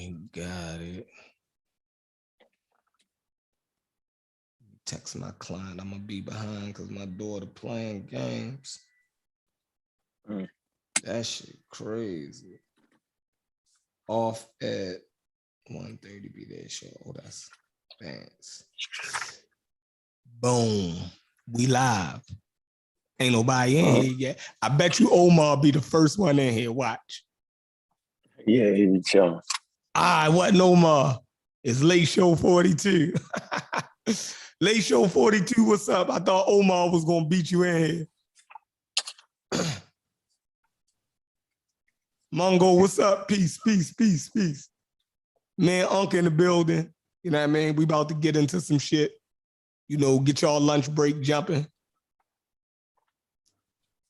You got it. Text my client. I'm gonna be behind because my daughter playing games. That shit crazy. Off at 1:30 be there. Show. Oh, that's thanks. Boom. We live. Ain't nobody in here yet. I bet you Omar be the first one in here. Watch. Yeah, he be chilling. It wasn't Omar. It's Late Show 42. Late Show 42, what's up? I thought Omar was gonna beat you in here. Mongo, what's up? Peace, peace, peace, peace. Man, Unc in the building. You know what I mean? We about to get into some shit. You know, get y'all lunch break jumping.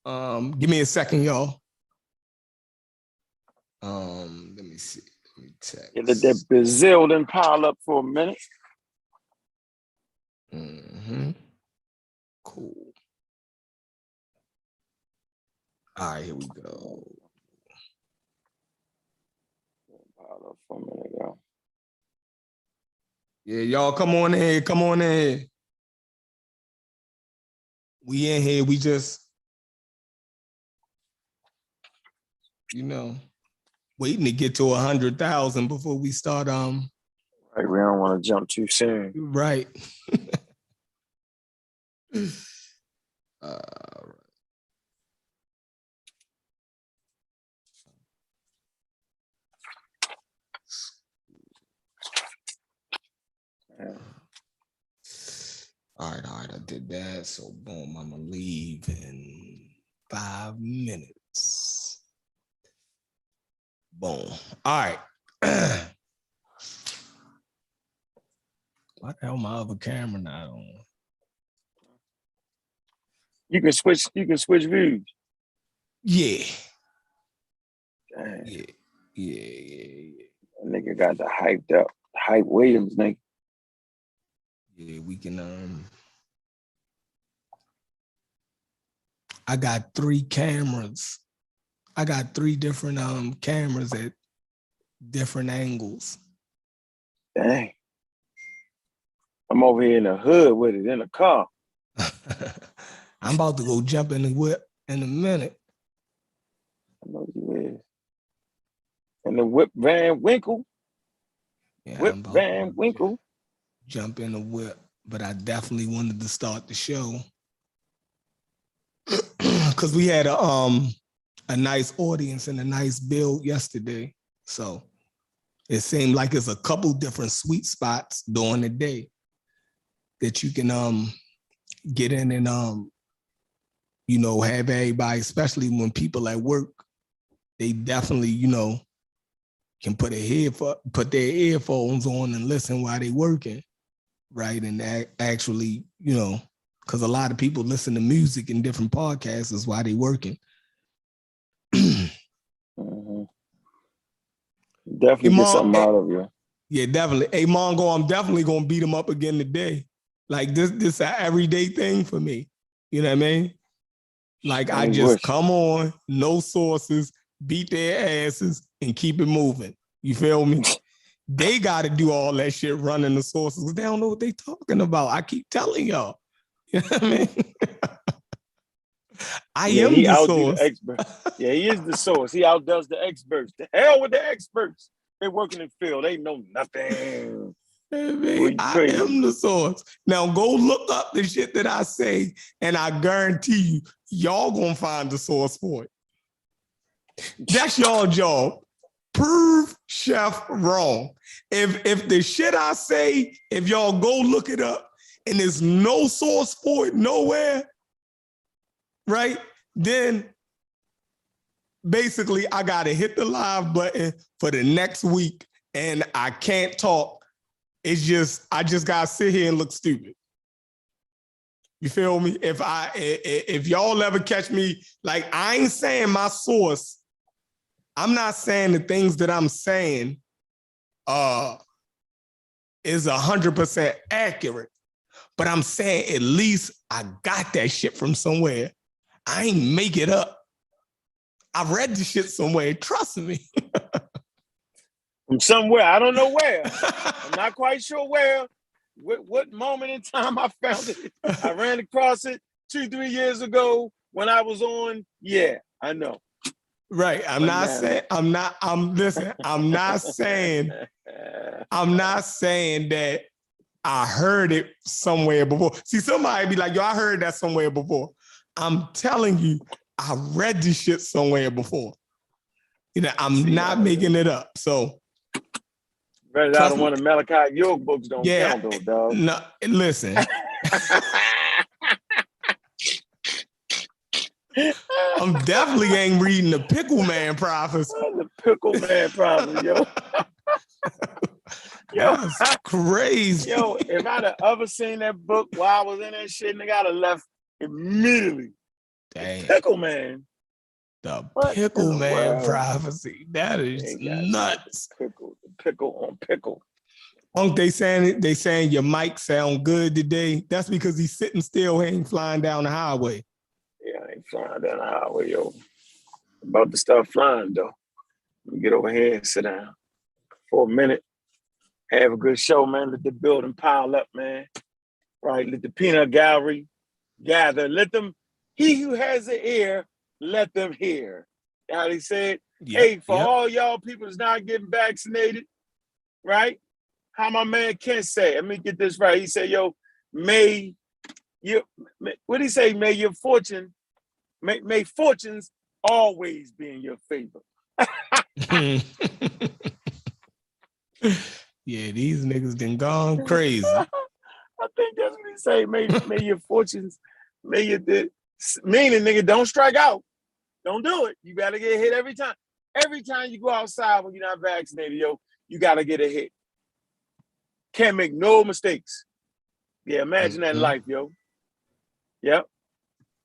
Give me a second, y'all. Let me see. Let me text. Yeah, that Brazil done pile up for a minute. Cool. All right, here we go. Pile up for a minute, y'all. Yeah, y'all come on in here. Come on in here. We in here. We just, you know, waiting to get to 100,000 before we start. Right, we don't want to jump too soon. Right. All right, I did that. So boom, I'm gonna leave in 5 minutes. Boom. All right. Why the hell my other camera not on? You can switch views. Yeah. Dang. Yeah. That nigga got the hype Williams, nigga. Yeah, we can I got 3 cameras. I got 3 different cameras at different angles. Dang. I'm over here in the hood with it in the car. I'm about to go jump in the whip in a minute. I know you is. And the Whip Van Winkle. Yeah, Whip Van Winkle. Jump in the whip, but I definitely wanted to start the show because we had a nice audience and a nice build yesterday. So it seemed like it's a couple different sweet spots during the day that you can get in and you know, have everybody, especially when people at work, they definitely, you know, can put their earphones on and listen while they working, right? And actually, you know, because a lot of people listen to music in different podcasts while they working. Definitely get something out of you. Yeah, definitely. Hey, Mongo, I'm definitely gonna beat him up again today. Like this an everyday thing for me. You know what I mean? Like I just come on, no sources, beat their asses, and keep it moving. You feel me? They got to do all that shit running the sources. They don't know what they talking about. I keep telling y'all. You know what I mean? I am the source. The expert. Yeah, he is the source. He outdoes the experts. The hell with the experts. They work in the field. They know nothing. I am the source. Now go look up the shit that I say, and I guarantee you, y'all gonna find the source for it. That's y'all job. Prove Chef wrong. If the shit I say, if y'all go look it up and there's no source for it nowhere, right? Then basically I gotta hit the live button for the next week and I can't talk. It's just, I just gotta sit here and look stupid. You feel me? If y'all ever catch me, like I ain't saying my source, I'm not saying the things that I'm saying is 100% accurate, but I'm saying at least I got that shit from somewhere. I ain't make it up. I read the shit somewhere, trust me. From somewhere. I don't know where. I'm not quite sure where. What moment in time I found it. I ran across it 2-3 years ago when I was on. Yeah, I know. Right. I'm not saying that I heard it somewhere before. See, somebody be like, yo, I heard that somewhere before. I'm telling you, I read this shit somewhere before. You know, I'm not making it up. So read it out of one of Malachi York books don't count though, dog. No, listen. I'm definitely ain't reading the Pickle Man prophecy. The Pickle Man prophecy, yo. Yo, that's crazy. Yo, if I'd have ever seen that book while I was in that shit, nigga, I'd have left immediately. Dang. The Pickle Man. The Pickle Man prophecy. That is nuts. The pickle on pickle. Aren't they saying your mic sound good today? That's because he's sitting still, he ain't flying down the highway. Yeah, I ain't flying down the highway, yo. About to start flying though. Let me get over here and sit down for a minute. Have a good show, man. Let the building pile up, man. Right, let the peanut gallery gather. Let them, he who has an ear, let them hear. How they said, hey, for all y'all people that's not getting vaccinated, right? How my man Ken say, let me get this right. He said, yo, what did he say? May your fortune, may fortunes always be in your favor. Yeah, these niggas done gone crazy. I think that's what he say. May your fortunes, meaning nigga, don't strike out. Don't do it. You gotta get hit every time. Every time you go outside when you're not vaccinated, yo, you gotta get a hit. Can't make no mistakes. Yeah, imagine that life, yo. Yep.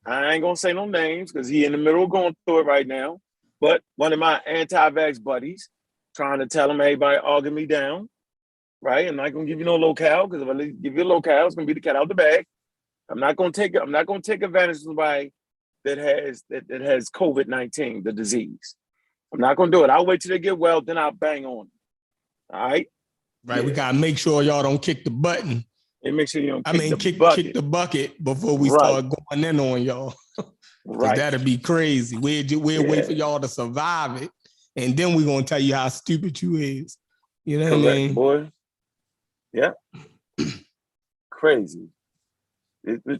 I ain't gonna say no names because he in the middle of going through it right now. But one of my anti-vax buddies trying to tell him, everybody arguing me down, right? I'm not gonna give you no locale because if I give you a locale, it's gonna be the cat out the bag. I'm not gonna take advantage of somebody that has COVID-19, the disease. I'm not gonna do it. I'll wait till they get well, then I'll bang on them. All right. Right. Yeah. We gotta make sure y'all don't kick the button. And make sure you don't kick the bucket before we start going in on y'all. Right. That'd be crazy. We'll wait for y'all to survive it. And then we're gonna tell you how stupid you is. You know what I mean? Boy. Yeah. Crazy.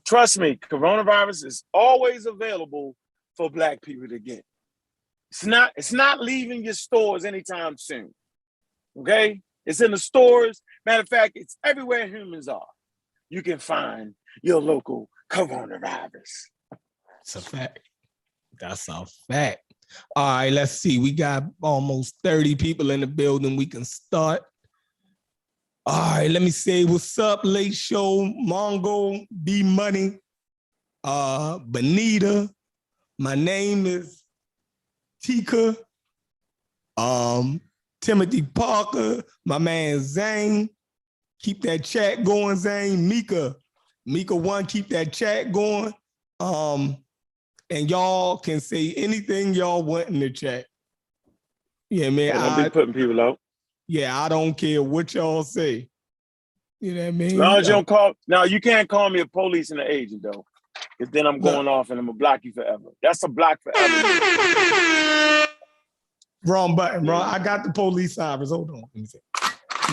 Trust me, coronavirus is always available for Black people to get. It's not leaving your stores anytime soon. Okay? It's in the stores. Matter of fact, it's everywhere humans are. You can find your local coronavirus. That's a fact. That's a fact. All right, let's see. We got almost 30 people in the building. We can start. All right, let me say what's up, Late Show, Mongo, B Money, Benita. My name is Tika. Timothy Parker, my man Zane. Keep that chat going, Zane. Mika 1, keep that chat going. And y'all can say anything y'all want in the chat. Yeah, man. Don't be putting people out. Yeah, I don't care what y'all say. You know what I mean? As long as you don't call. Now, you can't call me a police and an agent, though. Because then I'm going off and I'm going to block you forever. That's a block forever. Wrong button, wrong. I got the police sirens. Hold on. Let me see.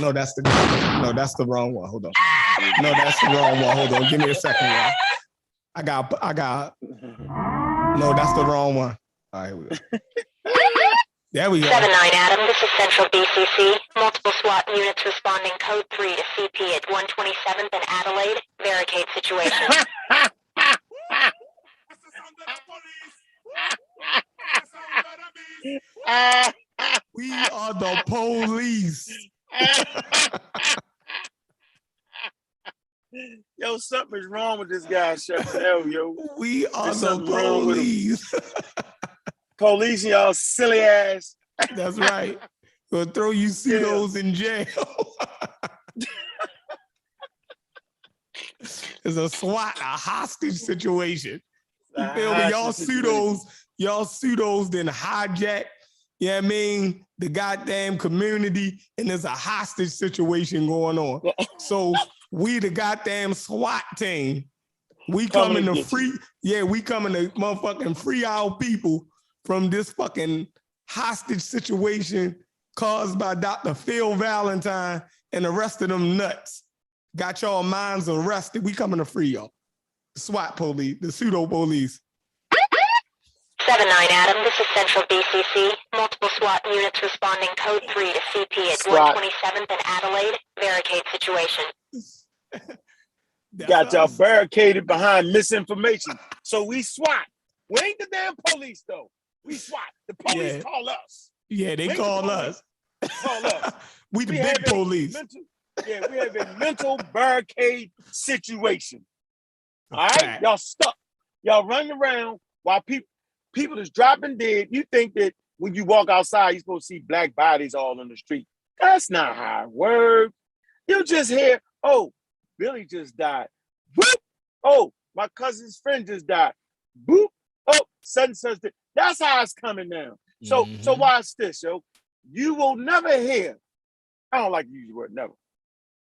No, that's the wrong one. Hold on. No, that's the wrong one. Hold on. Give me a second, y'all. I got. No, that's the wrong one. All right, here we go. There we go. 7-9 Adam, this is Central BCC. Multiple SWAT units responding code 3 to CP at 127th and Adelaide. Barricade situation. We are the police. Yo, something's wrong with this guy, Chef L, yo. We are the police. Police, y'all silly ass. That's right. Gonna throw you pseudos in jail. It's a SWAT, a hostage situation. You feel me? Y'all pseudos then hijack, you know what I mean? the goddamn community and there's a hostage situation going on. So we the goddamn SWAT team. We coming to free, we coming to motherfucking free our people from this fucking hostage situation caused by Dr. Phil Valentine and the rest of them nuts. Got y'all minds arrested. We coming to free y'all. The SWAT police, the pseudo police. 7-9 Adam, this is Central BCC. Multiple SWAT units responding code 3 to CP at 127th and Adelaide. Barricade situation. Got y'all barricaded behind misinformation. So we SWAT. We ain't the damn police though. We SWAT. The police call us. Yeah, they call us. Call us. We the big police. We have a mental barricade situation. All right, y'all stuck. Y'all running around while people is dropping dead. You think that when you walk outside, you're supposed to see black bodies all on the street. That's not how it works. You just hear, oh, Billy just died. Boop. Oh, my cousin's friend just died. Boop. Oh, such. That's how it's coming now. So watch this, yo. You will never hear. I don't like to use the word never,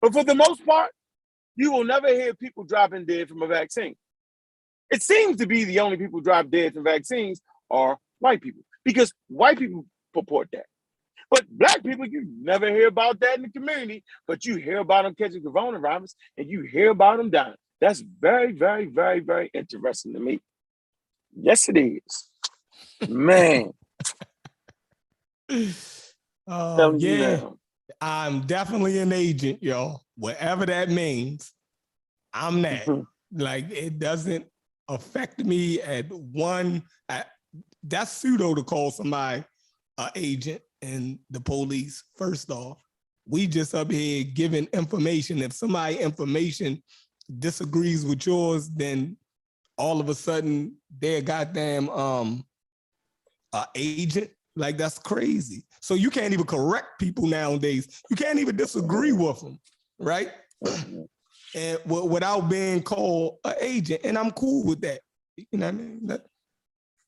but for the most part, you will never hear people dropping dead from a vaccine. It seems to be the only people who drop dead from vaccines are white people because white people purport that. But black people, you never hear about that in the community, but you hear about them catching coronavirus and you hear about them dying. That's very, very, very, very interesting to me. Yes, it is. Man. Yeah. I'm definitely an agent, y'all. Whatever that means, I'm that. Like, it doesn't affect me at one. That's pseudo to call somebody an agent and the police. First off, we just up here giving information. If somebody information disagrees with yours, then all of a sudden they're a goddamn agent. Like, that's crazy. So you can't even correct people nowadays. You can't even disagree with them, right? And without being called an agent, and I'm cool with that. You know what I mean?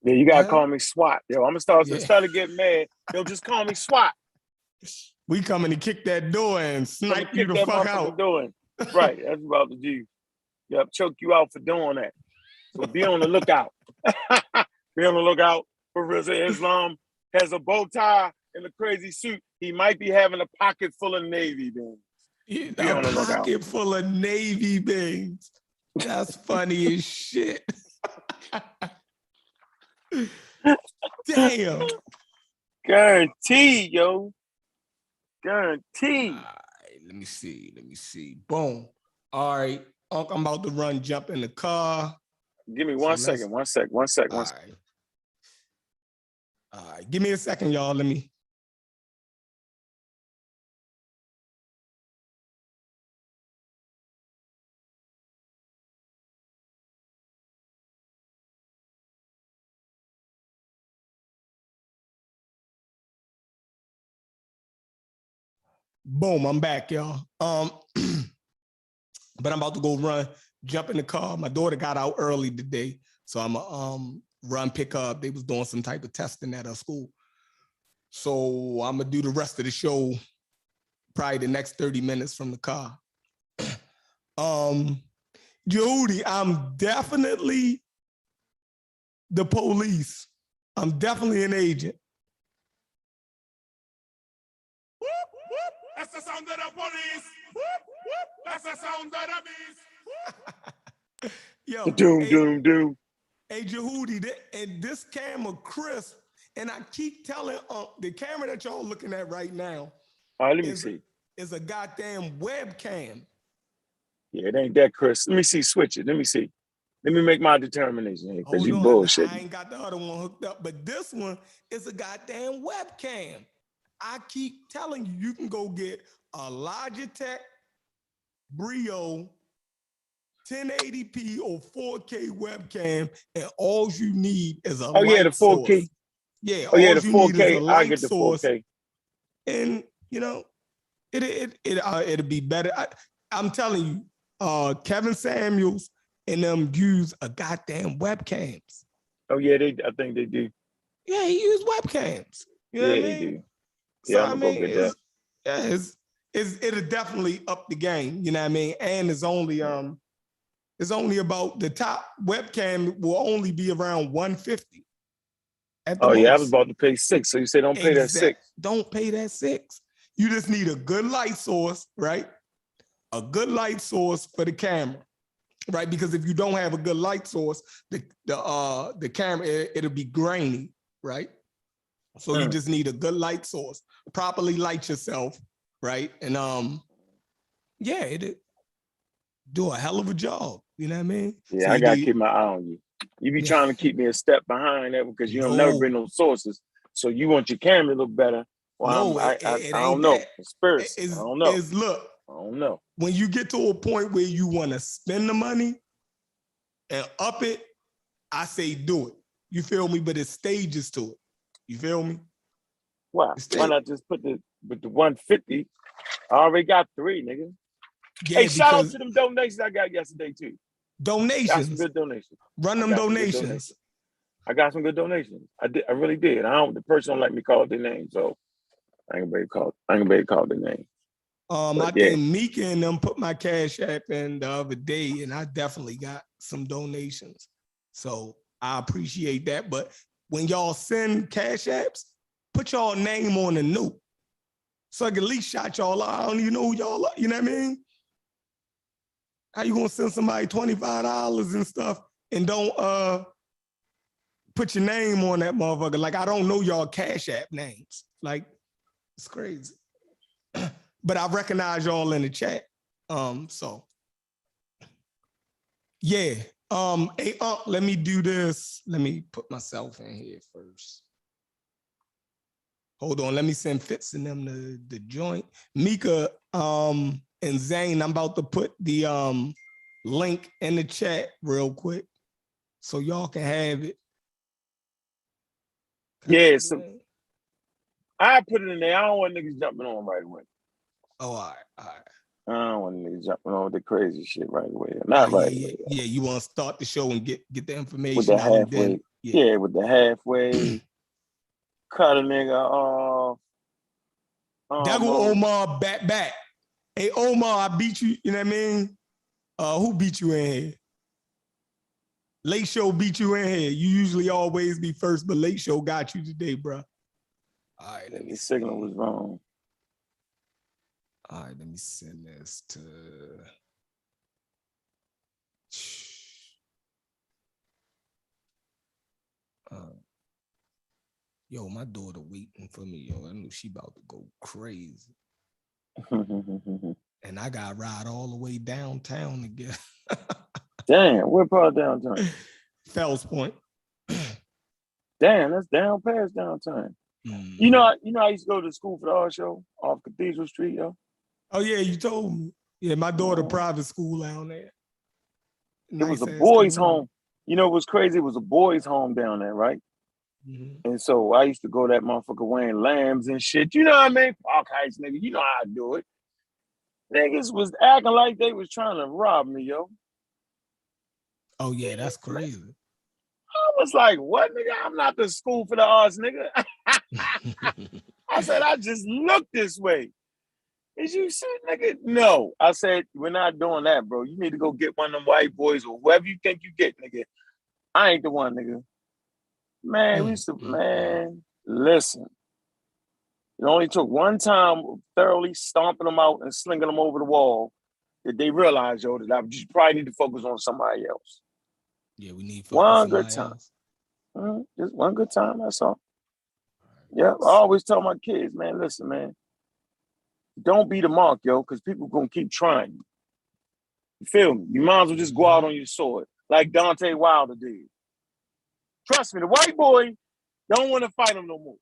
Yeah, you gotta call me SWAT. Yo, I'm gonna start to get mad. Yo, just call me SWAT. We coming to kick that door and snipe you the fuck out. Right, that's what I'm about to do. Yep, choke you out for doing that. So be on the lookout. Be on the lookout for Rizza Islam. Has a bow tie and a crazy suit. He might be having a pocket full of Navy beans. A pocket full of Navy beans. That's funny as shit. Damn. Guaranteed, yo. Guaranteed. All right, let me see. Boom. All right, Unc, I'm about to jump in the car. Give me one second. All right, give me a second, y'all. Let me. Boom, I'm back, y'all. But I'm about to go jump in the car. My daughter got out early today, so I'm run pick her up. They was doing some type of testing at her school. So I'm gonna do the rest of the show probably the next 30 minutes from the car. Judy, I'm definitely the police. I'm definitely an agent. That's the sound of the police. That's the sound of the beast. Yo, doom. Hey, Jehudi, and this camera, Chris, and I keep telling the camera that y'all looking at right now. All right, let me see. Is a goddamn webcam. Yeah, it ain't that, Chris. Let me see. Switch it. Let me see. Let me make my determination because you bullshit. I ain't got the other one hooked up, but this one is a goddamn webcam. I keep telling you, you can go get a Logitech Brio 1080p or 4K webcam, and all you need is a light the 4K. Source. Yeah, the 4K. I get the 4K. And you know, it'll be better. I'm telling you, Kevin Samuels and them use a goddamn webcams. Oh yeah, I think they do. Yeah, he used webcams. You know what I mean? They do. So I'm I gonna go mean, get that. it'll definitely up the game. You know what I mean? And it's only about the top webcam will only be around 150 at the Oh yeah, I was most. about to pay $6. So you say don't pay that $6. Don't pay that $6. You just need a good light source, right? A good light source for the camera, right? Because if you don't have a good light source, the camera it'll be grainy, right? So you just need a good light source. Properly light yourself, right? And yeah, it do a hell of a job. You know what I mean? Yeah, So I gotta keep my eye on you. You be trying to keep me a step behind that because you don't never bring no sources. So you want your camera to look better. Well, I don't know. Conspiracy. I don't know. Look, I don't know. When you get to a point where you want to spend the money and up it, I say do it. You feel me? But it's stages to it. You feel me? Why not just put the 150? I already got 3, nigga. Yeah, hey, shout out to them donations I got yesterday too. Donations. Got some good donations. Run them donations. I got some good donations. I really did. The person don't let me call their name, so I ain't gonna be able to call their name. I think Mika and them put my Cash App in the other day, and I definitely got some donations. So I appreciate that. But when y'all send Cash Apps, put y'all name on the note. So I can at least shout y'all out. I don't even know who y'all are. You know what I mean? How you gonna send somebody $25 and stuff and don't put your name on that motherfucker? Like, I don't know y'all Cash App names. Like, it's crazy. But I recognize y'all in the chat. So yeah. Hey, let me do this. Let me put myself in here first. Hold on, let me send Fitz and them the joint. Mika and Zane, I'm about to put the link in the chat real quick so y'all can have it. Yeah, so I put it in there. I don't want niggas jumping on right away. Oh, all right. I don't want niggas jumping on with the crazy shit right away. Not right away. Yeah, you want to start the show and get the information with the out halfway. Yeah, with the halfway. Cut a nigga off. That go Omar back. Hey, Omar, I beat you. You know what I mean? Who beat you in here? Late Show beat you in here. You usually always be first, but Late Show got you today, bro. All right, the signal was wrong. All right, let me send this to. Yo, my daughter waiting for me. Yo, I know she about to go crazy. And I got to ride all the way downtown to get. Damn, what part of downtown? Fells Point. Damn, that's down past downtown. You know, I used to go to school for the art show off Cathedral Street, yo. Oh yeah, you told me. Yeah, my daughter private school down there. It was a boys' home. You know what's crazy? It was a boys' home down there, right? And so I used to go that motherfucker wearing lambs and shit. You know what I mean? Park Heights, nigga. You know how I do it. Niggas was acting like they was trying to rob me, yo. Oh yeah, that's crazy. I was like, what, nigga? I'm not the school for the arts, nigga. I said, I just look this way. Is you see, nigga? No. I said, we're not doing that, bro. You need to go get one of them white boys or whoever you think you get, nigga. I ain't the one, nigga. Man, we used to, listen. It only took one time thoroughly stomping them out and slinging them over the wall that they realized, yo, that I just probably need to focus on somebody else. Yeah, we need one good time. Just one good time, that's all. Yeah, I always tell my kids, man, listen, man, don't be the mark, yo, because people gonna keep trying you. You feel me? You might as well just go out on your sword, like Deontay Wilder did. Trust me, the white boy don't want to fight him no more.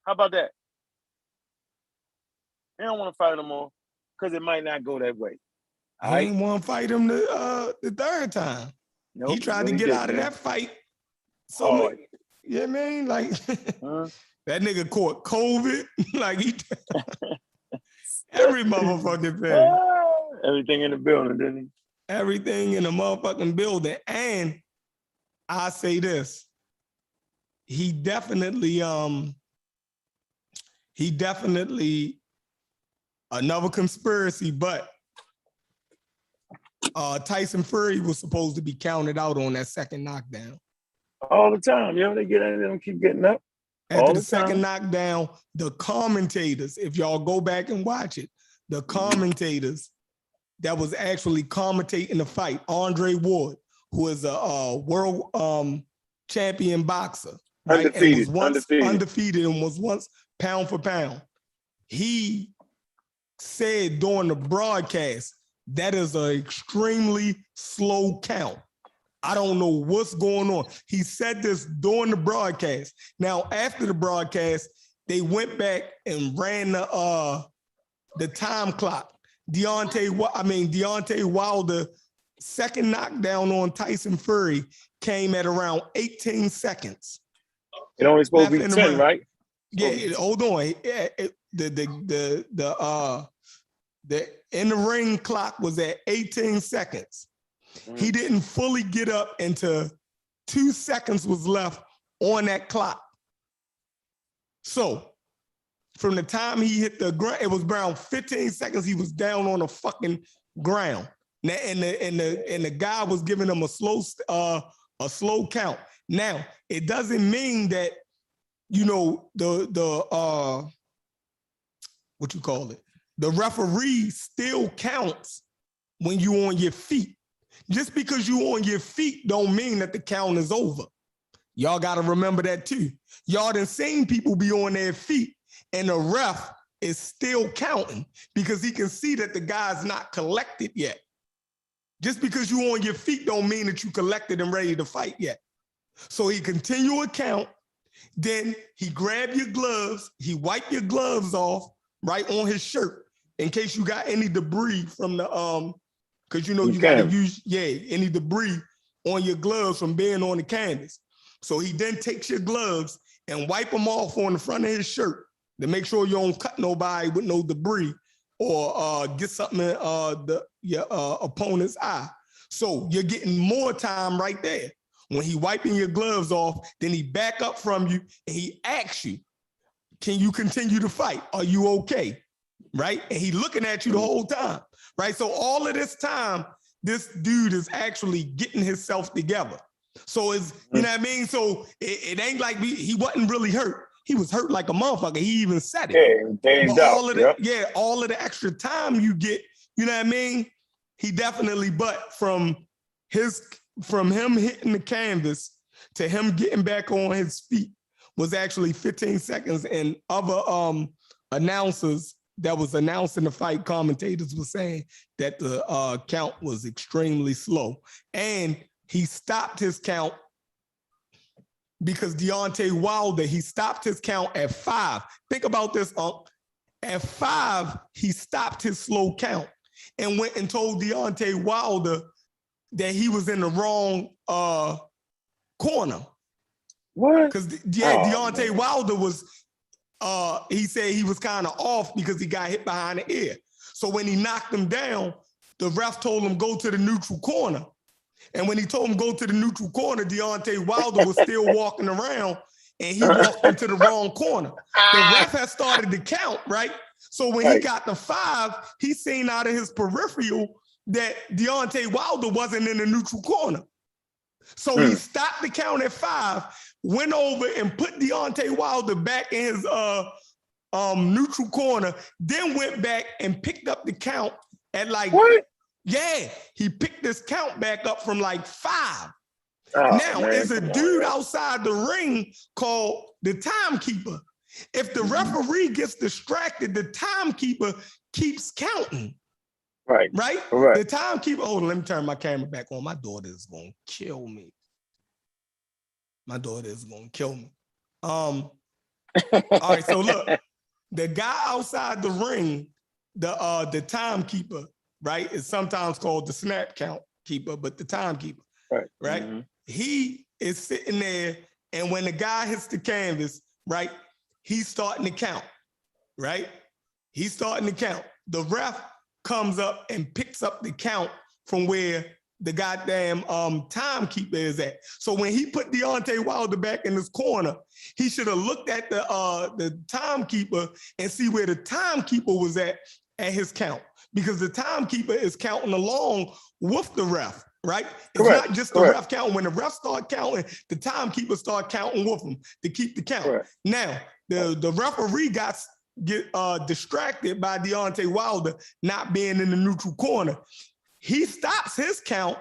How about that? They don't want to fight him no more because it might not go that way. He ain't want to fight him the third time. Nope, he tried to get out of that fight. So, you know what I mean? Like, that nigga caught COVID. Like, he every motherfucking thing. Everything in the building, didn't he? Everything in the motherfucking building. And I say this, he definitely he definitely another conspiracy, but Tyson Fury was supposed to be counted out on that second knockdown. All the time, they get in, they don't keep getting up. After the second knockdown, the commentators, if y'all go back and watch it, the commentators that was actually commentating the fight, Andre Ward, who is a world champion boxer, right? Undefeated, and was once undefeated and was once pound for pound. He said during the broadcast, that is an extremely slow count. I don't know what's going on. He said this during the broadcast. Now, after the broadcast, they went back and ran the time clock. Deontay Wilder second knockdown on Tyson Fury came at around 18 seconds. It only supposed to be 10, right? Yeah, hold on. The in the ring clock was at 18 seconds. He didn't fully get up until 2 seconds was left on that clock. So from the time he hit the ground, it was around 15 seconds he was down on the fucking ground. Now, and the guy was giving him a slow count. Now, it doesn't mean that, what you call it? The referee still counts when you on your feet. Just because you on your feet don't mean that the count is over. Y'all got to remember that too. Y'all done seen people be on their feet and the ref is still counting because he can see that the guy's not collected yet. Just because you on your feet don't mean that you collected and ready to fight yet. So he continue to count, then he grab your gloves, he wipe your gloves off right on his shirt in case you got any debris from the, because you gotta use, any debris on your gloves from being on the canvas. So he then takes your gloves and wipe them off on the front of his shirt to make sure you don't cut nobody with no debris or get something in your opponent's eye. So you're getting more time right there. When he wiping your gloves off, then he back up from you and he asks you, can you continue to fight? Are you okay? Right? And he looking at you the whole time, right? So all of this time, this dude is actually getting himself together. So it's, you know what I mean? So it ain't like he wasn't really hurt. He was hurt like a motherfucker. He even said it. Yeah, all of the extra time you get, you know what I mean? He definitely, but from him hitting the canvas to him getting back on his feet was actually 15 seconds. And other announcers that was announcing the fight, commentators were saying that the count was extremely slow. And he stopped his count because Deontay Wilder, he stopped his count at 5. Think about this, at 5, he stopped his slow count and went and told Deontay Wilder that he was in the wrong corner. What? Because Deontay Wilder was, he said he was kind of off because he got hit behind the ear. So when he knocked him down, the ref told him go to the neutral corner. And when he told him go to the neutral corner, Deontay Wilder was still walking around and he walked into the wrong corner. The ref had started to count, right? So when he got to 5, he seen out of his peripheral that Deontay Wilder wasn't in the neutral corner. So he stopped the count at 5, went over and put Deontay Wilder back in his neutral corner, then went back and picked up the count at like, what? Yeah, he picked this count back up from like 5. Now, there's a dude outside the ring called the timekeeper. If the referee gets distracted, the timekeeper keeps counting. Right. The timekeeper, hold on, let me turn my camera back on. My daughter is going to kill me. All right, so look, the guy outside the ring, the timekeeper, right, is sometimes called the snap count keeper, but the timekeeper, right? Mm-hmm. He is sitting there, and when the guy hits the canvas, right, he's starting to count, right? He's starting to count. The ref comes up and picks up the count from where the goddamn timekeeper is at. So when he put Deontay Wilder back in his corner, he should have looked at the timekeeper and see where the timekeeper was at his count, because the timekeeper is counting along with the ref, right? It's not just the ref counting. When the ref start counting, the timekeeper start counting with him to keep the count. Correct. Now, the referee get distracted by Deontay Wilder not being in the neutral corner. He stops his count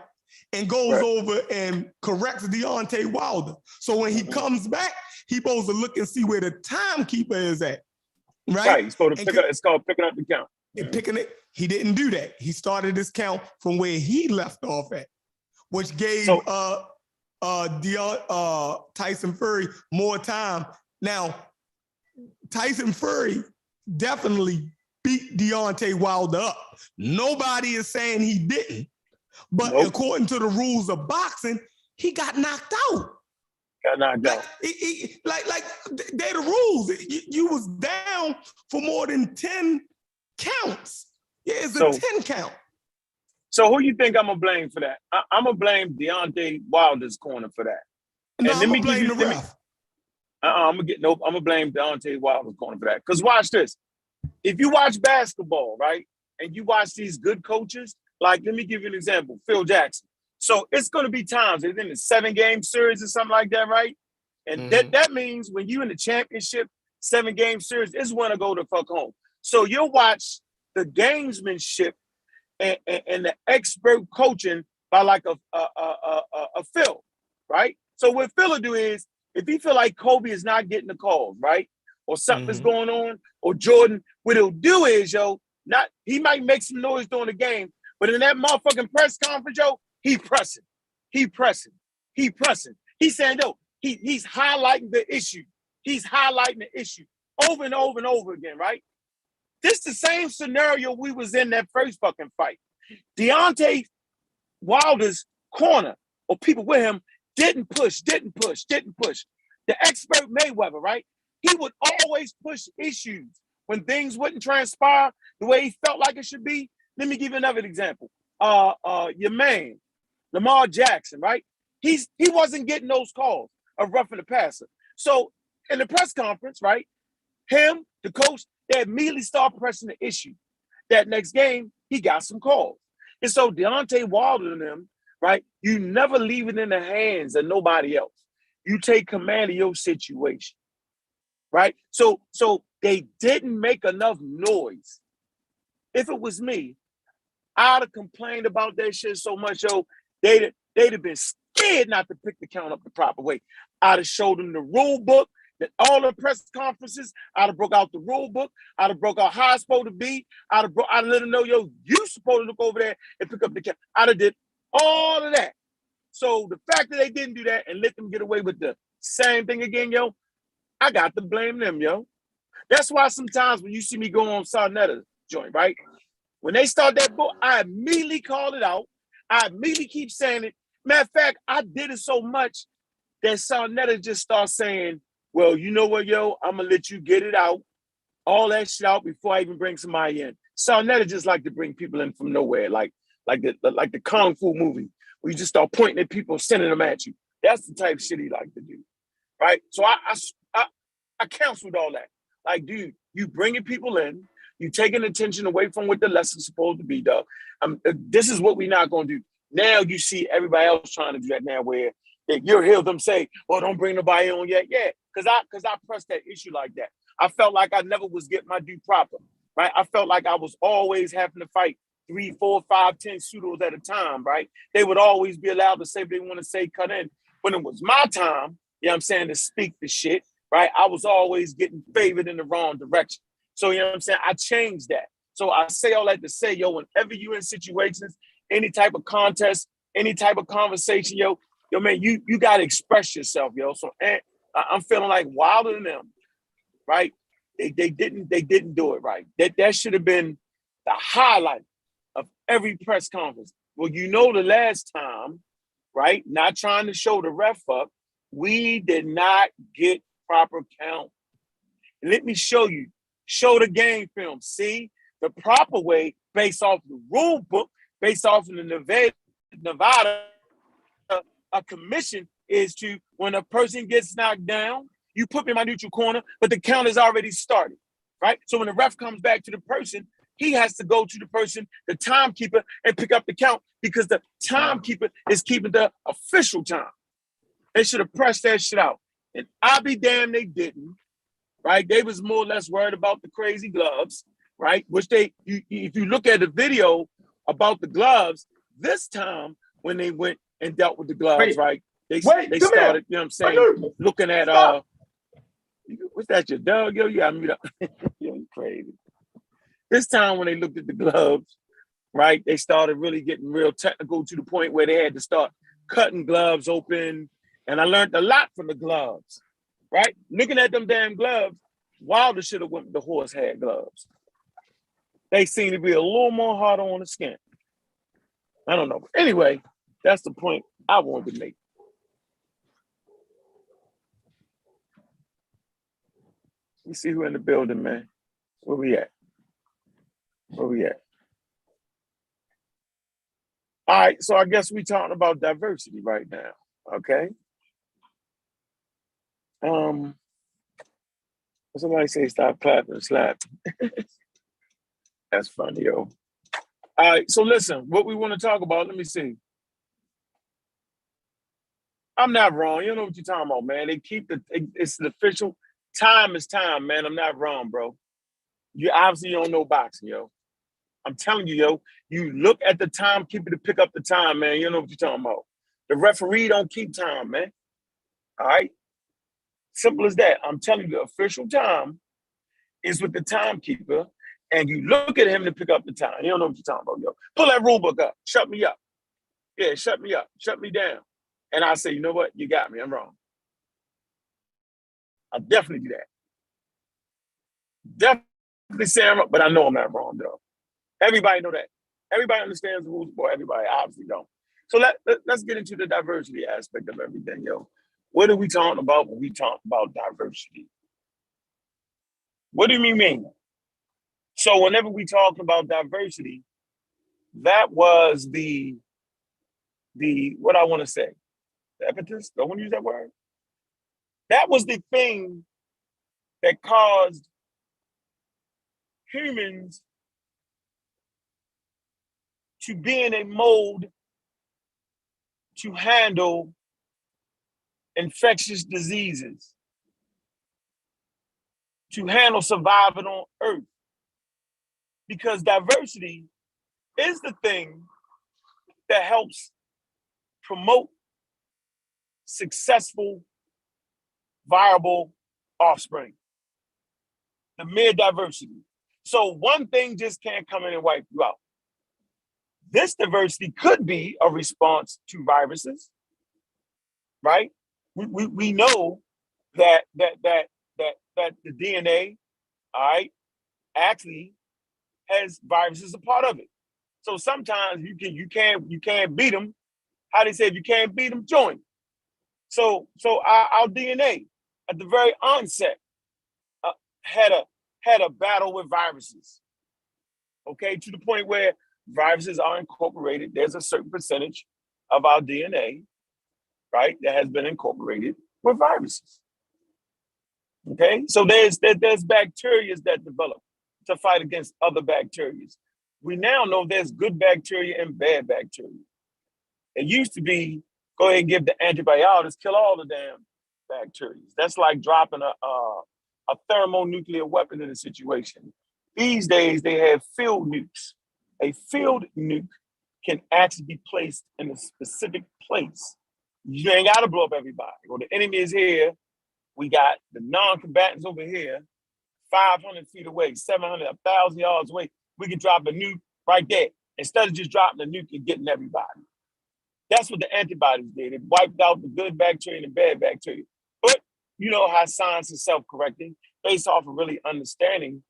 and goes over and corrects Deontay Wilder. So when he comes back, he's supposed to look and see where the timekeeper is at, right? Right, he's supposed to pick up, it's called picking up the count. And picking it, he didn't do that. He started his count from where he left off at, which gave Tyson Fury more time. Now, Tyson Fury definitely beat Deontay Wilder up. Nobody is saying he didn't, but according to the rules of boxing, he got knocked out. Got knocked out. Like they're the rules. You was down for more than 10 counts. Yeah, it's a 10 count. So who you think I'm gonna blame for that? I'm gonna blame Deontay Wilder's corner for that. No, I'm gonna blame the ref. I'm gonna blame Deontay Wilder's corner for that. Because watch this. If you watch basketball, right, and you watch these good coaches, like, let me give you an example, Phil Jackson. So it's going to be times, it's in a 7-game series or something like that, right? And that means when you in the championship 7-game series, it's when to go to fuck home. So you'll watch the gamesmanship and the expert coaching by like a Phil, right? So what Phil will do is, if he feel like Kobe is not getting the calls, right, or something's going on, or Jordan, what he'll do is, he might make some noise during the game, but in that motherfucking press conference, he pressing. He's saying, he's highlighting the issue. He's highlighting the issue over and over and over again, right? This the same scenario we was in that first fucking fight. Deontay Wilder's corner, or people with him, didn't push. The expert Mayweather, right? He would always push issues when things wouldn't transpire the way he felt like it should be. Let me give you another example. Your man, Lamar Jackson, right? He wasn't getting those calls of roughing the passer. So in the press conference, right, him, the coach, they immediately start pressing the issue. That next game, he got some calls. And so Deontay Wilder and them, right, you never leave it in the hands of nobody else. You take command of your situation, right? So they didn't make enough noise. If it was me, I'd have complained about that shit so much, they'd have been scared not to pick the count up the proper way. I'd have showed them the rule book, that all the press conferences, I'd have broke out the rule book, I'd have broke out how it's supposed to be, I'd have let them know, you supposed to look over there and pick up the count. I'd have did all of that. So the fact that they didn't do that and let them get away with the same thing again, I got to blame them, That's why sometimes when you see me go on Sarnetta's joint, right? When they start that book, I immediately call it out. I immediately keep saying it. Matter of fact, I did it so much that Sarnetta just starts saying, well, you know what, I'm going to let you get it out, all that shit out before I even bring somebody in. Sarnetta just like to bring people in from nowhere, like the Kung Fu movie, where you just start pointing at people, sending them at you. That's the type of shit he like to do, right? So I counseled all that. Like, dude, you bringing people in, you taking attention away from what the lesson's supposed to be, dog. This is what we're not going to do. Now you see everybody else trying to do that now, where you'll hear them say, well, don't bring nobody on yet. Yeah, because I pressed that issue like that. I felt like I never was getting my due proper, right? I felt like I was always having to fight 3, 4, 5, 10 pseudos at a time, right? They would always be allowed to say what they want to say, cut in. When it was my time, to speak the shit, right? I was always getting favored in the wrong direction. So, I changed that. So I say all that to say, whenever you're in situations, any type of contest, any type of conversation, man, you got to express yourself, So I'm feeling like Wilder than them, right? They didn't do it right. That should have been the highlight of every press conference. Well, the last time, right? Not trying to show the ref up, we did not get proper count. Let me show you. Show the game film. See the proper way, based off the rule book, based off of the Nevada Nevada, a commission is to, when a person gets knocked down, you put me in my neutral corner, but the count is already started, right? So when the ref comes back to the person, he has to go to the person, the timekeeper, and pick up the count because the timekeeper is keeping the official time. They should have pressed that shit out. And I'll be damned they didn't, right? They was more or less worried about the crazy gloves, right? Which if you look at the video about the gloves, this time when they went and dealt with the gloves, right? They started, you know what I'm saying, looking at what's that, your dog? Yo, you got me up. Yo, you crazy. This time when they looked at the gloves, right, they started really getting real technical to the point where they had to start cutting gloves open. And I learned a lot from the gloves, right? Looking at them damn gloves, Wilder should have went with the horsehead gloves. They seem to be a little more harder on the skin. I don't know. But anyway, that's the point I wanted to make. We see who in the building, man. Where we at? Where we at? All right, so I guess we talking about diversity right now, okay? Somebody say stop clapping and slapping. That's funny, yo. All right, so listen, what we want to talk about, let me see. I'm not wrong. You know what you're talking about, man. They keep it's the official. Time is time, man. I'm not wrong, bro. You obviously don't know boxing, yo. I'm telling you, yo, you look at the timekeeper to pick up the time, man. You know what you're talking about. The referee don't keep time, man. All right? Simple as that. I'm telling you, the official time is with the timekeeper, and you look at him to pick up the time. You don't know what you're talking about, yo. Pull that rule book up. Shut me up. Yeah, shut me up. Shut me down. And I say, you know what? You got me. I'm wrong. I'll definitely do that. Definitely say I'm wrong, but I know I'm not wrong, though. Everybody know that. Everybody understands the rules, boy. Everybody obviously don't. So let's get into the diversity aspect of everything, yo. What are we talking about when we talk about diversity? What do you mean? So whenever we talk about diversity, that was the what I want to say. The impetus? Don't want to use that word. That was the thing that caused humans to be in a mode to handle infectious diseases, to handle surviving on Earth. Because diversity is the thing that helps promote successful, viable offspring. The mere diversity. So one thing just can't come in and wipe you out. This diversity could be a response to viruses, right? We know that the DNA, all right, actually has viruses a part of it. So sometimes you can't beat them. How they say, if you can't beat them, join. So our DNA at the very onset had a battle with viruses. Okay, to the point where viruses are incorporated. There's a certain percentage of our DNA, right, that has been incorporated with viruses. Okay, so there's bacteria that develop to fight against other bacteria. We now know there's good bacteria and bad bacteria. It used to be, go ahead and give the antibiotics, kill all the damn bacteria. That's like dropping a thermonuclear weapon in a situation. These days, they have field nukes. A field nuke can actually be placed in a specific place. You ain't got to blow up everybody. Well, the enemy is here. We got the non-combatants over here, 500 feet away, 700, 1,000 yards away. We can drop a nuke right there instead of just dropping a nuke and getting everybody. That's what the antibodies did. It wiped out the good bacteria and the bad bacteria. But you know how science is self-correcting based off of really understanding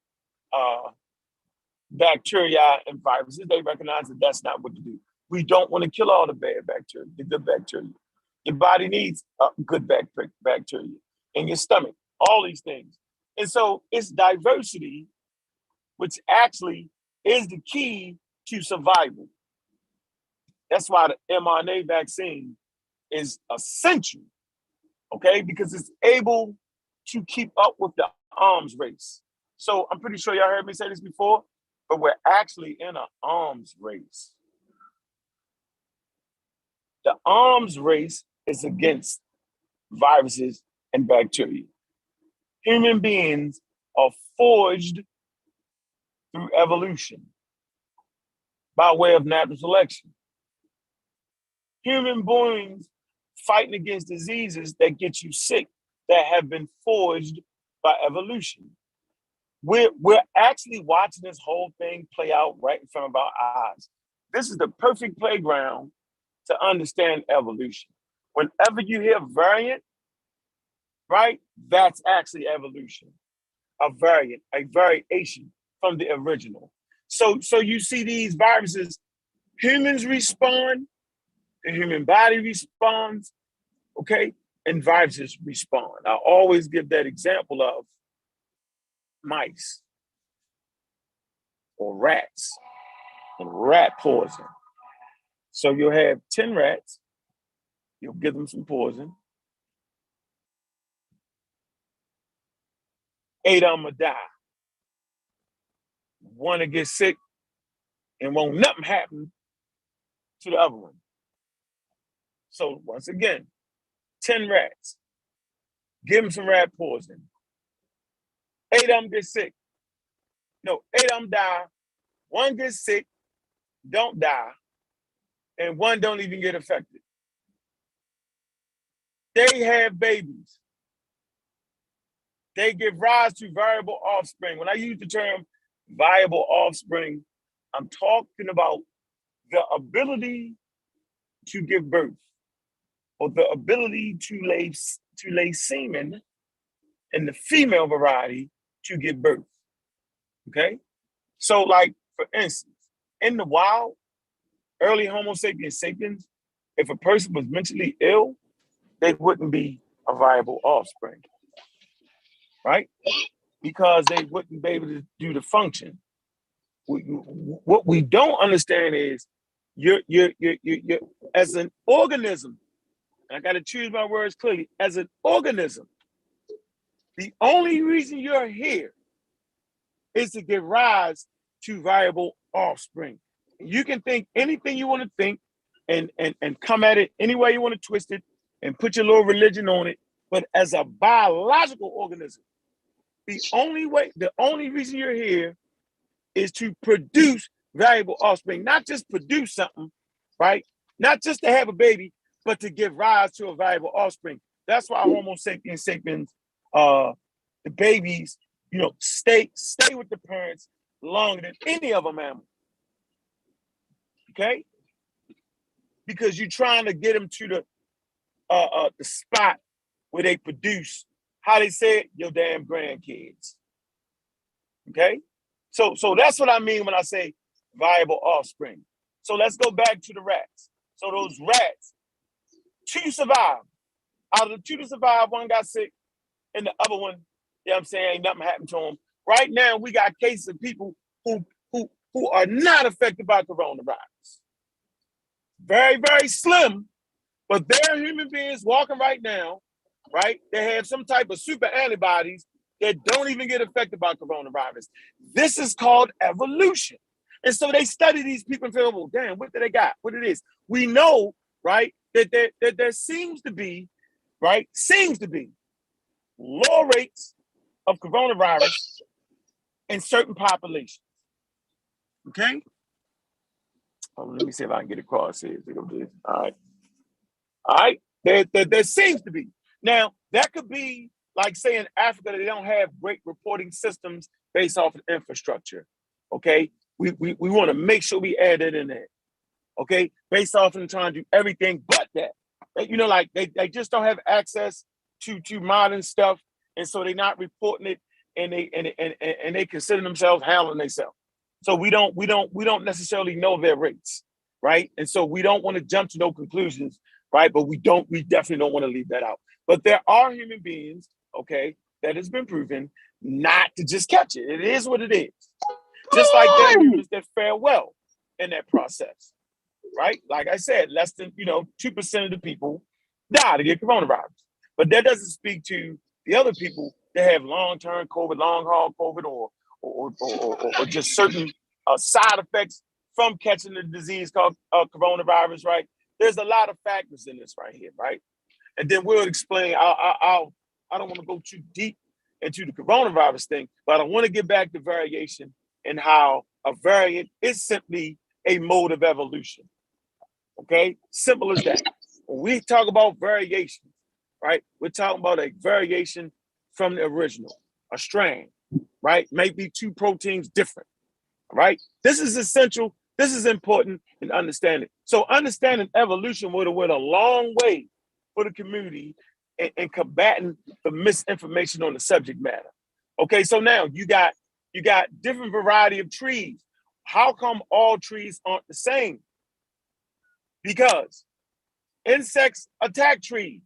bacteria and viruses. They recognize that that's not what to do. We don't want to kill all the bad bacteria, the good bacteria. Your body needs good bacteria in your stomach, all these things. And so it's diversity, which actually is the key to survival. That's why the mRNA vaccine is essential, okay? Because it's able to keep up with the arms race. So I'm pretty sure y'all heard me say this before, but we're actually in an arms race. The arms race is against viruses and bacteria. Human beings are forged through evolution by way of natural selection. Human beings fighting against diseases that get you sick that have been forged by evolution. We're actually watching this whole thing play out right in front of our eyes. This is the perfect playground to understand evolution. Whenever you hear variant, right, that's actually evolution. A variant, a variation from the original. So you see these viruses, humans respond, the human body responds, okay, and viruses respond. I always give that example of mice or rats and rat poison. So you'll have 10 rats, you'll give them some poison, 8 of them will die. One will get sick and won't nothing happen to the other one. So once again, 10 rats, give them some rat poison. 8 of them get sick. No, 8 of them die. 1 gets sick, don't die, and 1 don't even get affected. They have babies. They give rise to viable offspring. When I use the term viable offspring, I'm talking about the ability to give birth or the ability to lay semen in the female variety to give birth, okay? So like, for instance, in the wild, early Homo sapiens sapiens, if a person was mentally ill, they wouldn't be a viable offspring, right? Because they wouldn't be able to do the function. What we don't understand is you're as an organism, and I got to choose my words clearly, as an organism, the only reason you're here is to give rise to viable offspring. You can think anything you want to think and come at it any way you want to twist it and put your little religion on it. But as a biological organism, the only reason you're here is to produce valuable offspring, not just produce something, right? Not just to have a baby, but to give rise to a valuable offspring. That's why Homo sapiens sapiens, the babies, stay with the parents longer than any other mammal. Okay? Because you're trying to get them to the spot where they produce, how they say it, your damn grandkids. Okay? So that's what I mean when I say viable offspring. So let's go back to the rats. So those rats, 2 survived. Out of the 2 that survived, 1 got sick, and the other one, you know what I'm saying, ain't nothing happened to them. Right now, we got cases of people who are not affected by coronavirus. Very, very slim, but they're human beings walking right now, right? They have some type of super antibodies that don't even get affected by coronavirus. This is called evolution. And so they study these people and feel, well, damn, what do they got? What it is? We know, right, that there seems to be low rates of coronavirus in certain populations. Okay? Let me see if I can get across here. All right. There seems to be. Now, that could be like, say, in Africa, they don't have great reporting systems based off of infrastructure. Okay? We want to make sure we add that in there. Okay? Based off of trying to do everything but that. Like they just don't have access to modern stuff, and so they're not reporting it, and they consider themselves handling themselves. So we don't necessarily know their rates, right? And so we don't want to jump to no conclusions, right? But we definitely don't want to leave that out. But there are human beings, okay, that has been proven not to just catch it. It is what it is. Just like there are humans that fare well in that process. right? Like I said, less than 2% of the people die to get coronavirus. But that doesn't speak to the other people that have long-term COVID, long-haul COVID, or just certain side effects from catching the disease called coronavirus, right? There's a lot of factors in this right here, right? And then we'll explain. I don't want to go too deep into the coronavirus thing, but I want to get back to variation and how a variant is simply a mode of evolution. Okay, simple as that. When we talk about variation, right, we're talking about a variation from the original, a strand, right? Maybe two proteins different, right? This is essential. This is important in understanding. So understanding evolution would have went a long way for the community in combating the misinformation on the subject matter. Okay, so now you got different variety of trees. How come all trees aren't the same? Because insects attack trees.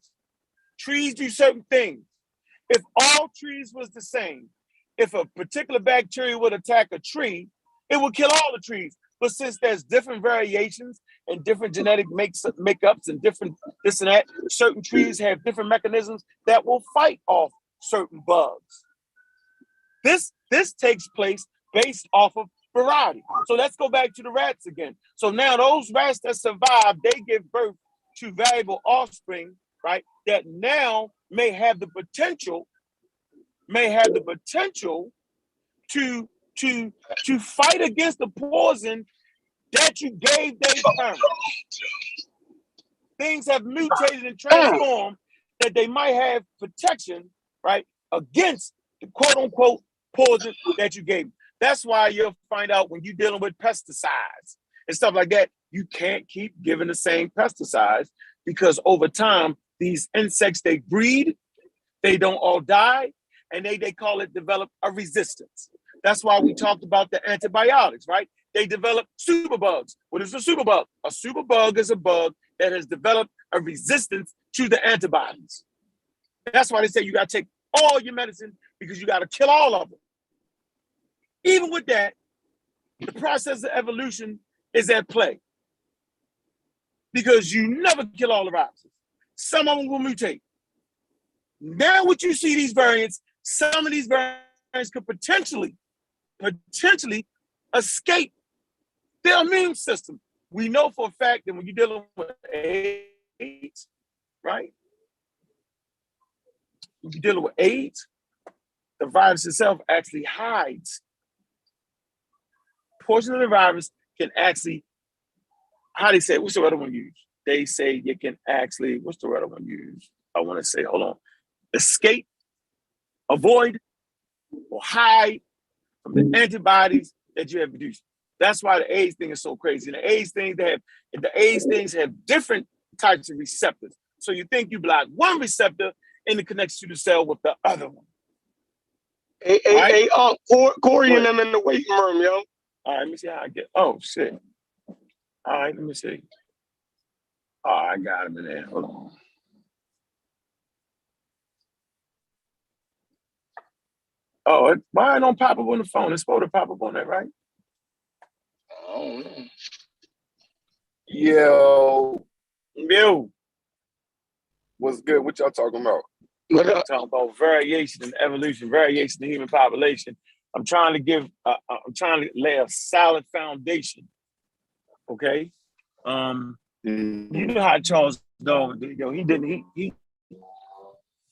Trees do certain things. If all trees was the same, if a particular bacteria would attack a tree, it would kill all the trees. But since there's different variations and different genetic makeups and different this and that, certain trees have different mechanisms that will fight off certain bugs. This takes place based off of variety. So let's go back to the rats again. So now those rats that survive, they give birth to valuable offspring, right? That now may have the potential to fight against the poison that you gave their parents. Things have mutated and transformed that they might have protection, right, against the quote unquote poison that you gave. That's why you'll find out when you're dealing with pesticides and stuff like that, you can't keep giving the same pesticides because over time, these insects, they breed, they don't all die, and they call it develop a resistance. That's why we talked about the antibiotics, right? They develop superbugs. What is a superbug? A superbug is a bug that has developed a resistance to the antibodies. That's why they say you got to take all your medicine because you got to kill all of them. Even with that, the process of evolution is at play because you never kill all the viruses. Some of them will mutate. Now what you see these variants, some of these variants could potentially escape their immune system. We know for a fact that when you're dealing with AIDS, right? When you're dealing with AIDS, the virus itself actually hides. Portion of the virus can actually, how they say, what's the other one used? They say you can actually, what's the other one used? I want to say, hold on. Escape, avoid, or hide from the antibodies that you have produced. That's why the AIDS thing is so crazy. And the AIDS things have different types of receptors. So you think you block one receptor and it connects to the cell with the other one. Hey, Corey and them in the waiting room, yo. All right, let me see how I get. Oh, shit. All right, let me see. Oh, I got him in there. Hold on. Oh, why it don't pop up on the phone? It's supposed to pop up on that, right? Oh, man. Yo. What's good? What y'all talking about? What up? Talking about variation and evolution, variation in the human population. I'm trying to lay a solid foundation. Okay. You know how Charles Darwin did, yo.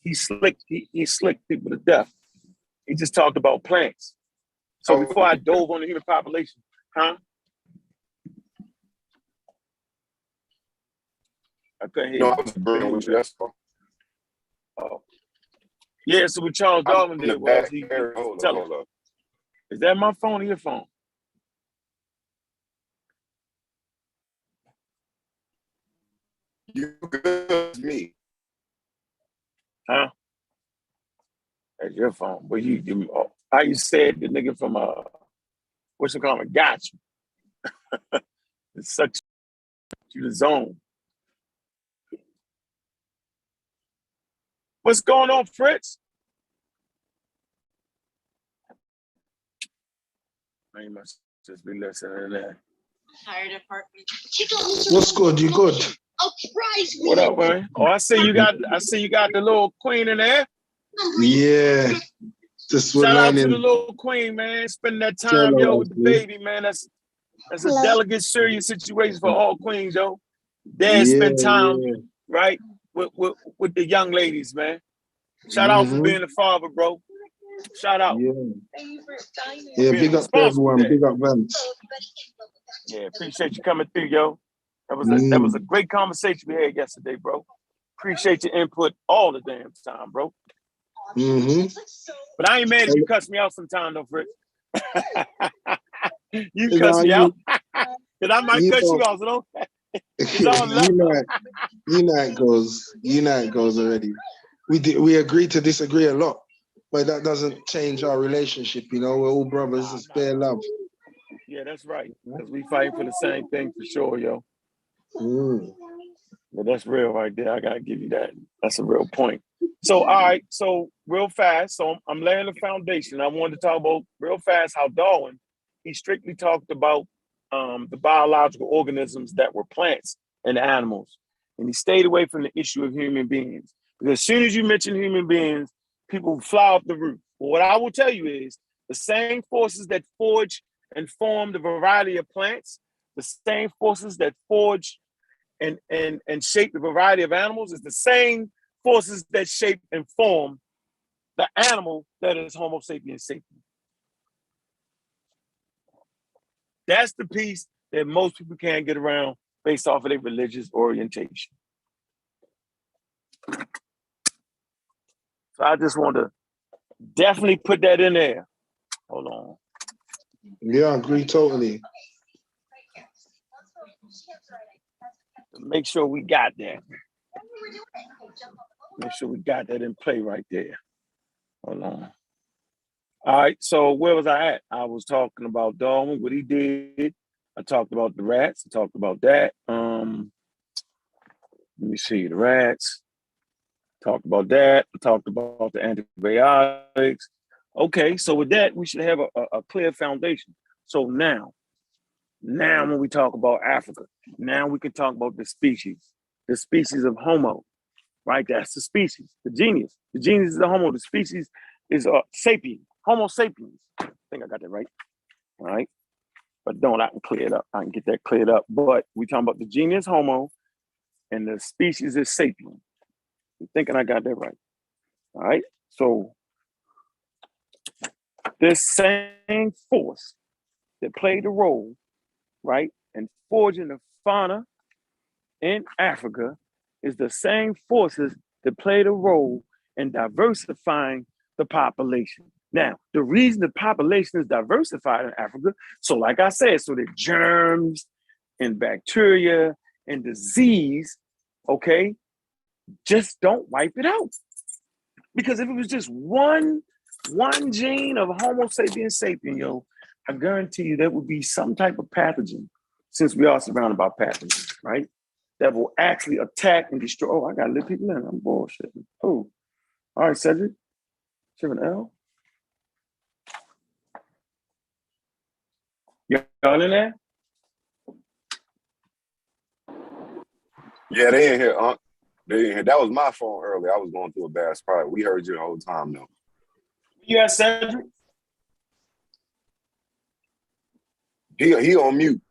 He slicked people to death. He just talked about plants. So before I dove on the human population, huh? I couldn't hear you. I was agreeing with you. That's all. Oh. Yeah, so what Charles Darwin did was he tell us. Is that my phone or your phone? You good, me. Huh? That's your phone. But how you said the nigga from what's it called? Got you. It sucks you the zone. What's going on, Fritz? You must just be listening to that. What's good? You good? What up, man? Oh, I see you got the little queen in there. Yeah. Just we're Shout out to the learning. little queen, man. Spending that time, yo, with the baby, man. That's a delicate, serious situation for all queens, yo. Dad spend time, right, with the young ladies, man. Shout out for being a father, bro. Shout out. Yeah, big up to everyone. Big up, Vance. Yeah, appreciate you coming through, yo. That was a great conversation we had yesterday, bro. Appreciate your input all the damn time, bro. But I ain't mad if you cuss me out sometime, though, Fritz. You cuss me out. Because I might cut you out, so don't. It's all love. You know it goes. You know it goes already. We agree to disagree a lot, but that doesn't change our relationship. You know, we're all brothers. It's bare love. Yeah, that's right. Because we fight for the same thing for sure, yo. But that's real right there. I gotta give you that. That's a real point. So, all right. So, real fast. So, I'm laying the foundation. I wanted to talk about real fast how Darwin, he strictly talked about the biological organisms that were plants and animals, and he stayed away from the issue of human beings. Because as soon as you mention human beings, people fly off the roof. But what I will tell you is the same forces that forge and form the variety of plants, the same forces that forge and shape the variety of animals is the same forces that shape and form the animal that is Homo sapiens sapiens. That's the piece that most people can't get around based off of their religious orientation. So I just want to definitely put that in there. Hold on. Yeah, I agree totally. Make sure we got that. Make sure we got that in play right there. Hold on. All right, so where was I at? I was talking about Darwin, what he did. I talked about the rats. I talked about that. Let me see, the rats. Talked about that. I talked about the antibiotics. Okay, so with that, we should have a clear foundation. So now when we talk about Africa, now we can talk about the species of Homo, right? That's the species, the genius. The genius is the Homo. The species is sapien, Homo sapiens. I think I got that right. All right. But don't, I can clear it up. I can get that cleared up. But we talking about the genius Homo and the species is sapien. I'm thinking I got that right. All right. So this same force that played a role, right, in forging the fauna in Africa is the same forces that played a role in diversifying the population. Now, the reason the population is diversified in Africa, so like I said, so that germs and bacteria and disease, okay, just don't wipe it out. Because if it was just one gene of Homo sapiens sapien, yo, I guarantee you there would be some type of pathogen, since we are surrounded by pathogens, right? That will actually attack and destroy. Oh, I got to let people in. I'm bullshitting. Oh, all right, Cedric. 7L. Y'all in there? Yeah, they in here, They in here. That was my phone earlier. I was going through a bad spot. We heard you the whole time, though. Yeah, Cedric. He on mute.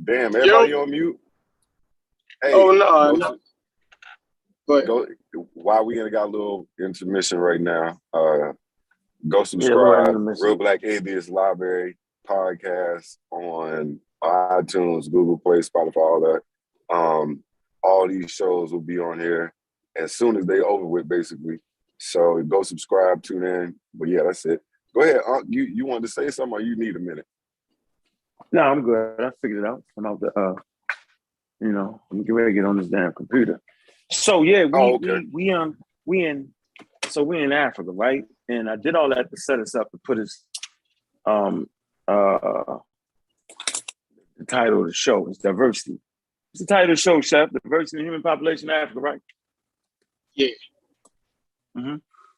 Damn, everybody on mute. Hey, no. Go, while we got a little intermission right now, go subscribe. Real Black Atheist Library podcast on iTunes, Google Play, Spotify, all that. All these shows will be on here as soon as they over with, basically. So go subscribe, tune in. But yeah, that's it. Go ahead, you wanted to say something, or you need a minute? No, I'm good. I figured it out. I'm out the, I'm getting ready to get on this damn computer. So yeah, we in Africa, right? And I did all that to set us up to put us the title of the show is diversity. It's the title of the show, Chef. Diversity in the human population in Africa, right? Yeah. Mm-hmm.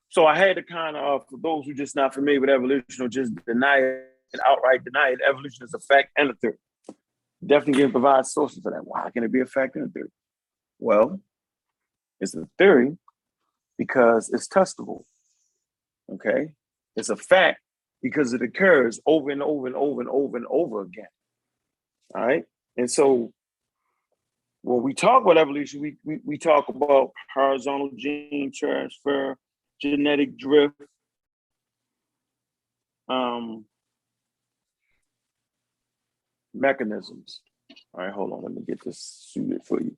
So I had to kind of, for those who just not familiar with evolution or just outright deny it, evolution is a fact and a theory. Definitely can provide sources for that. Why can it be a fact and a theory? Well, it's a theory because it's testable. Okay? It's a fact because it occurs over and over and over and over and over again. All right? And so when we talk about evolution, we talk about horizontal gene transfer, genetic drift, mechanisms. All right, hold on, let me get this suited for you.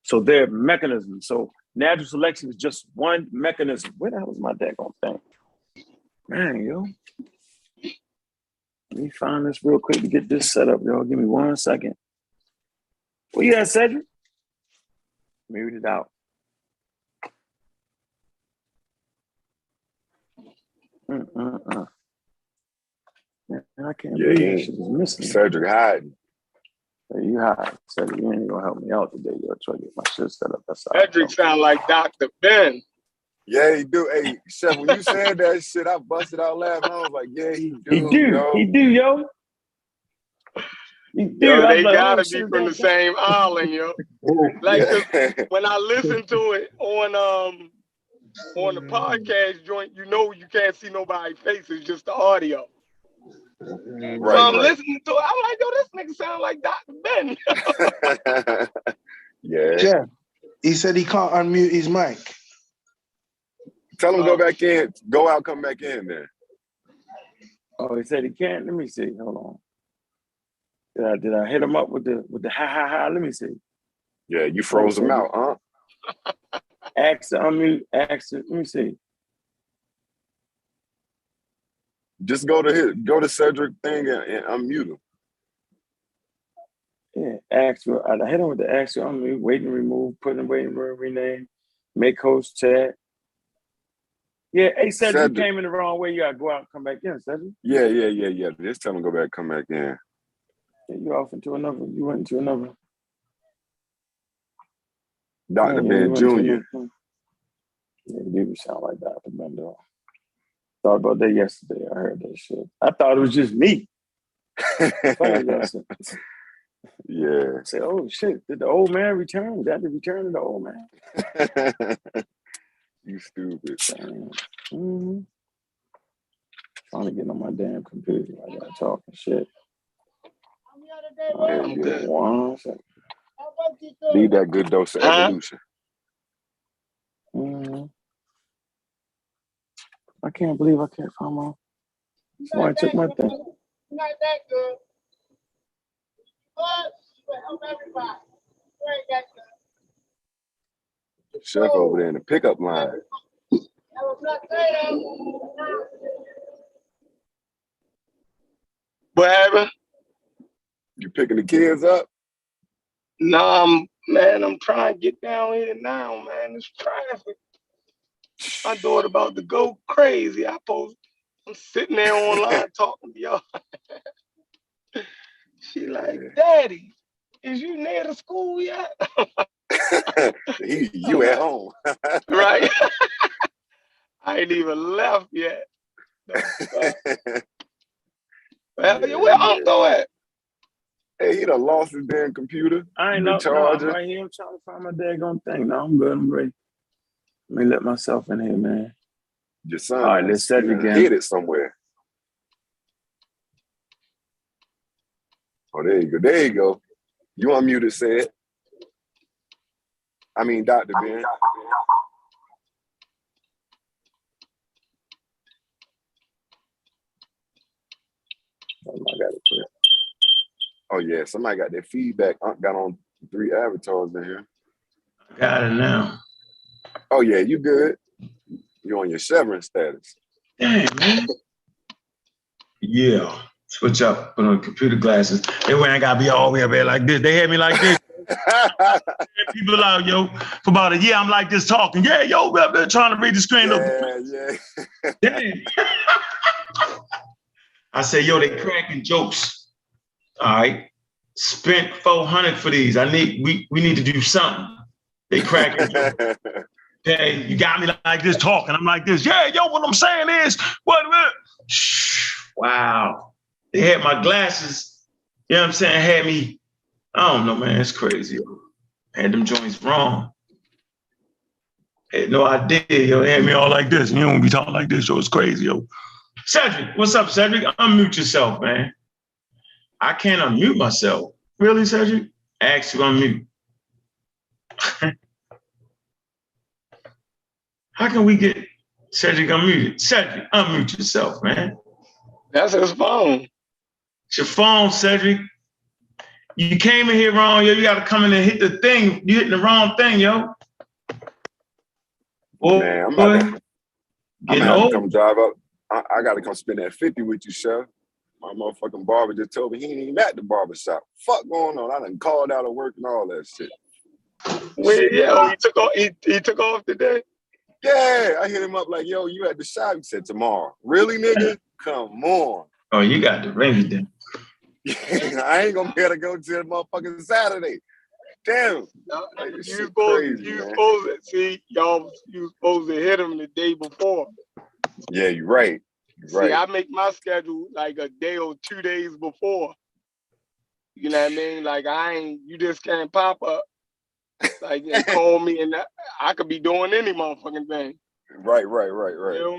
So there are mechanisms. So natural selection is just one mechanism. Where the hell is my daggone thing? Man, yo. Let me find this real quick to get this set up, y'all. Give me 1 second. Where you at, Cedric? Let me read it out. Man, I can't believe this shit is missing. Cedric hiding. Hey, you hide. Cedric, you ain't gonna help me out today. Yo, try to get my shit set up. That's Cedric sound like Dr. Ben. Yeah, he do. Hey, Chef, when you said that shit, I busted out laughing. I was like, yeah, he do. Yo. He do, yo. He do. Yo, they like, gotta be from the same island, yo. Like, when I listen to it on the podcast joint, you know you can't see nobody's face. It's just the audio. Right, so I'm listening to it. I'm like, yo, this nigga sound like Dr. Ben. Yeah. He said he can't unmute his mic. Tell him go back in. Go out, come back in there. Oh, he said he can't? Let me see. Hold on. Did I hit him up with the ha? Let me see. Yeah, you froze him out, huh? Ask to unmute. Let me see. Just go to Cedric thing and unmute him. Yeah, I hit him with the ask to unmute, wait and remove, put in waiting room, rename, make host chat. Yeah, hey Cedric, you came in the wrong way. You gotta go out and come back in, Cedric. Yeah. Just tell him go back, come back in. Yeah, you went into another. Dr. Ben Jr. Yeah, you sound like Dr. Ben though. Thought about that yesterday. I heard that shit. I thought it was just me. Yeah. I said, oh shit, did the old man return? Was that the return of the old man? You stupid. Mm-hmm. Trying to get on my damn computer. I got talking shit. I'm good. 1 second. Need that good dose of evolution. Mm-hmm. I can't believe I can't find my. Somebody took my thing. Not that good. But help everybody. Ain't that good. Chef over there in the pickup line. What happened? You picking the kids up? No, I'm trying to get down here now, man. It's traffic. My daughter about to go crazy. I'm sitting there online talking to y'all. She like, Daddy, is you near the school yet? You at home. Right. I ain't even left yet. Where Uncle at? Hey, he done lost his damn computer. I ain't know. No, I'm right here. I'm trying to find my daggone thing. No, I'm good. I'm ready. Let me let myself in here, man. Your son. All right, let's set it again. Hit it somewhere. Oh, there you go. There you go. You unmuted, said. I mean, Dr. Ben. Oh, yeah. Somebody got their feedback. Got on 3 avatars in here. Got it now. Oh, yeah. You good. You on your severance status. Damn, man. Yeah. Switch up, put on computer glasses. That way I gotta be all the way up there like this. They had me like this. People out, yo. For about a year, I'm like this talking. Yeah, yo, up there trying to read the screen. Yeah. Damn. I said, yo, they cracking jokes. All right. Spent 400 for these. We need to do something. They cracking jokes. Hey, you got me like this talking. I'm like this. Yeah, yo, what I'm saying is, what? Wow. They had my glasses. You know what I'm saying? Had me, I don't know, man. It's crazy. Yo. Had them joints wrong. Had no idea, yo. They had me all like this. You don't be talking like this, yo. It's crazy, yo. Cedric, what's up, Cedric? Unmute yourself, man. I can't unmute myself. Really, Cedric? Ask you unmute. How can we get Cedric unmuted? Cedric, unmute yourself, man. That's his phone. It's your phone, Cedric. You came in here wrong, yo. You got to come in and hit the thing. You hitting the wrong thing, yo. Man, I'm gonna have to come drive up. I got to come spend that 50 with you, Chef. My motherfucking barber just told me he ain't even at the barber shop. Fuck going on? I done called out of work and all that shit. Wait, yeah, he took off today? Yeah, I hit him up like, yo, you at the shop? He said, tomorrow. Really, nigga? Come on. Oh, you got the ring then. I ain't gonna be able to go to the motherfucking Saturday. Damn. You supposed to see, y'all, you supposed to hit him the day before. Yeah, you're right. See, I make my schedule like a day or 2 days before. You know what I mean? Like you just can't pop up. Like and call me and I could be doing any motherfucking thing. Right. You know?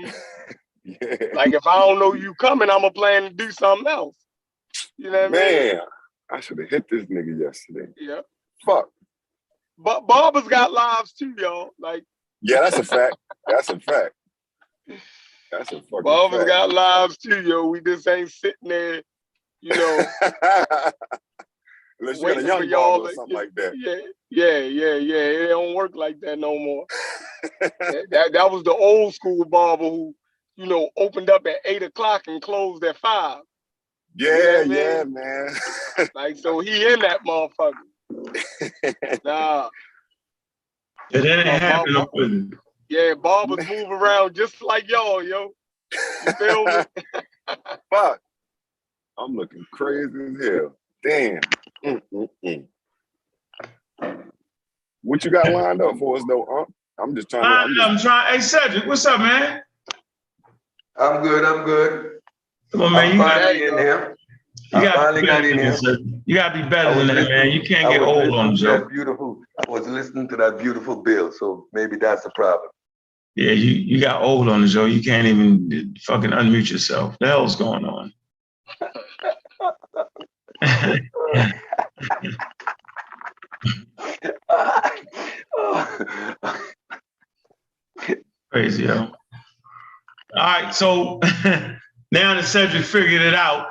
Yeah. Like if I don't know you coming, I'ma plan to do something else. You know what I mean? Man, I should have hit this nigga yesterday. Yeah. Fuck. But barbers got lives too, y'all. Like yeah, that's a fact. That's a fact. That's a fucking barbers fact. got lives too, yo. We just ain't sitting there, you know. Unless you got a young barber or something like that. Yeah. It don't work like that no more. that was the old school barber who, you know, opened up at 8 o'clock and closed at 5. Yeah, you know yeah, man. Like, so he in that motherfucker. Nah. It ain't happening. Yeah, barbers move around just like y'all, yo. You feel me? Fuck. I'm looking crazy as hell. Damn. What you got lined up for us though, huh? I'm just trying to. Hey, Cedric, what's up, man? I'm good. Come on, man. You got in here. You gotta be better than that, man. You can't get old on Joe. I was listening to that beautiful bill, so maybe that's the problem. Yeah, you got old on the show. You can't even fucking unmute yourself. The hell's going on? Crazy, yo. All right, so now that Cedric figured it out,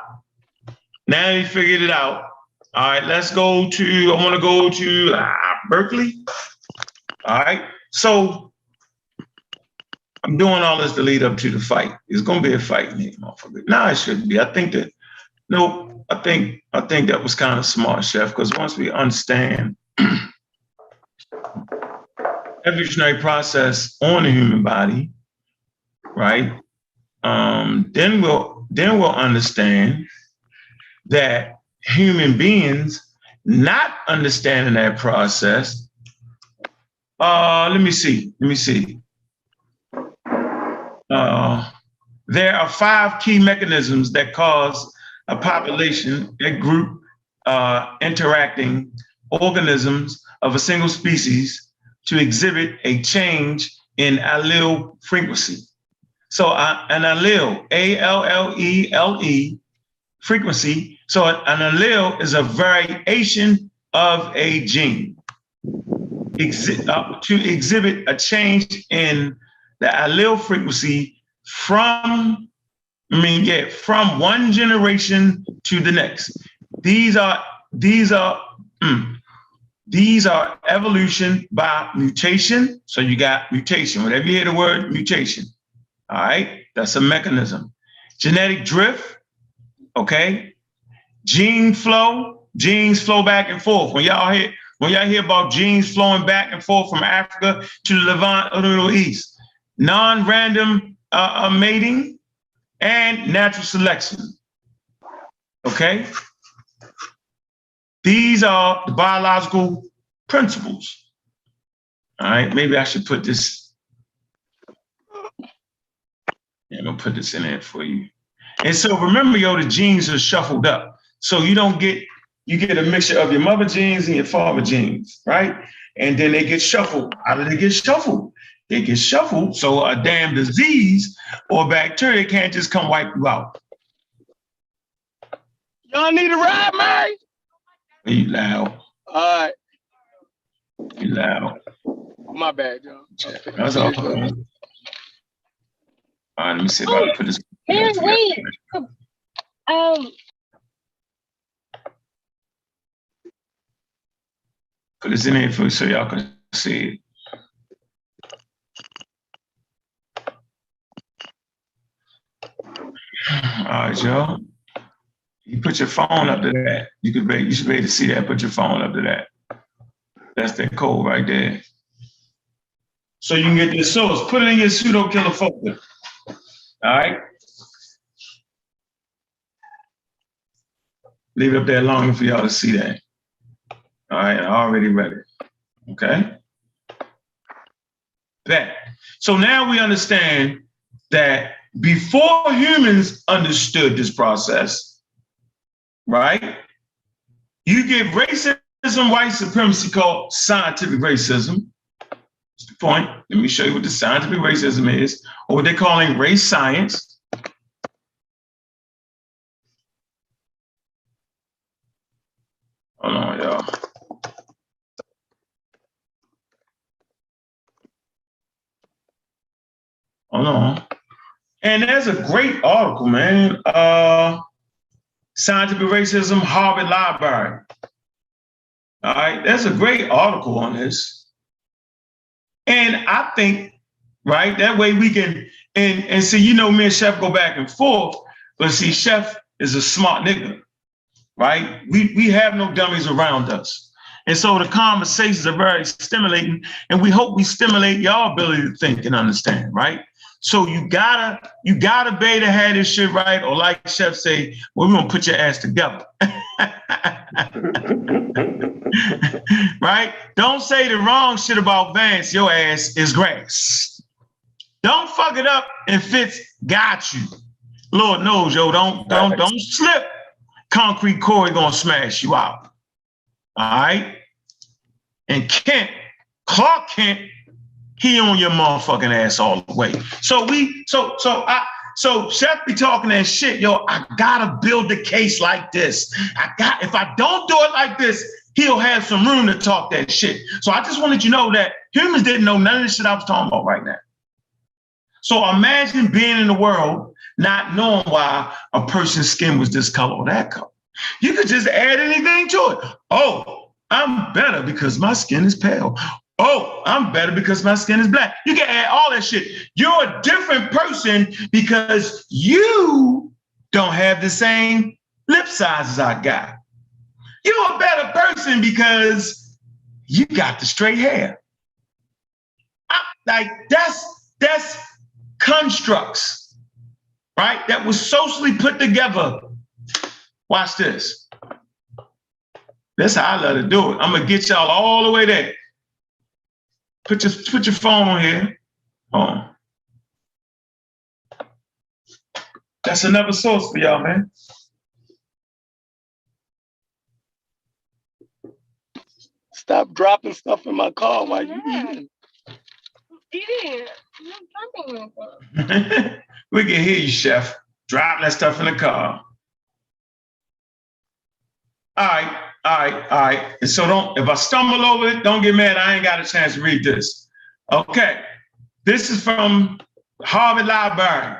all right, let's go to, I want to go to Berkeley. All right, so I'm doing all this to lead up to the fight. It's going to be a fight, motherfucker. No, it shouldn't be. I think that was kind of smart, Chef, because once we understand evolutionary process on the human body, right? Then we'll understand that human beings not understanding that process. Let me see. There are 5 key mechanisms that cause a population, a group, interacting organisms of a single species to exhibit a change in allele frequency. So an allele, A-L-L-E-L-E, frequency. So an allele is a variation of a gene to exhibit a change in the allele frequency from one generation to the next. These are evolution by mutation. So you got mutation. Whenever you hear the word mutation, all right, that's a mechanism. Genetic drift, okay. Genes flow back and forth. When y'all hear about genes flowing back and forth from Africa to the Levant or the Middle East, non-random mating and natural selection. Okay? These are the biological principles. All right, maybe I should put this. Yeah, I'm gonna put this in there for you. And so remember, the genes are shuffled up. So you get a mixture of your mother genes and your father genes, right? And then they get shuffled. How do they get shuffled? They get shuffled so a damn disease or bacteria can't just come wipe you out. Y'all need a ride, man? You loud. All right. You loud. My bad, y'all. That's all. All right, let me see if I can put this. Man, wait. Put this in here for you so y'all can see it. All right, y'all. You put your phone up to that. You should be able to see that. Put your phone up to that. That's that code right there. So you can get this source. Put it in your pseudo killer folder. All right. Leave it up there long enough for y'all to see that. All right, I already read it. Okay. That. So now we understand that before humans understood this process, right? You get racism, white supremacy called scientific racism. That's the point. Let me show you what the scientific racism is, or what they're calling race science. Hold on, y'all. Hold on. And there's a great article, man. Scientific Racism, Harvard Library. All right, there's a great article on this. And I think, right, that way we can, and see, me and Chef go back and forth, but see, Chef is a smart nigga, right? We have no dummies around us. And so the conversations are very stimulating, and we hope we stimulate your ability to think and understand, right? So you gotta be able to have this shit right, or like Chef say, well, we're gonna put your ass together. Right? Don't say the wrong shit about Vance, your ass is grass. Don't fuck it up and Fitz got you. Lord knows, don't slip. Concrete Corey gonna smash you out. All right? And Clark Kent, he on your motherfucking ass all the way. So Chef be talking that shit, I gotta build the case like this. If I don't do it like this, he'll have some room to talk that shit. So I just wanted you to know that humans didn't know none of the shit I was talking about right now. So imagine being in the world, not knowing why a person's skin was this color or that color. You could just add anything to it. Oh, I'm better because my skin is pale. Oh, I'm better because my skin is black. You can add all that shit. You're a different person because you don't have the same lip size as I got. You're a better person because you got the straight hair. That's constructs, right? That was socially put together. Watch this. That's how I love to do it. I'm gonna get y'all all the way there. Put your phone on here. Oh. That's another source for y'all, man. Stop dropping stuff in my car while you eating. We can hear you, Chef. Drop that stuff in the car. All right. And so if I stumble over it, don't get mad. I ain't got a chance to read this. Okay. This is from Harvard Library.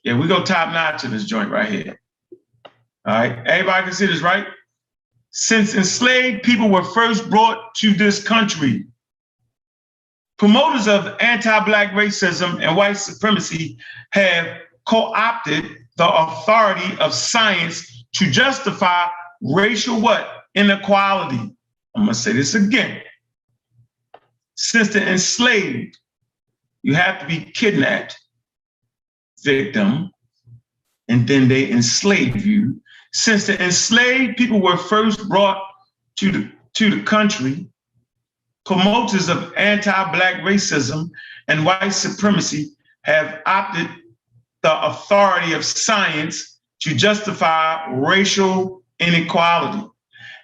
Yeah, we go top notch in this joint right here. All right. Everybody can see this, right? Since enslaved people were first brought to this country, promoters of anti-Black racism and white supremacy have co-opted the authority of science to justify racial what? Inequality. I'm gonna say this again. Since the enslaved, you have to be kidnapped, victim, and then they enslave you. Since the enslaved people were first brought to the country, promoters of anti-Black racism and white supremacy have opted the authority of science to justify racial inequality.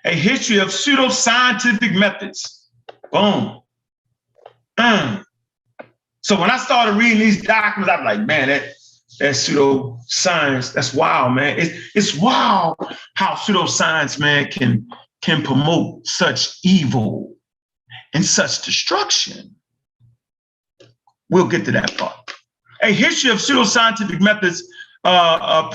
A history of pseudoscientific methods. Boom. So when I started reading these documents, I'm like, man, that pseudoscience, that's wild, man. It's wild how pseudoscience, man, can promote such evil and such destruction. We'll get to that part. A history of pseudoscientific methods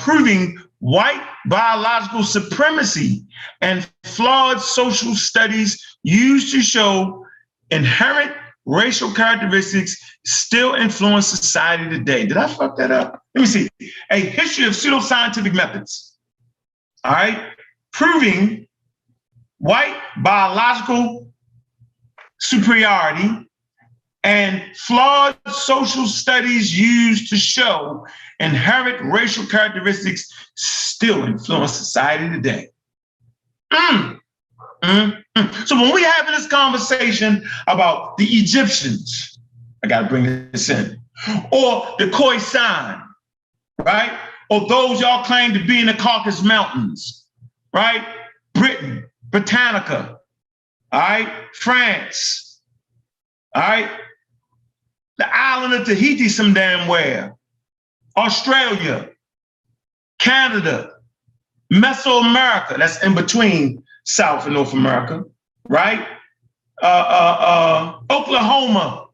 proving white biological supremacy and flawed social studies used to show inherent racial characteristics still influence society today. Did I fuck that up? Let me see. A history of pseudoscientific methods, all right, proving white biological superiority and flawed social studies used to show inherent racial characteristics still influence society today. So when we having this conversation about the Egyptians, I got to bring this in, or the Khoisan, right? Or those y'all claim to be in the Caucasus Mountains, right? Britain, Britannica, all right? France, all right? The island of Tahiti some damn where, Australia, Canada, Mesoamerica, that's in between South and North America, right? Oklahoma,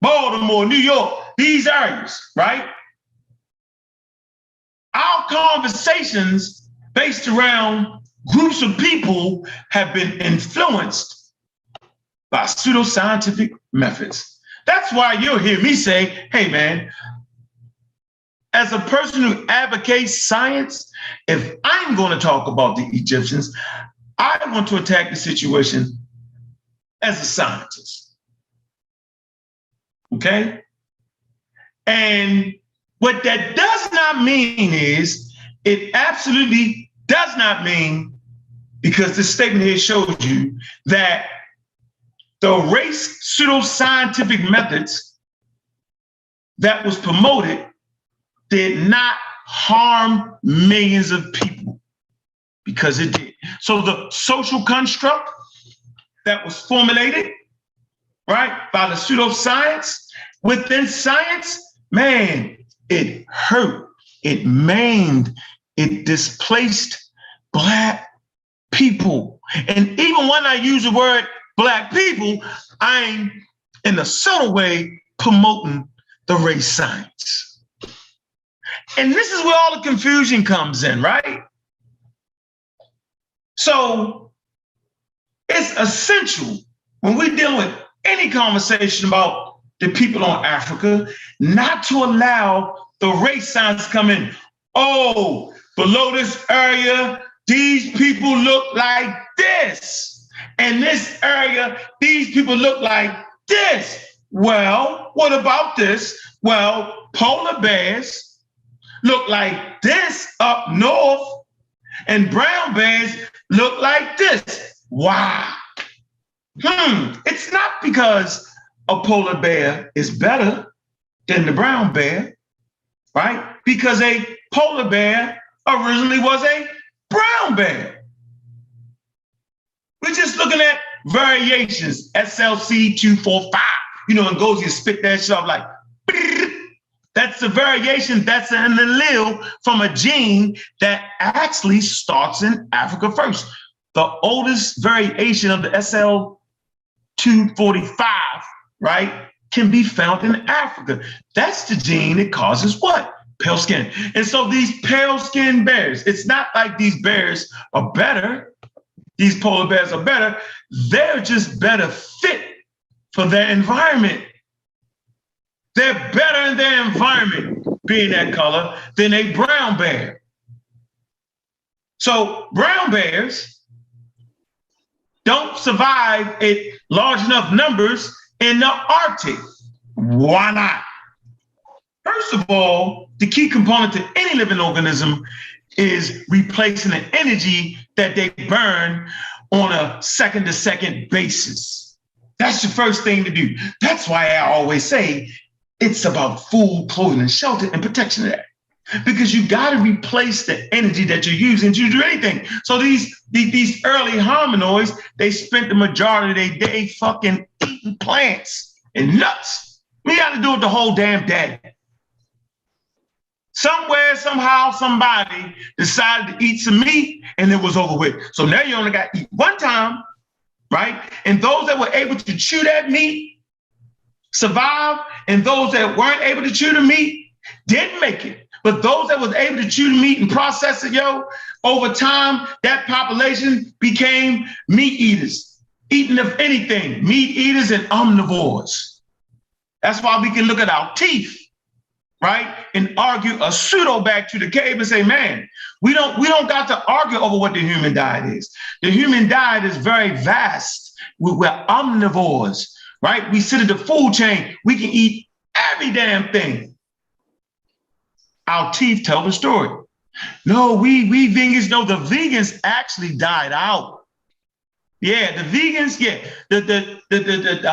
Baltimore, New York, these areas, right? Our conversations based around groups of people have been influenced by pseudoscientific methods. That's why you'll hear me say, hey, man, as a person who advocates science, if I'm going to talk about the Egyptians, I want to attack the situation as a scientist. Okay? And what that does not mean is, it absolutely does not mean, because this statement here shows you that the race pseudoscientific methods that was promoted did not harm millions of people, because it did. So the social construct that was formulated, right, by the pseudoscience within science, man, it hurt, it maimed, it displaced Black people. And even when I use the word Black people, I'm in a subtle way promoting the race science. And this is where all the confusion comes in, right? So it's essential when we're dealing with any conversation about the people on Africa, not to allow the race science to come in. Oh, below this area, these people look like this. And this area, these people look like this. Well, what about this? Well, polar bears look like this up north, and brown bears look like this. Why? It's not because a polar bear is better than the brown bear, right? Because a polar bear originally was a brown bear. We're just looking at variations, SLC 245, and Ngozi spit that shit off like, that's a variation, that's an allele from a gene that actually starts in Africa first. The oldest variation of the SL245, right, can be found in Africa. That's the gene that causes what? Pale skin. And so these pale skinned bears, it's not like these bears are better. These polar bears are better. They're just better fit for their environment. They're better in their environment, being that color, than a brown bear. So brown bears don't survive at large enough numbers in the Arctic. Why not? First of all, the key component to any living organism is replacing the energy that they burn on a second-to-second basis. That's the first thing to do. That's why I always say it's about food, clothing, and shelter and protection of that. Because you got to replace the energy that you're using to do anything. So these early hominoids, they spent the majority of their day fucking eating plants and nuts. We got to do it the whole damn day. Somewhere, somehow, somebody decided to eat some meat and it was over with. So now you only got to eat one time, right? And those that were able to chew that meat survived, and those that weren't able to chew the meat didn't make it. But those that was able to chew the meat and process it, over time, that population became meat eaters, eating of anything, meat eaters and omnivores. That's why we can look at our teeth, right, and argue a pseudo back to the cave and say, man, we don't got to argue over what the human diet is. The human diet is very vast. We're omnivores, right? We sit at the food chain. We can eat every damn thing. Our teeth tell the story. No, we vegans, no, the vegans actually died out. Yeah, the vegans, yeah, the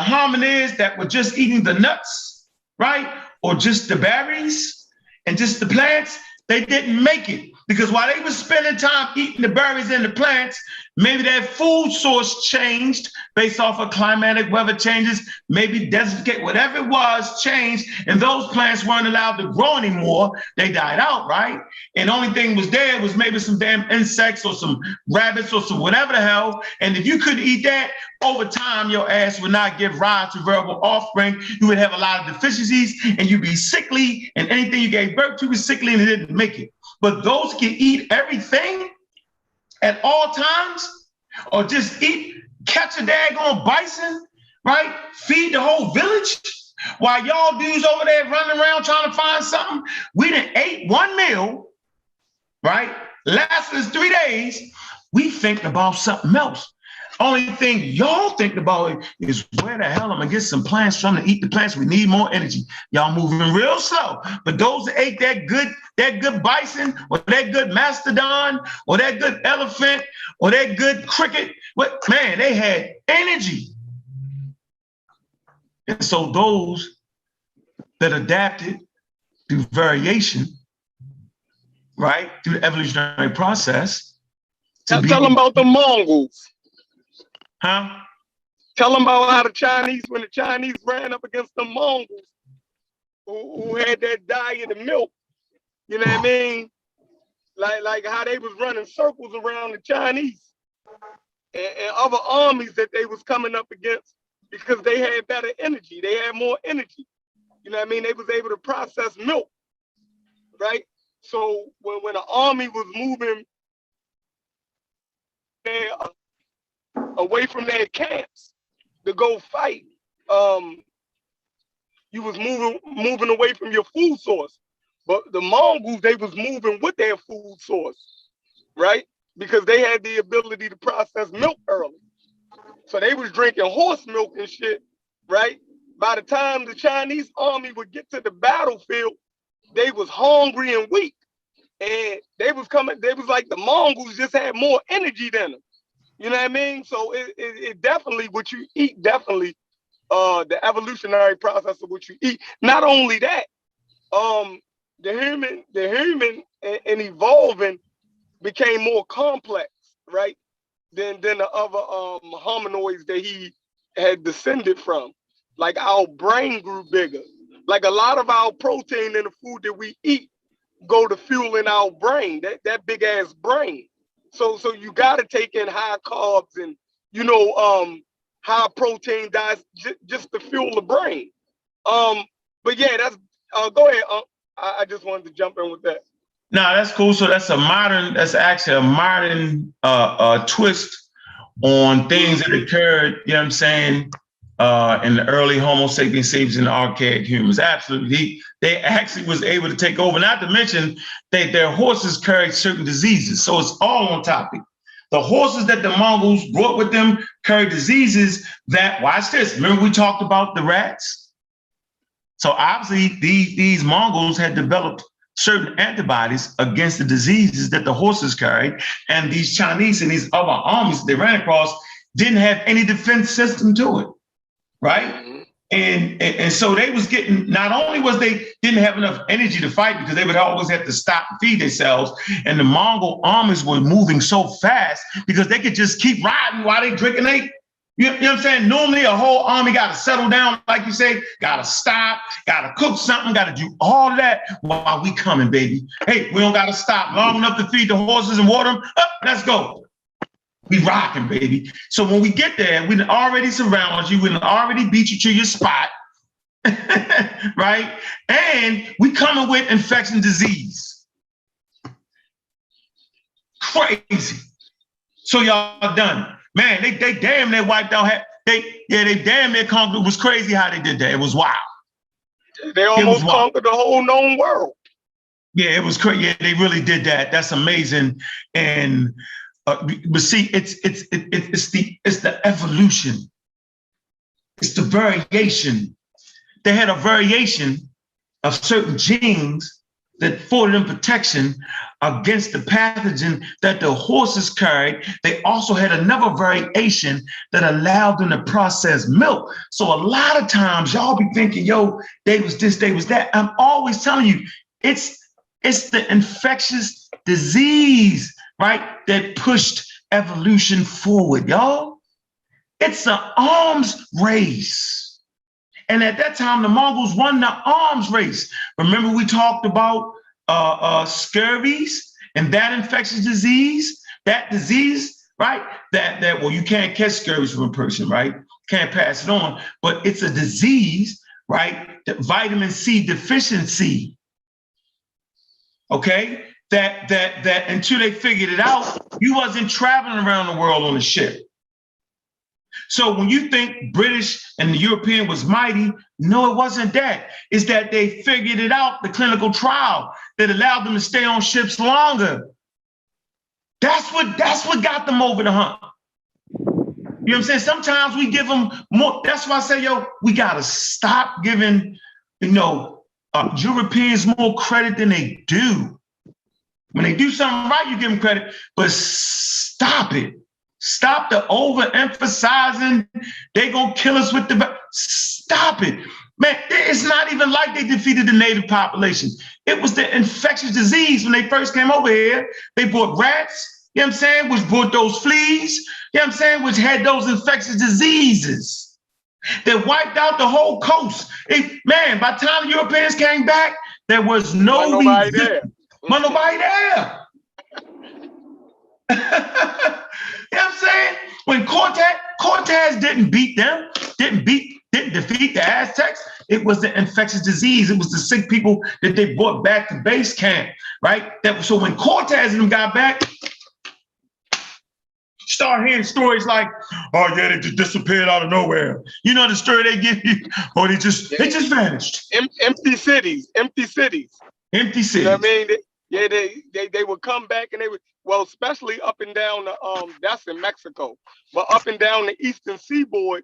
hominids that were just eating the nuts, right? Or just the berries and just the plants, they didn't make it. Because while they were spending time eating the berries and the plants, maybe their food source changed based off of climatic weather changes, maybe desertification, whatever it was changed, and those plants weren't allowed to grow anymore. They died out, right? And the only thing was there was maybe some damn insects or some rabbits or some whatever the hell. And if you couldn't eat that, over time, your ass would not give rise to verbal offspring. You would have a lot of deficiencies and you'd be sickly, and anything you gave birth to was sickly and it didn't make it. But those can eat everything at all times, or just catch a daggone bison, right? Feed the whole village while y'all dudes over there running around trying to find something. We done ate one meal, right? Lasted us 3 days. We think about something else. Only thing y'all think about is where the hell am I gonna get some plants from to eat the plants? We need more energy. Y'all moving real slow. But those that ate that good bison or that good mastodon or that good elephant or that good cricket, man, they had energy. And so those that adapted through variation, right, through the evolutionary process. Tell them about the Mongols. Huh? Tell them about how when the Chinese ran up against the Mongols who had that diet of milk, you know what I mean? Like how they was running circles around the Chinese and other armies that they was coming up against because they had better energy. They had more energy. You know what I mean? They was able to process milk, right? So when an army was moving away from their camps to go fight, you was moving away from your food source. But the Mongols, they was moving with their food source, right? Because they had the ability to process milk early. So they was drinking horse milk and shit, right? By the time the Chinese army would get to the battlefield, they was hungry and weak. And they was like the Mongols just had more energy than them. You know what I mean? So it definitely, what you eat, definitely the evolutionary process of what you eat. Not only that, the human and evolving became more complex, right? Than the other hominoids that he had descended from. Like our brain grew bigger. Like a lot of our protein in the food that we eat go to fueling our brain, that big ass brain. So you got to take in high carbs and, high protein diets just to fuel the brain. But yeah, that's, go ahead. I just wanted to jump in with that. No, that's cool. So that's actually a modern twist on things that occurred, you know what I'm saying, in the early Homo sapiens sapiens and archaic humans. Absolutely. They actually was able to take over, not to mention that their horses carried certain diseases. So it's all on topic. The horses that the Mongols brought with them carried diseases that, watch this, remember we talked about the rats? So obviously these Mongols had developed certain antibodies against the diseases that the horses carried. And these Chinese and these other armies they ran across didn't have any defense system to it, right? And so they was getting, not only was they didn't have enough energy to fight because they would always have to stop and feed themselves, and the Mongol armies were moving so fast because they could just keep riding while they drinking. You know what I'm saying? Normally a whole army got to settle down, like you say, got to stop, got to cook something, got to do all of that while we coming, baby. Hey, we don't got to stop long enough to feed the horses and water them. Let's go. We rocking, baby. So when we get there, we already surround you, we already beat you to your spot, right? And we coming with infection disease. Crazy. So y'all done. Man, they damn near wiped out. They damn near conquered. It was crazy how they did that. It was wild. They almost conquered the whole known world. Yeah, it was crazy. Yeah, they really did that. That's amazing. And but see, it's the evolution. It's the variation. They had a variation of certain genes that afforded them protection against the pathogen that the horses carried. They also had another variation that allowed them to process milk. So a lot of times y'all be thinking, yo, they was this, they was that. I'm always telling you, it's the infectious disease, right, that pushed evolution forward, y'all. It's an arms race. And at that time, the Mongols won the arms race. Remember we talked about scurvies and that infectious disease, that disease, right? That well, you can't catch scurvies from a person, right? Can't pass it on, but it's a disease, right? That vitamin C deficiency. Okay, that until they figured it out, you wasn't traveling around the world on a ship. So when you think British and the European was mighty, no, it wasn't that. It's that they figured it out, the clinical trial that allowed them to stay on ships longer. That's what got them over the hump. You know what I'm saying? Sometimes we give them more. That's why I say, yo, we gotta stop giving, Europeans more credit than they do. When they do something right, you give them credit, but stop it. Stop the overemphasizing. They gonna kill us with the. Stop it, man. It's not even like they defeated the native population. It was the infectious disease when they first came over here. They brought rats. You know what I'm saying? Which brought those fleas. You know what I'm saying? Which had those infectious diseases that wiped out the whole coast. Man, by the time the Europeans came back, there was nobody there. Nobody there. You know what I'm saying? When Cortez didn't beat them, didn't defeat the Aztecs, it was the infectious disease. It was the sick people that they brought back to base camp, right? So when Cortez and them got back, start hearing stories like, oh yeah, they just disappeared out of nowhere. You know the story they give you? Or they just vanished. Empty cities. You know what I mean? They would come back and they would, well, especially up and down the that's in Mexico, but up and down the eastern seaboard,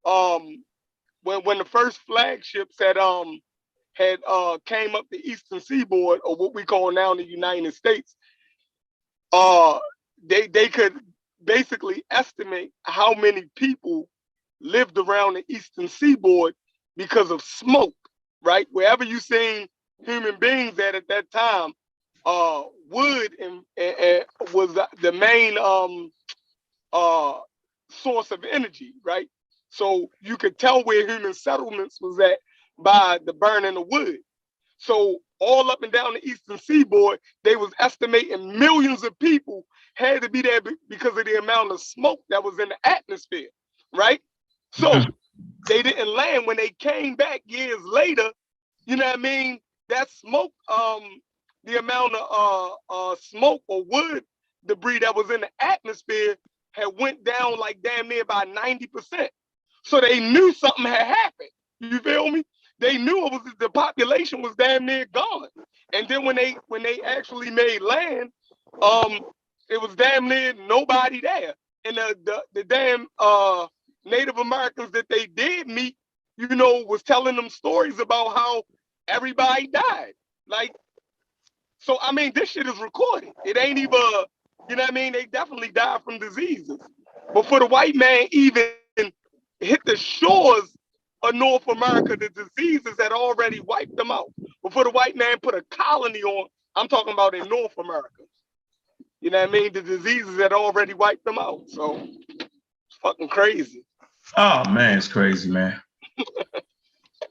when the first flagships had came up the eastern seaboard, or what we call now the United States, they could basically estimate how many people lived around the eastern seaboard because of smoke, right? Wherever you seen human beings at that time, wood and was the main source of energy, right? So you could tell where human settlements was at by the burning of wood. So all up and down the eastern seaboard, they was estimating millions of people had to be there because of the amount of smoke that was in the atmosphere, right? So they didn't land. When they came back years later, you know what I mean? That smoke, the amount of smoke or wood debris that was in the atmosphere had went down like damn near by 90%. So they knew something had happened. You feel me? They knew it was the population was damn near gone. And then when they actually made land, it was damn near nobody there. And the damn Native Americans that they did meet, was telling them stories about how everybody died. Like So, I mean, this shit is recorded. It ain't even, you know what I mean? They definitely died from diseases. But for the white man even hit the shores of North America, the diseases had already wiped them out. Before the white man put a colony on, I'm talking about in North America. You know what I mean? The diseases had already wiped them out. So it's fucking crazy. Oh man, it's crazy, man.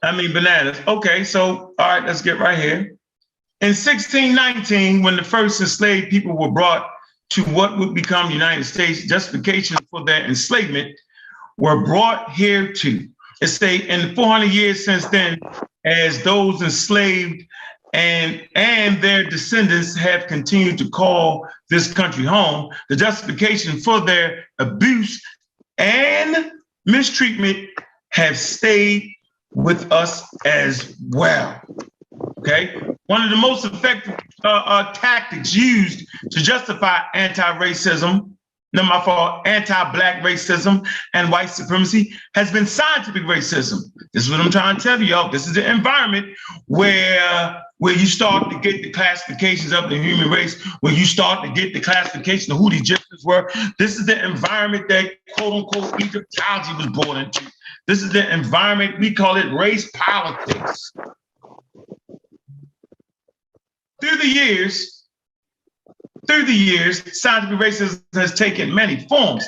I mean, bananas. Okay, so all right, let's get right here. In 1619, when the first enslaved people were brought to what would become the United States, justification for their enslavement were brought here too. It say in the 400 years since then, as those enslaved and their descendants have continued to call this country home, the justification for their abuse and mistreatment have stayed with us as well. Okay, one of the most effective tactics used to justify anti-racism, anti-black racism and white supremacy has been scientific racism. This is what I'm trying to tell you, y'all. This is the environment where you start to get the classifications of the human race, where you start to get the classification of who the Egyptians were. This is the environment that quote unquote Egyptology was born into. This is the environment, we call it race politics. Through the years, scientific racism has taken many forms,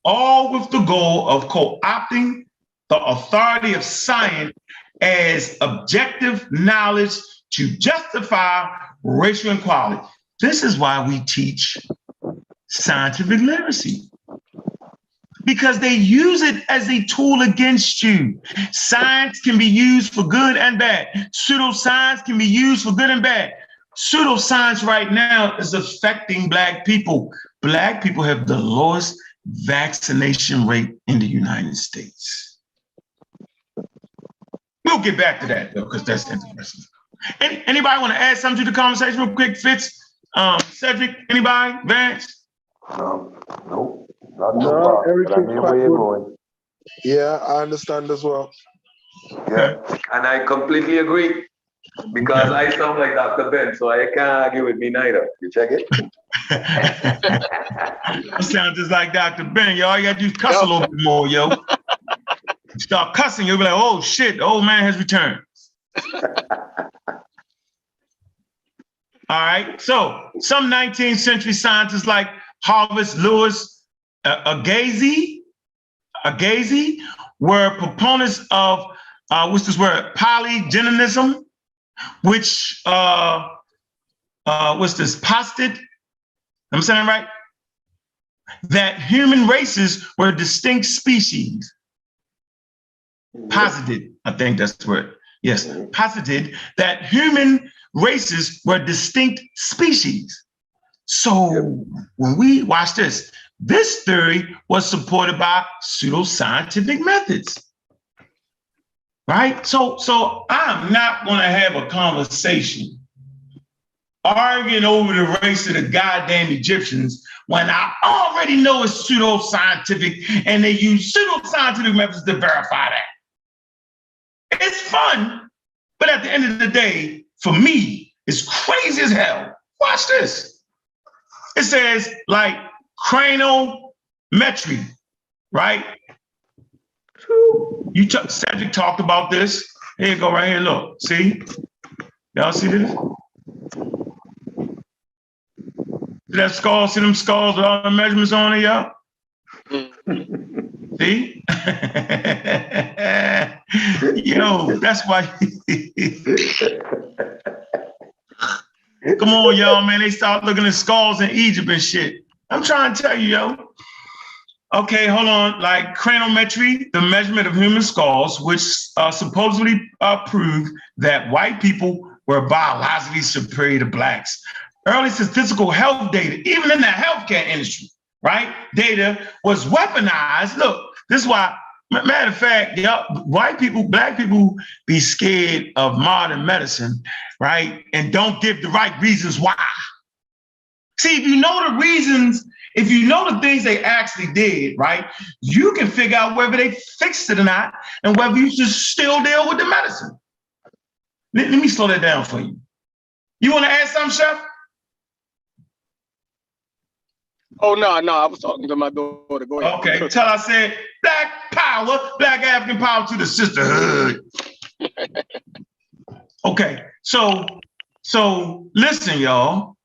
all with the goal of co-opting the authority of science as objective knowledge to justify racial inequality. This is why we teach scientific literacy, because they use it as a tool against you. Science can be used for good and bad. Pseudoscience can be used for good and bad. Pseudoscience right now is affecting Black people. Black people have the lowest vaccination rate in the United States. We'll get back to that though, because that's interesting. Anybody want to add something to the conversation real quick? Fitz, Cedric, anybody? Vance? No, everything's quite good. Yeah, I understand as well. Yeah, and I completely agree. Because I sound like Dr. Ben, so I can't argue with me neither. You check it? I sound just like Dr. Ben, yo. All you gotta do is cuss a little bit more, yo. Start cussing, you'll be like, oh shit, the old man has returned. All right, so some 19th century scientists like Harvest Lewis Agassiz were proponents of what's this word, polygenism, which was this posited, I'm saying right, that human races were distinct species. Posited, I think that's the word. Yes, posited that human races were distinct species. So when we watch this theory was supported by pseudoscientific methods. Right? So I'm not going to have a conversation arguing over the race of the goddamn Egyptians when I already know it's pseudoscientific and they use pseudoscientific methods to verify that. It's fun, but at the end of the day, for me, it's crazy as hell. Watch this. It says like cranometry, right? Cedric talked about this. Here you go, right here. Look, see? Y'all see this? See that skull? See them skulls with all the measurements on it, y'all? See? Yo, that's why. Come on, y'all, man. They start looking at skulls in Egypt and shit. I'm trying to tell you, yo. Okay, hold on. Like cranometry, the measurement of human skulls, which supposedly proved that white people were biologically superior to blacks. Early statistical health data, even in the healthcare industry, right? Data was weaponized. Look, this is why, matter of fact, white people, black people be scared of modern medicine, right? And don't give the right reasons why. See, if you know the reasons, if you know the things they actually did, right, you can figure out whether they fixed it or not and whether you should still deal with the medicine. Let me slow that down for you. You want to add something, Chef? Oh, no, I was talking to my daughter. Go ahead. Okay, till I said black power, black African power to the sisterhood. Okay, so listen, y'all.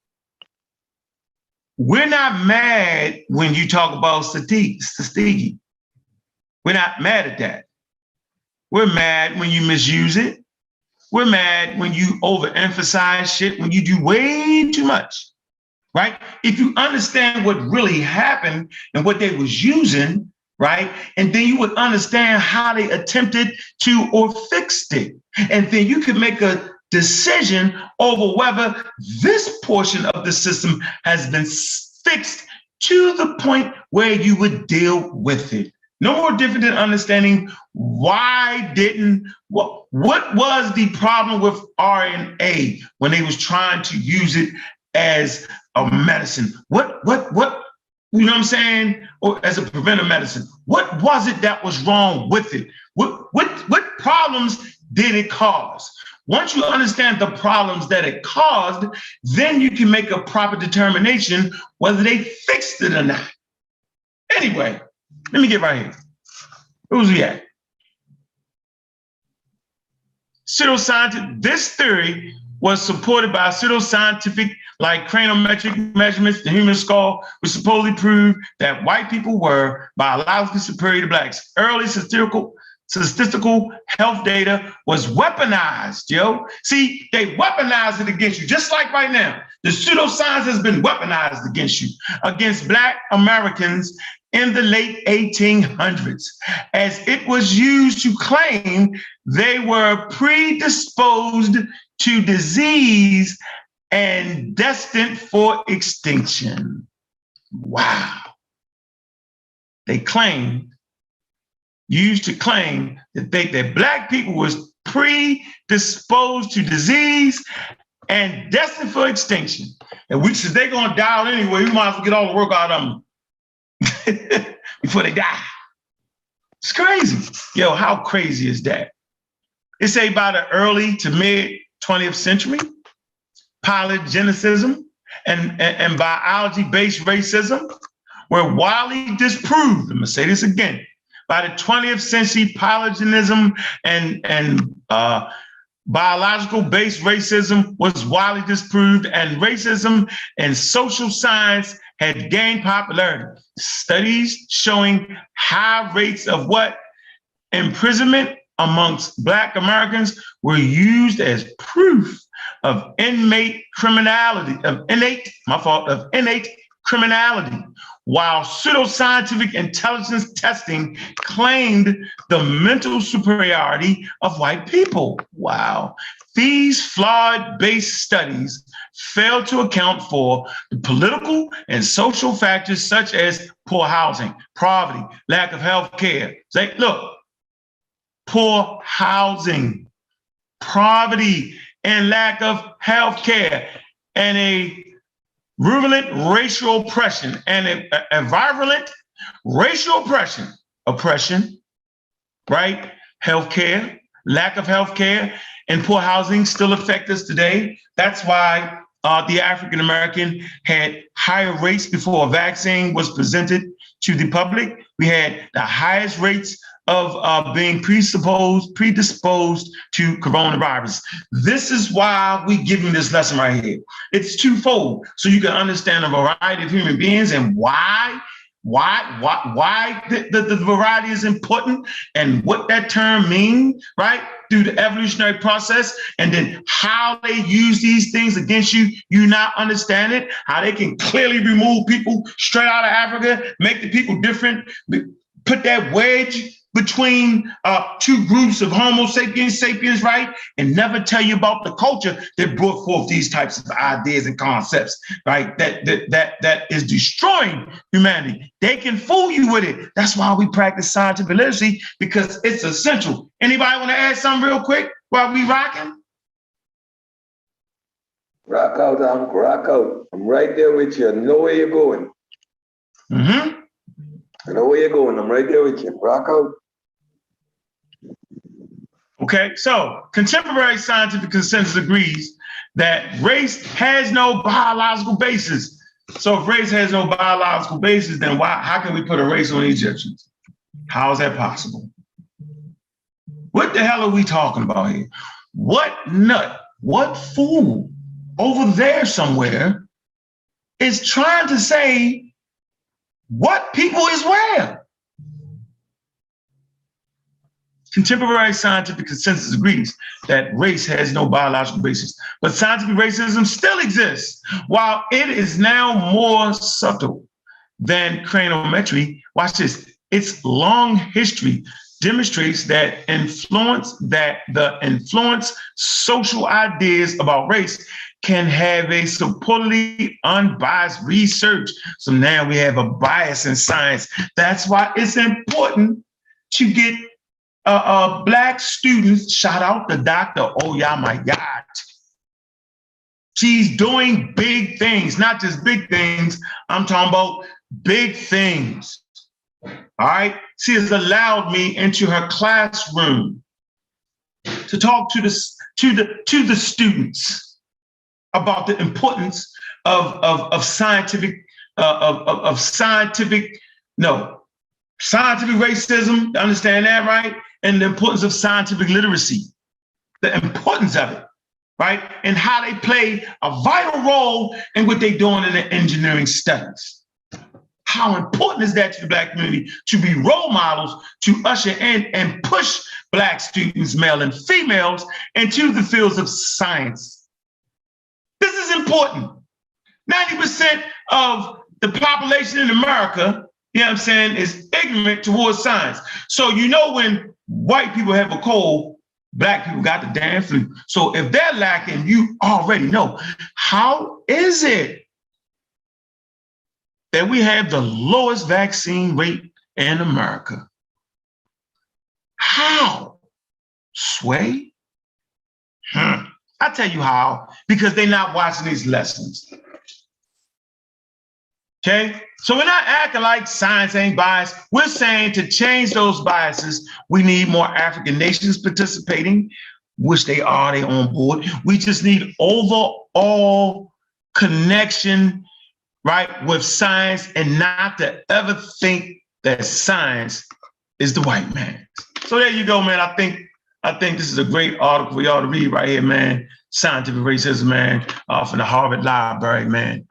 We're not mad when you talk about Tuskegee. We're not mad at that. We're mad when you misuse it. We're mad when you overemphasize shit, when you do way too much, right? If you understand what really happened and what they was using, right? And then you would understand how they attempted to or fixed it. And then you could make a decision over whether this portion of the system has been fixed to the point where you would deal with it. No more different than understanding what was the problem with RNA when they was trying to use it as a medicine? What, you know what I'm saying? Or as a preventive medicine. What was it that was wrong with it? What problems did it cause? Once you understand the problems that it caused, then you can make a proper determination whether they fixed it or not. Anyway, let me get right here. Who's we at? Pseudoscientific. This theory was supported by pseudoscientific, like craniometric measurements. The human skull, which supposedly proved that white people were biologically superior to blacks. Early statistical health data was weaponized, yo. See, they weaponized it against you, just like right now. The pseudoscience has been weaponized against you, against Black Americans in the late 1800s, as it was used to claim they were predisposed to disease and destined for extinction. Wow. They used to claim that Black people was predisposed to disease and destined for extinction. And since they're gonna die out anyway, we might as well get all the work out of them before they die. It's crazy. Yo, how crazy is that? It's say by the early to mid 20th century, polygenicism and biology-based racism were widely disproved. I'm gonna say this again. By the 20th century, polygenism and biological-based racism was widely disproved, and racism and social science had gained popularity. Studies showing high rates of imprisonment amongst Black Americans were used as proof of innate criminality, while pseudoscientific intelligence testing claimed the mental superiority of white people. Wow. These flawed-based studies failed to account for the political and social factors such as poor housing, poverty, lack of health care. Look, poor housing, poverty, and lack of health care, and a virulent racial oppression, and a virulent racial oppression, right? Healthcare, lack of healthcare, and poor housing still affect us today. That's why the African American had higher rates before a vaccine was presented to the public. We had the highest rates of being predisposed to coronavirus. This is why we give you this lesson right here. It's twofold, so you can understand a variety of human beings and why the variety is important and what that term means, right? Through the evolutionary process, and then how they use these things against you. You not understand it, how they can clearly remove people straight out of Africa, make the people different, put that wedge between two groups of Homo sapiens, right? And never tell you about the culture that brought forth these types of ideas and concepts, right? That is destroying humanity. They can fool you with it. That's why we practice scientific literacy, because it's essential. Anybody want to add something real quick while we rocking? Rock out, rock out. I'm right there with you. I know where you're going. Mm-hmm. I know where you're going. I'm right there with you. Rock out. Okay, so contemporary scientific consensus agrees that race has no biological basis. So if race has no biological basis, then how can we put a race on the Egyptians? How is that possible? What the hell are we talking about here? What nut, what fool over there somewhere is trying to say what people is where? Contemporary scientific consensus agrees that race has no biological basis, but scientific racism still exists. While it is now more subtle than craniometry, watch this, its long history demonstrates that the influence social ideas about race can have a supposedly unbiased research. So now we have a bias in science. That's why it's important to get Black students. Shout out to Dr. Oyamayat. She's doing big things, not just big things. I'm talking about big things. All right. She has allowed me into her classroom to talk to the students about the importance of scientific racism. Understand that, right? And the importance of scientific literacy, the importance of it, right? And how they play a vital role in what they're doing in the engineering studies. How important is that to the Black community to be role models, to usher in and push Black students, male and females, into the fields of science? This is important. 90% of the population in America, you know what I'm saying, is ignorant towards science. So you know when white people have a cold, Black people got the damn flu. So if they're lacking, you already know. How is it that we have the lowest vaccine rate in America? How? Sway? I tell you how, because they're not watching these lessons. Okay? So we're not acting like science ain't biased. We're saying to change those biases, we need more African nations participating, which they are, they on board. We just need overall connection, right, with science, and not to ever think that science is the white man. So there you go, man. I think this is a great article for y'all to read right here, man. Scientific racism, man, from the Harvard Library, man.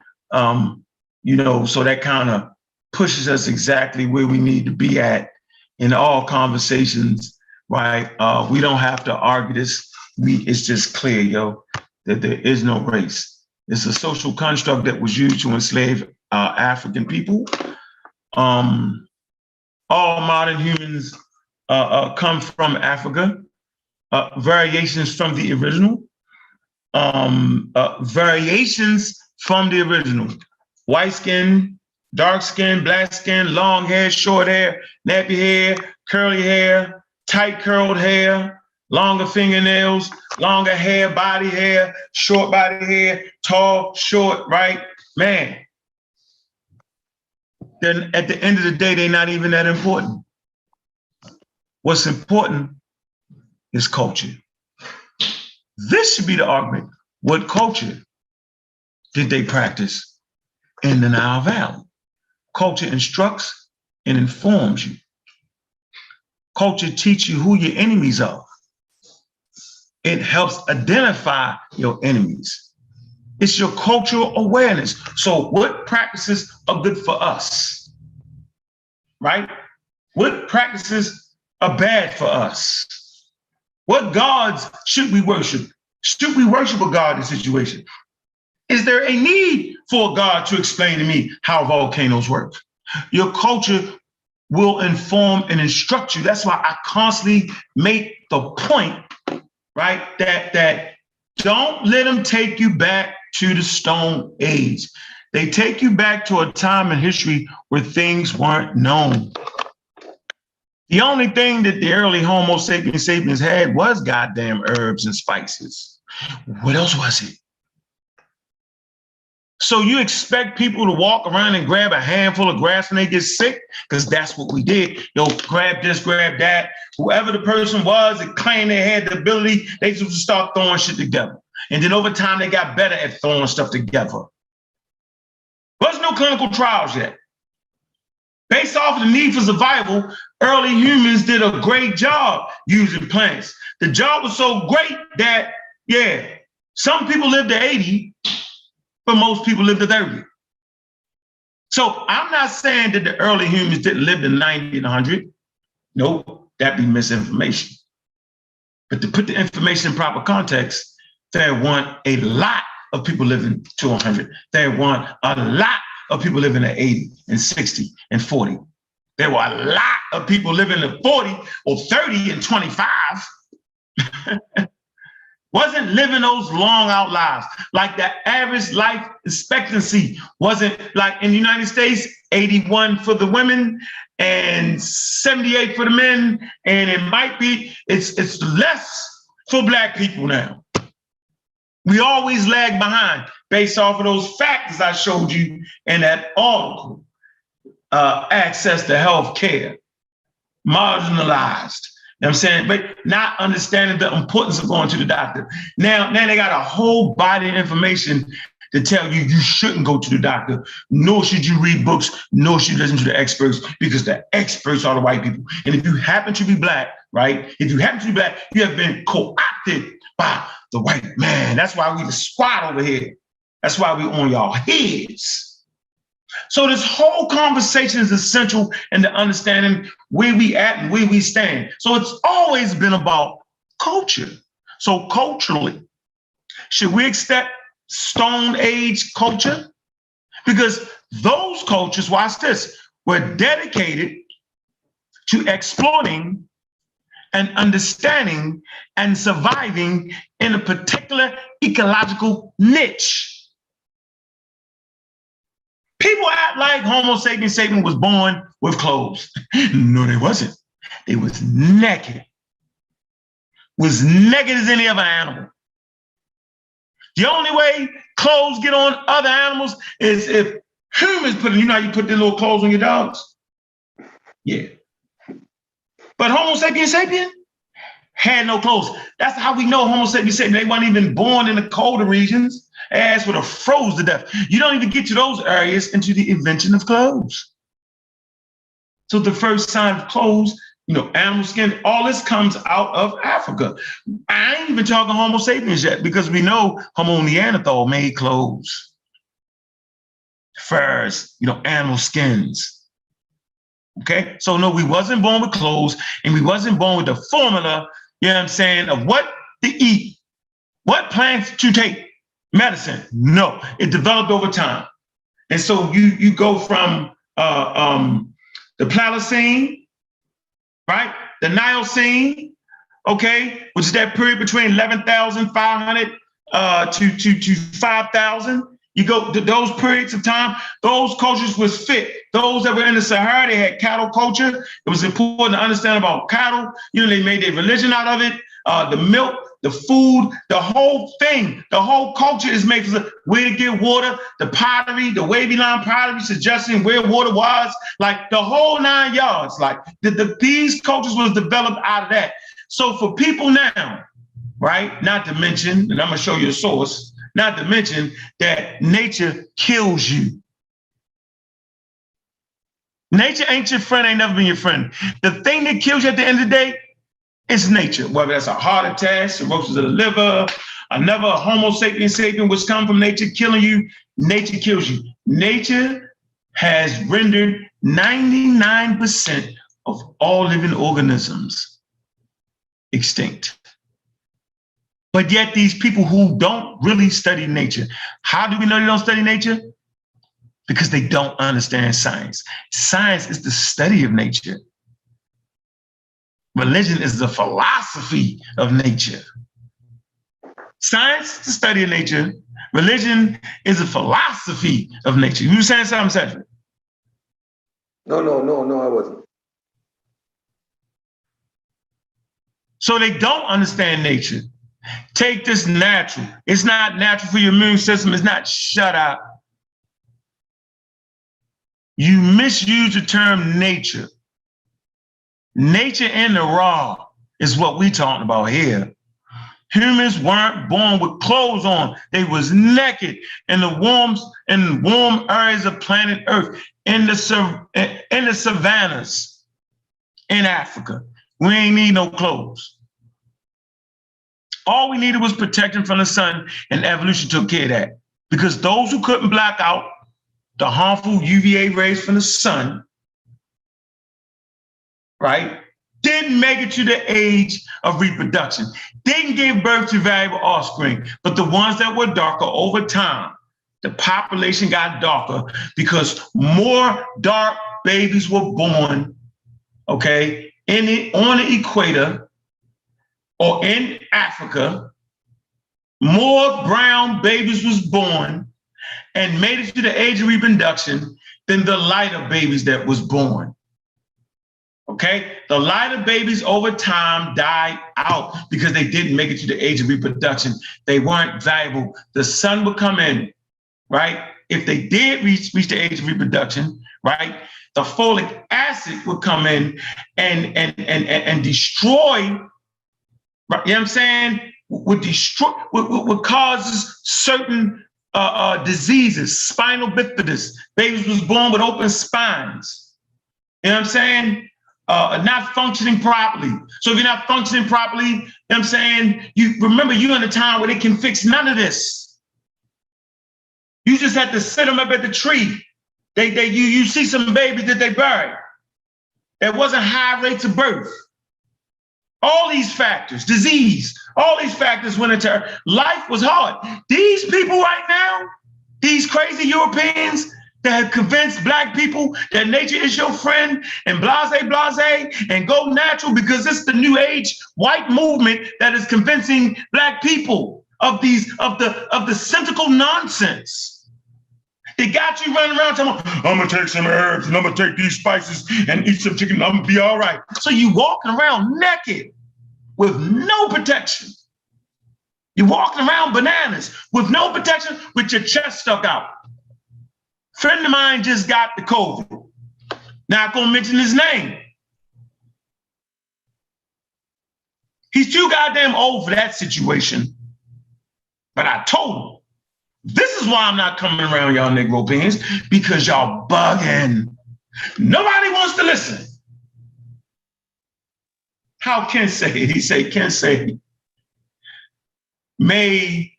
You know, so that kind of pushes us exactly where we need to be at in all conversations, right? We don't have to argue this. It's just clear, yo, that there is no race. It's a social construct that was used to enslave African people. All modern humans come from Africa. Variations from the original. Variations from the original. White skin, dark skin, black skin, long hair, short hair, nappy hair, curly hair, tight curled hair, longer fingernails, longer hair, body hair, short body hair, tall, short, right? Man, then at the end of the day, they're not even that important. What's important is culture. This should be the argument. What culture did they practice in the Nile Valley? Culture instructs and informs you. Culture teaches you who your enemies are. It helps identify your enemies. It's your cultural awareness. So what practices are good for us, right? What practices are bad for us? What gods should we worship? Should we worship a God in this situation? Is there a need for a God to explain to me how volcanoes work? Your culture will inform and instruct you. That's why I constantly make the point, right, that don't let them take you back to the Stone Age. They take you back to a time in history where things weren't known. The only thing that the early Homo sapiens had was goddamn herbs and spices. What else was it? So you expect people to walk around and grab a handful of grass when they get sick? Because that's what we did. Yo, grab this, grab that. Whoever the person was that claimed they had the ability, they just start throwing shit together. And then over time, they got better at throwing stuff together. There's no clinical trials yet. Based off of the need for survival, early humans did a great job using plants. The job was so great that, yeah, some people lived to 80, but most people lived to 30. So I'm not saying that the early humans didn't live to 90 and 100. Nope, that'd be misinformation. But to put the information in proper context, there weren't a lot of people living to 100. There weren't a lot of people living at 80 and 60 and 40. There were a lot of people living at 40 or 30 and 25. Wasn't living those long out lives. Like the average life expectancy wasn't like in the United States, 81 for the women and 78 for the men. And it might be, it's less for Black people now. We always lag behind based off of those factors I showed you in that article. Access to health care, marginalized. You know what I'm saying? But not understanding the importance of going to the doctor. Now they got a whole body of information to tell you you shouldn't go to the doctor, nor should you read books, nor should you listen to the experts, because the experts are the white people. And if you happen to be Black, right? If you happen to be Black, you have been co-opted by the white man. That's why we the SWAT over here. That's why we on y'all heads. So this whole conversation is essential in the understanding where we at and where we stand. So it's always been about culture. So culturally, should we accept Stone Age culture? Because those cultures, watch this, were dedicated to exploiting and understanding and surviving in a particular ecological niche. People act like Homo sapiens sapien was born with clothes. No, they wasn't. They was naked. Was naked as any other animal. The only way clothes get on other animals is if humans put it. You know how you put the little clothes on your dogs? Yeah. But Homo sapiens sapien had no clothes. That's how we know Homo sapiens sapien. They weren't even born in the colder regions. Ass would have froze to death. You don't even get to those areas until the invention of clothes. So the first sign of clothes, animal skin, all this comes out of Africa. I ain't even talking Homo sapiens yet, because we know Homo Neanderthal made clothes. Furs, animal skins. Okay, so no, we wasn't born with clothes, and we wasn't born with the formula, of what to eat, what plants to take. Medicine, no, it developed over time. And so you go from the Pliocene, right? The Niocene, okay, which is that period between 11,500 to 5,000. You go to those periods of time, those cultures was fit. Those that were in the Sahara, they had cattle culture. It was important to understand about cattle. They made their religion out of it. The milk, the food, the whole thing, the whole culture is made for where to get water, the pottery, the wavy line pottery suggesting where water was, like the whole 9 yards. Like these cultures was developed out of that. So for people now, right, not to mention, and I'm gonna show you a source, not to mention that nature kills you. Nature ain't your friend, ain't never been your friend. The thing that kills you at the end of the day, it's nature, whether that's a heart attack, cirrhosis of the liver, another Homo sapiens sapien, which come from nature killing you. Nature kills you. Nature has rendered 99% of all living organisms extinct. But yet these people who don't really study nature, how do we know they don't study nature? Because they don't understand science. Science is the study of nature. Religion is the philosophy of nature. Science is the study of nature. Religion is a philosophy of nature. You were saying something, Cedric? No, I wasn't. So they don't understand nature. Take this natural. It's not natural for your immune system. It's not. Shut up. You misuse the term nature. Nature in the raw is what we talking about here. Humans weren't born with clothes on. They was naked in the warm areas of planet Earth, in the savannas in Africa. We ain't need no clothes. All we needed was protection from the sun, and evolution took care of that. Because those who couldn't block out the harmful UVA rays from the sun, right, didn't make it to the age of reproduction, didn't give birth to valuable offspring, but the ones that were darker over time, the population got darker because more dark babies were born, okay, on the equator or in Africa. More brown babies was born and made it to the age of reproduction than the lighter babies that was born. Okay, the lighter babies over time died out because they didn't make it to the age of reproduction. They weren't valuable. The sun would come in, right? If they did reach the age of reproduction, right, the folic acid would come in and destroy, right, you know what I'm saying? Would destroy, would cause certain diseases, spinal bifidus. Babies was born with open spines. You know what I'm saying? Not functioning properly. So if you're not functioning properly, you know what I'm saying? You remember, you're in a time where they can fix none of this. You just have to sit them up at the tree. You see some babies that they buried. There wasn't high rates of birth. All these factors, disease, all these factors went into life was hard. These people right now, these crazy Europeans that have convinced Black people that nature is your friend and blase, and go natural because it's the new age white movement that is convincing Black people of the cynical nonsense. They got you running around telling them, I'm gonna take some herbs and I'm gonna take these spices and eat some chicken, I'm gonna be all right. So you walking around naked with no protection. You're walking around bananas with no protection, with your chest stuck out. Friend of mine just got the COVID. Not gonna mention his name. He's too goddamn old for that situation. But I told him, this is why I'm not coming around y'all Negro beings, because y'all bugging. Nobody wants to listen. How Ken say it? Ken say, may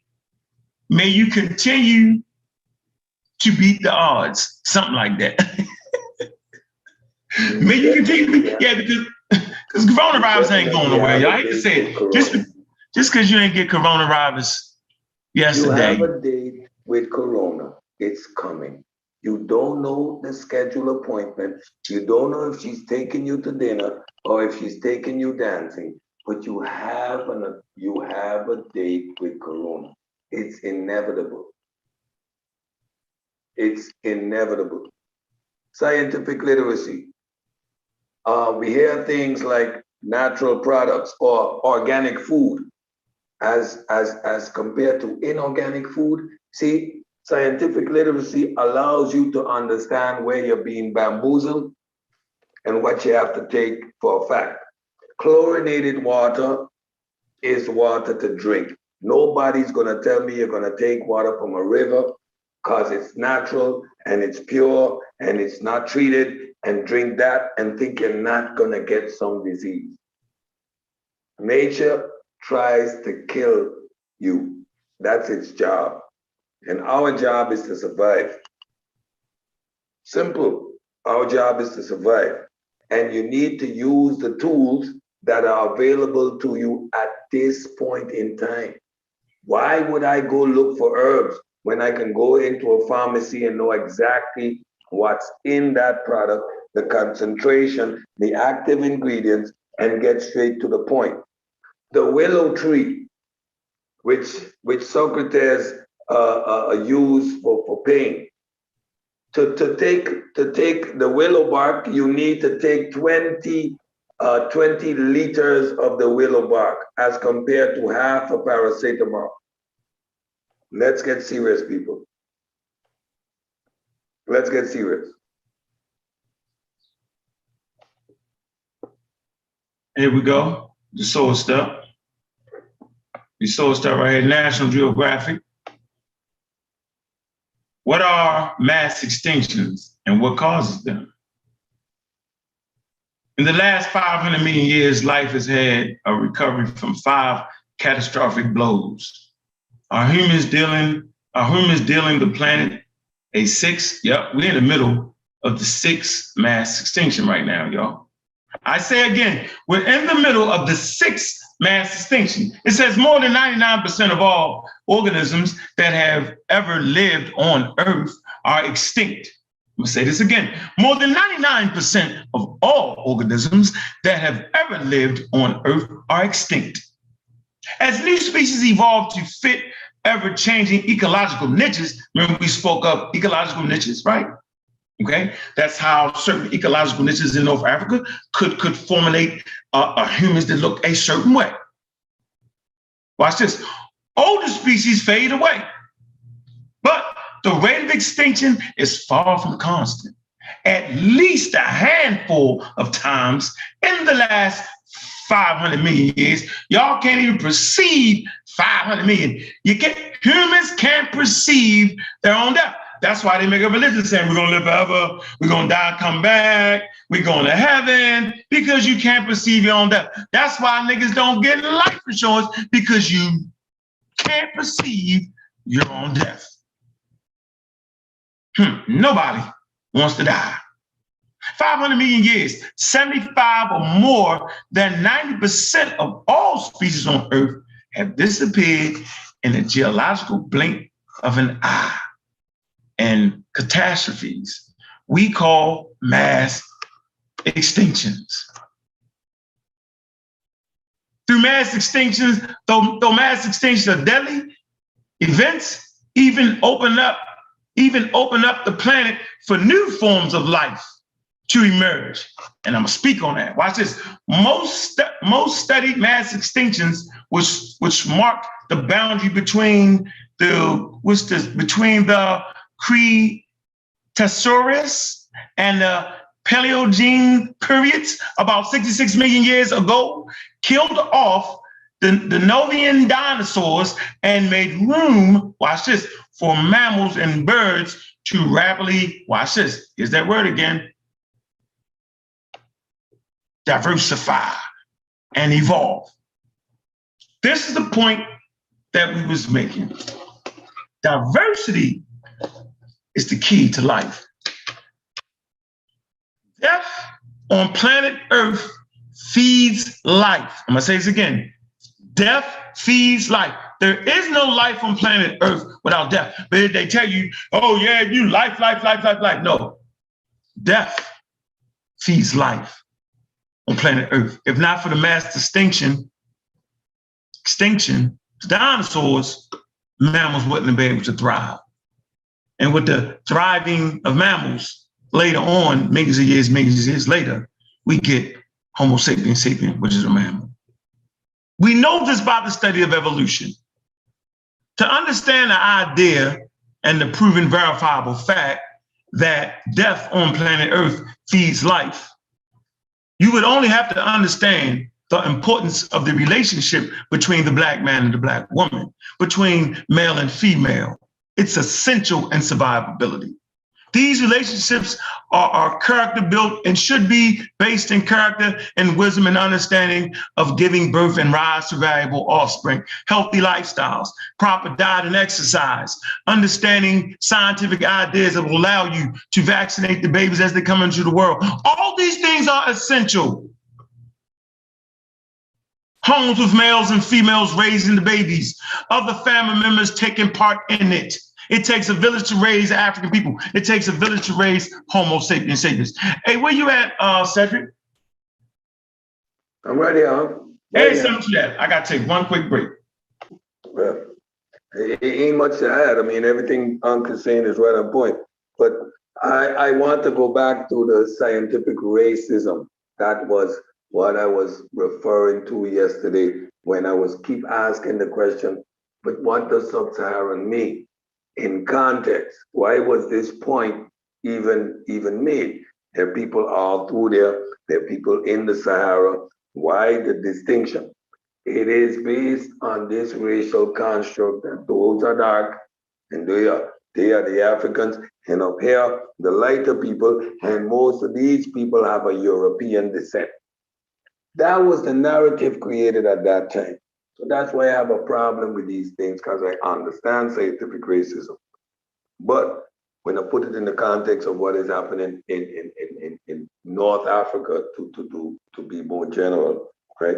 you continue to beat the odds, something like that. May you continue to beat, yeah, because coronavirus ain't going nowhere. Y'all hate to say it. Just because you ain't get coronavirus yesterday. You have a date with corona. It's coming. You don't know the scheduled appointment. You don't know if she's taking you to dinner or if she's taking you dancing. But you have a date with corona. It's inevitable. It's inevitable. Scientific literacy. We hear things like natural products or organic food as compared to inorganic food. See, scientific literacy allows you to understand where you're being bamboozled and what you have to take for a fact. Chlorinated water is water to drink. Nobody's gonna tell me you're gonna take water from a river because it's natural and it's pure and it's not treated, and drink that and think you're not gonna get some disease. Nature tries to kill you. That's its job. And our job is to survive. Simple. Our job is to survive. And you need to use the tools that are available to you at this point in time. Why would I go look for herbs when I can go into a pharmacy and know exactly what's in that product, the concentration, the active ingredients, and get straight to the point? The willow tree, which Socrates used for pain. To take the willow bark, you need to take 20 liters of the willow bark as compared to half a paracetamol. Let's get serious, people. Let's get serious. Here we go. The soul stuff. We sourced that right here, National Geographic. What are mass extinctions and what causes them? In the last 500 million years, life has had a recovery from 5 catastrophic blows. Are humans dealing the planet a 6th? Yep, we're in the middle of the 6th mass extinction right now, y'all. I say again, we're in the middle of the 6th mass extinction. It says more than 99% of all organisms that have ever lived on Earth are extinct. I'm gonna say this again. More than 99% of all organisms that have ever lived on Earth are extinct. As new species evolve to fit ever-changing ecological niches, remember we spoke of ecological niches, right? Okay, that's how certain ecological niches in North Africa could formulate humans that look a certain way. Watch this. Older species fade away, but the rate of extinction is far from constant. At least a handful of times in the last 500 million years, y'all can't even perceive 500 million. Humans can't perceive their own death. That's why they make a religion saying we're gonna live forever, we're gonna die, come back, we're going to heaven, because you can't perceive your own death. That's why niggas don't get life insurance, because you can't perceive your own death. Nobody wants to die. 500 million years, 75 or more than 90% of all species on Earth have disappeared in a geological blink of an eye. And catastrophes we call mass extinctions. Through mass extinctions, though mass extinctions are deadly, events even open up the planet for new forms of life to emerge. And I'm gonna speak on that. Watch this. Most studied mass extinctions, which mark the boundary between the Cretaceous and the Paleogene periods about 66 million years ago, killed off the Novian dinosaurs and made room, watch this, for mammals and birds to rapidly, watch this, here's that word again, diversify and evolve. This is the point that we was making. Diversity is the key to life. Death on planet Earth feeds life. I'm gonna say this again. Death feeds life. There is no life on planet Earth without death. But they tell you, oh yeah, you life. No, death feeds life on planet Earth. If not for the mass extinction, dinosaurs, mammals wouldn't be able to thrive. And with the thriving of mammals, later on, millions of years later, we get Homo sapiens sapiens, which is a mammal. We know this by the study of evolution. To understand the idea and the proven verifiable fact that death on planet Earth feeds life, you would only have to understand the importance of the relationship between the Black man and the Black woman, between male and female. It's essential in survivability. These relationships are character built and should be based in character and wisdom and understanding of giving birth and rise to valuable offspring, healthy lifestyles, proper diet and exercise, understanding scientific ideas that will allow you to vaccinate the babies as they come into the world. All these things are essential. Homes with males and females raising the babies, other family members taking part in it. It takes a village to raise African people. It takes a village to raise Homo sapiens sapiens. Hey, where you at, Cedric? I'm ready, Hey, something to that. I got to take one quick break. Well, it ain't much to add. I mean, everything Uncle saying is right on point. But I want to go back to the scientific racism. That was what I was referring to yesterday when I was keep asking the question, but what does sub-Saharan mean? In context, why was this point even made? There are people all through there. There are people in the Sahara. Why the distinction? It is based on this racial construct that those are dark and they are the Africans, and up here, the lighter people, and most of these people have a European descent. That was the narrative created at that time. So that's why I have a problem with these things, because I understand scientific racism. But when I put it in the context of what is happening in North Africa, to be more general, right?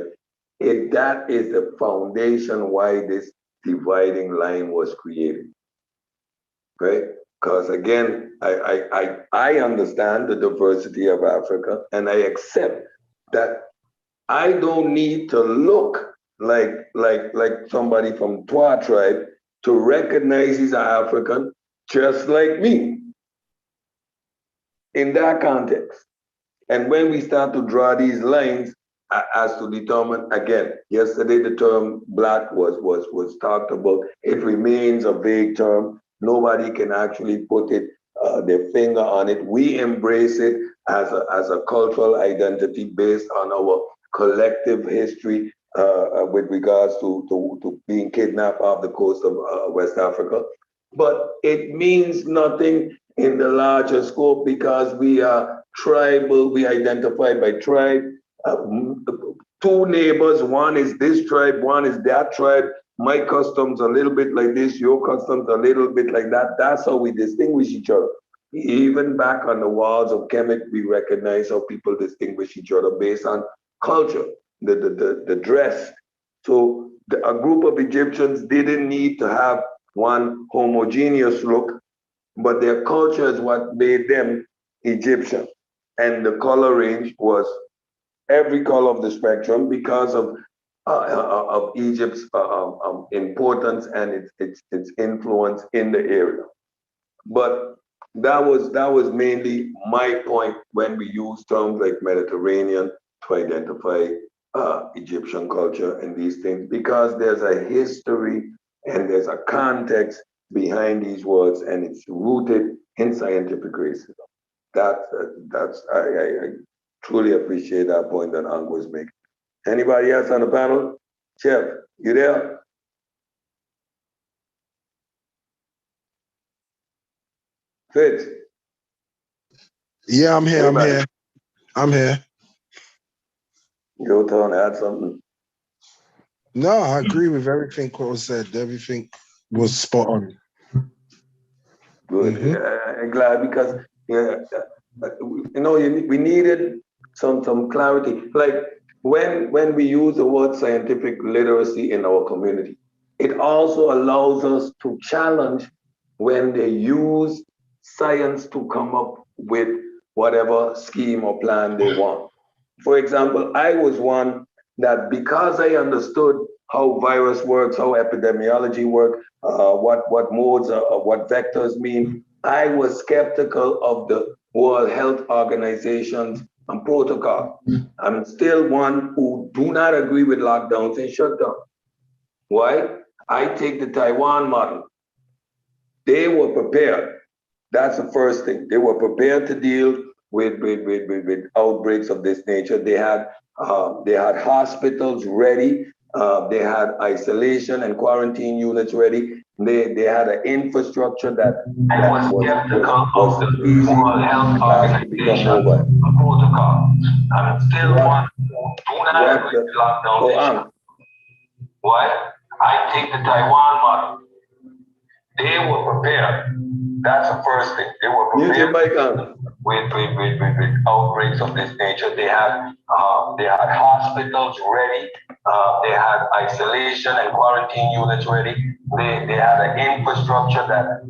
That is the foundation why this dividing line was created, right? Because again, I understand the diversity of Africa, and I accept that I don't need to look like somebody from Twa tribe to recognize he's an African, just like me, in that context. And when we start to draw these lines as to determine, again, yesterday the term black was talked about. It remains a vague term. Nobody can actually put their finger on it. We embrace it as a cultural identity based on our collective history with regards to being kidnapped off the coast of West Africa. But it means nothing in the larger scope because we are tribal, we identify by tribe. Two neighbors, one is this tribe, one is that tribe. My customs a little bit like this, your customs a little bit like that. That's how we distinguish each other. Even back on the walls of Kemet, we recognize how people distinguish each other based on culture, the dress. So a group of Egyptians didn't need to have one homogeneous look, but their culture is what made them Egyptian. And the color range was every color of the spectrum because of Egypt's importance and its influence in the area. But that was mainly my point when we use terms like Mediterranean to identify Egyptian culture and these things, because there's a history and there's a context behind these words, and it's rooted in scientific racism. I truly appreciate that point that Ang was making. Anybody else on the panel? Chef, you there? Fitz? Yeah, I'm here. Anybody? I'm here. Your turn to add something. No, I agree with everything what was said. Everything was spot on. Good. I'm glad because we needed some clarity. Like when we use the word scientific literacy in our community, it also allows us to challenge when they use science to come up with whatever scheme or plan they want. For example, I was one that because I understood how virus works, how epidemiology works, what modes, what vectors mean, I was skeptical of the World Health Organization's protocol. I'm still one who do not agree with lockdowns and shutdowns. Why? I take the Taiwan model. They were prepared. That's the first thing. They were prepared to deal with outbreaks of this nature. They had hospitals ready. They had isolation and quarantine units ready. They had an infrastructure that was easy to become mobile. Protocol. I'm still one. What? I take the Taiwan model. They were prepared. That's the first thing. They were prepared with outbreaks of this nature. They had hospitals ready. They had isolation and quarantine units ready. They had an infrastructure that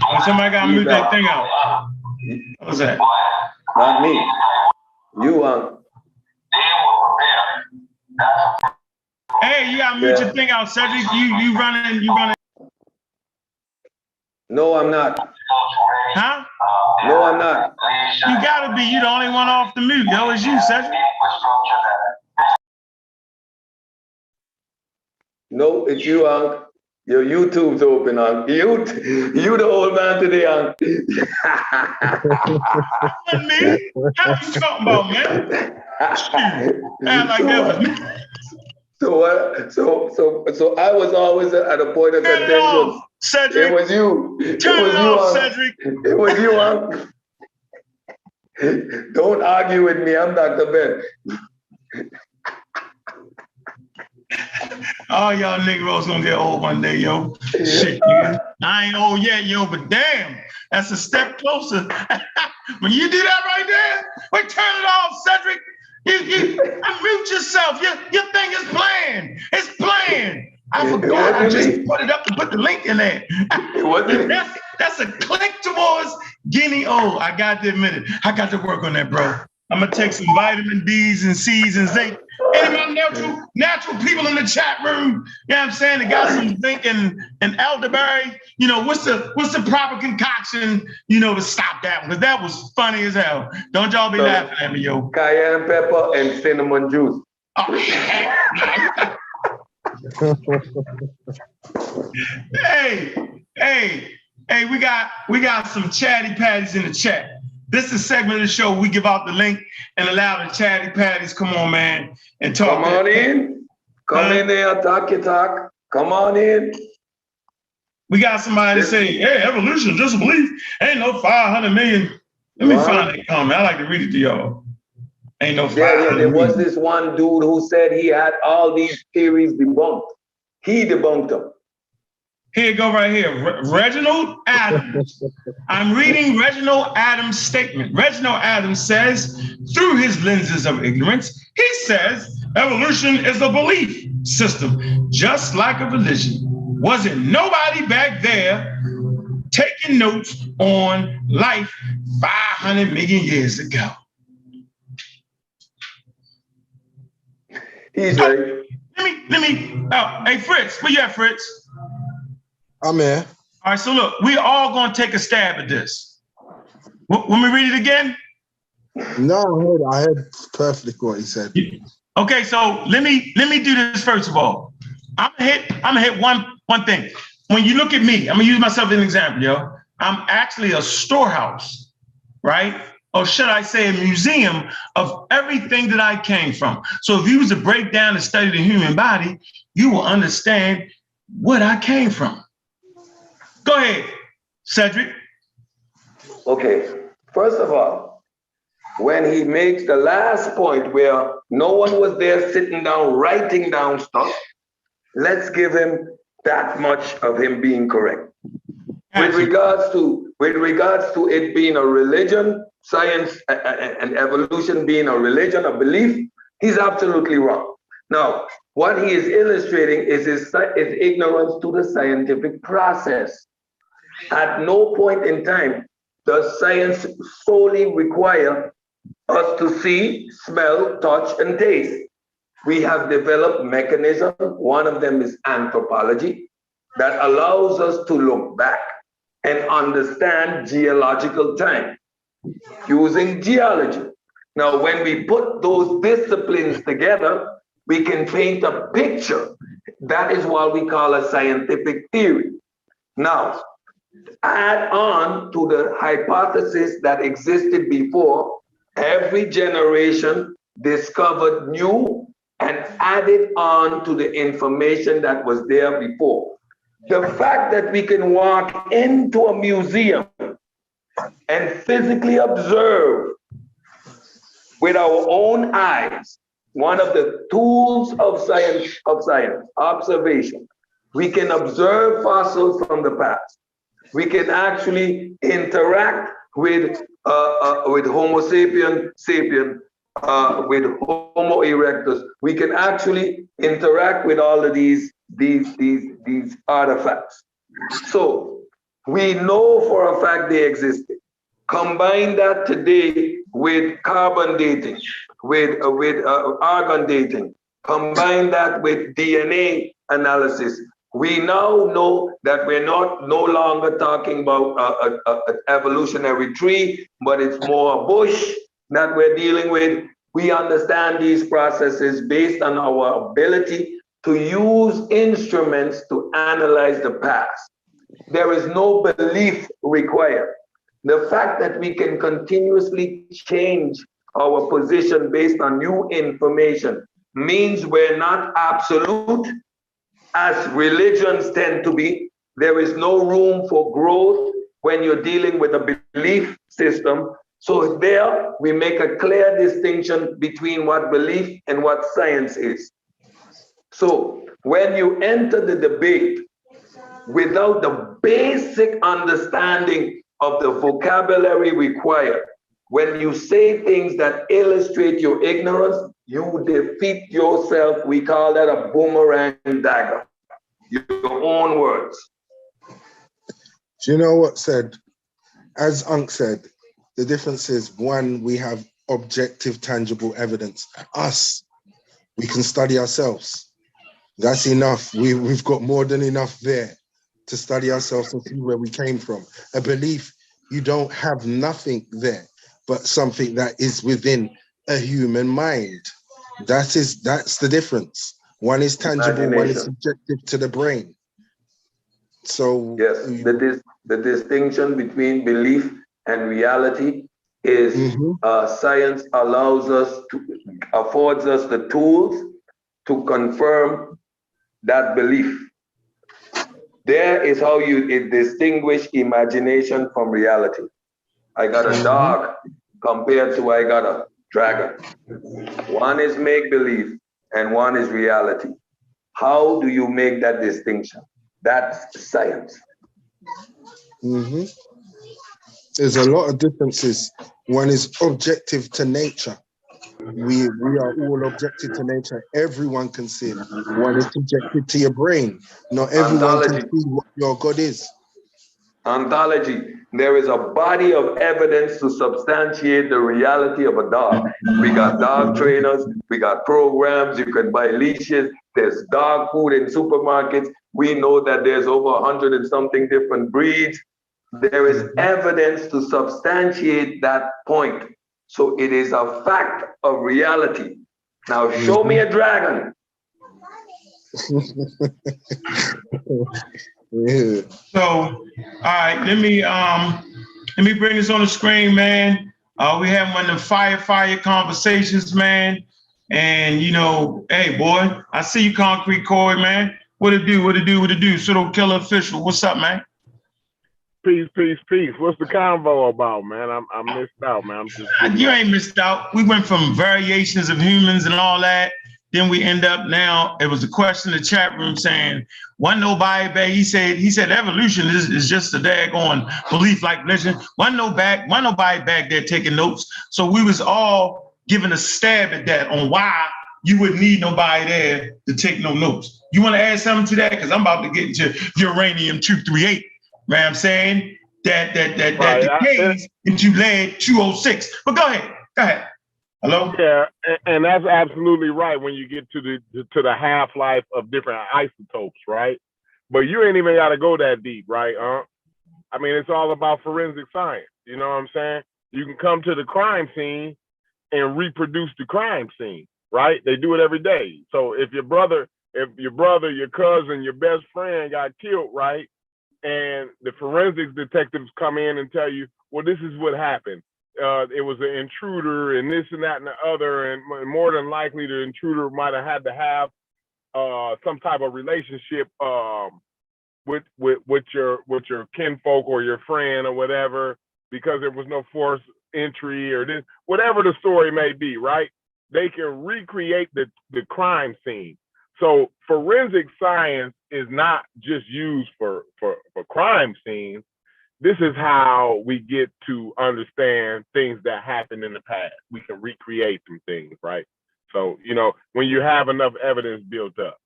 was somebody got to mute that thing out. What was that? Not me. You They were prepared. Hey, you got to mute your thing out, Cedric. You running. No, I'm not. Huh? No, I'm not. You gotta be. You're the only one off the mute. That was you, Cedric. No, it's you, Unc. Your YouTube's open, Unc. You the old man today, Unc. Me? How you talking about, man? Act like that was me. So I was always at a point of Turn it contention. off, Cedric. It was you. Turn it off, Unc. Cedric. It was you, Unc. Don't argue with me. I'm Dr. Ben. All y'all niggas gonna get old one day, yo. Shit, nigga. I ain't old yet, yo, but damn, that's a step closer. When you do that right there, wait, turn it off, Cedric. You unmute yourself. Your thing is playing. It's playing. I forgot. I just put it up to put the link in there. It wasn't. That's a click towards Guinea. Oh, I got to admit it. I got to work on that, bro. I'm gonna take some vitamin D's and C's and zinc. Any of my natural people in the chat room, you know what I'm saying? They got some zinc and elderberry. You know, what's the proper concoction, you know, to stop that? Because that was funny as hell. Don't y'all be laughing at me, yo. Cayenne pepper and cinnamon juice. Oh, hey, we got some chatty patties in the chat. This is a segment of the show. We give out the link and allow the chatty patties. Come on, man, and talk. Come on in. Come in there, talk your talk. Come on in. We got somebody say, hey, evolution, just a belief. Ain't no 500 million. Let me find that comment. I like to read it to y'all. Ain't no 500 million. There was this one dude who said he had all these theories debunked. He debunked them. Here you go right here. Reginald Adams. I'm reading Reginald Adams' statement. Reginald Adams says, through his lenses of ignorance, he says evolution is a belief system, just like a religion. Wasn't nobody back there taking notes on life 500 million years ago? He's right. Hey, Fritz, where you at, Fritz? I'm here. All right, so look, we all gonna take a stab at this. Want me to read it again? No, I heard perfectly what he said. Okay, so let me do this first of all. I'm gonna hit one thing. When you look at me, I'm gonna use myself as an example, yo. I'm actually a storehouse, right? Or should I say a museum of everything that I came from. So if you was to break down and study the human body, you will understand what I came from. Go ahead, Cedric. Okay, first of all, when he makes the last point where no one was there sitting down, writing down stuff, let's give him that much of him being correct. With regards to it being a religion, science and evolution being a religion, a belief, he's absolutely wrong. Now, what he is illustrating is his ignorance to the scientific process. At no point in time does science solely require us to see, smell, touch, and taste. We have developed mechanisms. One of them is anthropology that allows us to look back and understand geological time using geology. Now, when we put those disciplines together, we can paint a picture. That is what we call a scientific theory. Now, add on to the hypothesis that existed before, every generation discovered new and added on to the information that was there before. The fact that we can walk into a museum and physically observe with our own eyes, one of the tools of science, observation. We can observe fossils from the past. We can actually interact with Homo sapien, with Homo erectus. We can actually interact with all of these artifacts. So we know for a fact they existed. Combine that today with carbon dating, with argon dating. Combine that with DNA analysis. We now know that we're no longer talking about an evolutionary tree, but it's more a bush that we're dealing with. We understand these processes based on our ability to use instruments to analyze the past. There is no belief required. The fact that we can continuously change our position based on new information means we're not absolute, as religions tend to be. There is no room for growth when you're dealing with a belief system. So there we make a clear distinction between what belief and what science is. So when you enter the debate without the basic understanding of the vocabulary required, when you say things that illustrate your ignorance, you defeat yourself. We call that a boomerang dagger. Your own words. Do you know what said? As Unc said, the difference is, one, we have objective, tangible evidence. Us, we can study ourselves. That's enough. We've got more than enough there to study ourselves and see where we came from. A belief, you don't have nothing there, but something that is within a human mind. That's the difference. One is tangible, one is subjective to the brain. So yes, the distinction between belief and reality is science affords us the tools to confirm that belief. There is how you distinguish imagination from reality. I got a dog compared to I got a dragon. One is make-believe and one is reality. How do you make that distinction? That's science. There's a lot of differences. One is objective to nature. We are all objective to nature. Everyone can see it. One is subjective to your brain. Not everyone can see what your God is. Ontology. There is a body of evidence to substantiate the reality of a dog. We got dog trainers, we got programs, you can buy leashes, there's dog food in supermarkets. We know that there's over 100 and something different breeds. There is evidence to substantiate that point. So it is a fact of reality. Now show me a dragon. Yeah. So, all right, let me bring this on the screen, man. We have one of the fire conversations, man. And you know, hey boy, I see you, Concrete Corey, man. What it do? Pseudo Killer Official. What's up, man? Peace. What's the convo about, man? I missed out, man. You ain't missed out. We went from variations of humans and all that. Then we end up now, it was a question in the chat room saying, why nobody back? He said evolution is just a daggone belief like religion. Why nobody back there taking notes? So we was all giving a stab at that on why you wouldn't need nobody there to take no notes. You want to add something to that? Because I'm about to get into uranium-238. Right, I'm saying that decays into lead-206. But go ahead. Hello? Yeah, and that's absolutely right when you get to the half-life of different isotopes, right? But you ain't even got to go that deep, right? I mean, it's all about forensic science. You know what I'm saying? You can come to the crime scene and reproduce the crime scene, right? They do it every day. So if your brother, your cousin, your best friend got killed, right? And the forensics detectives come in and tell you, well, this is what happened. It was an intruder and this and that and the other. And more than likely, the intruder might have had to have some type of relationship with your kinfolk or your friend or whatever, because there was no forced entry or this, whatever the story may be, right? They can recreate the crime scene. So forensic science is not just used for crime scenes. This is how we get to understand things that happened in the past. We can recreate some things, right? So, you know, when you have enough evidence built up.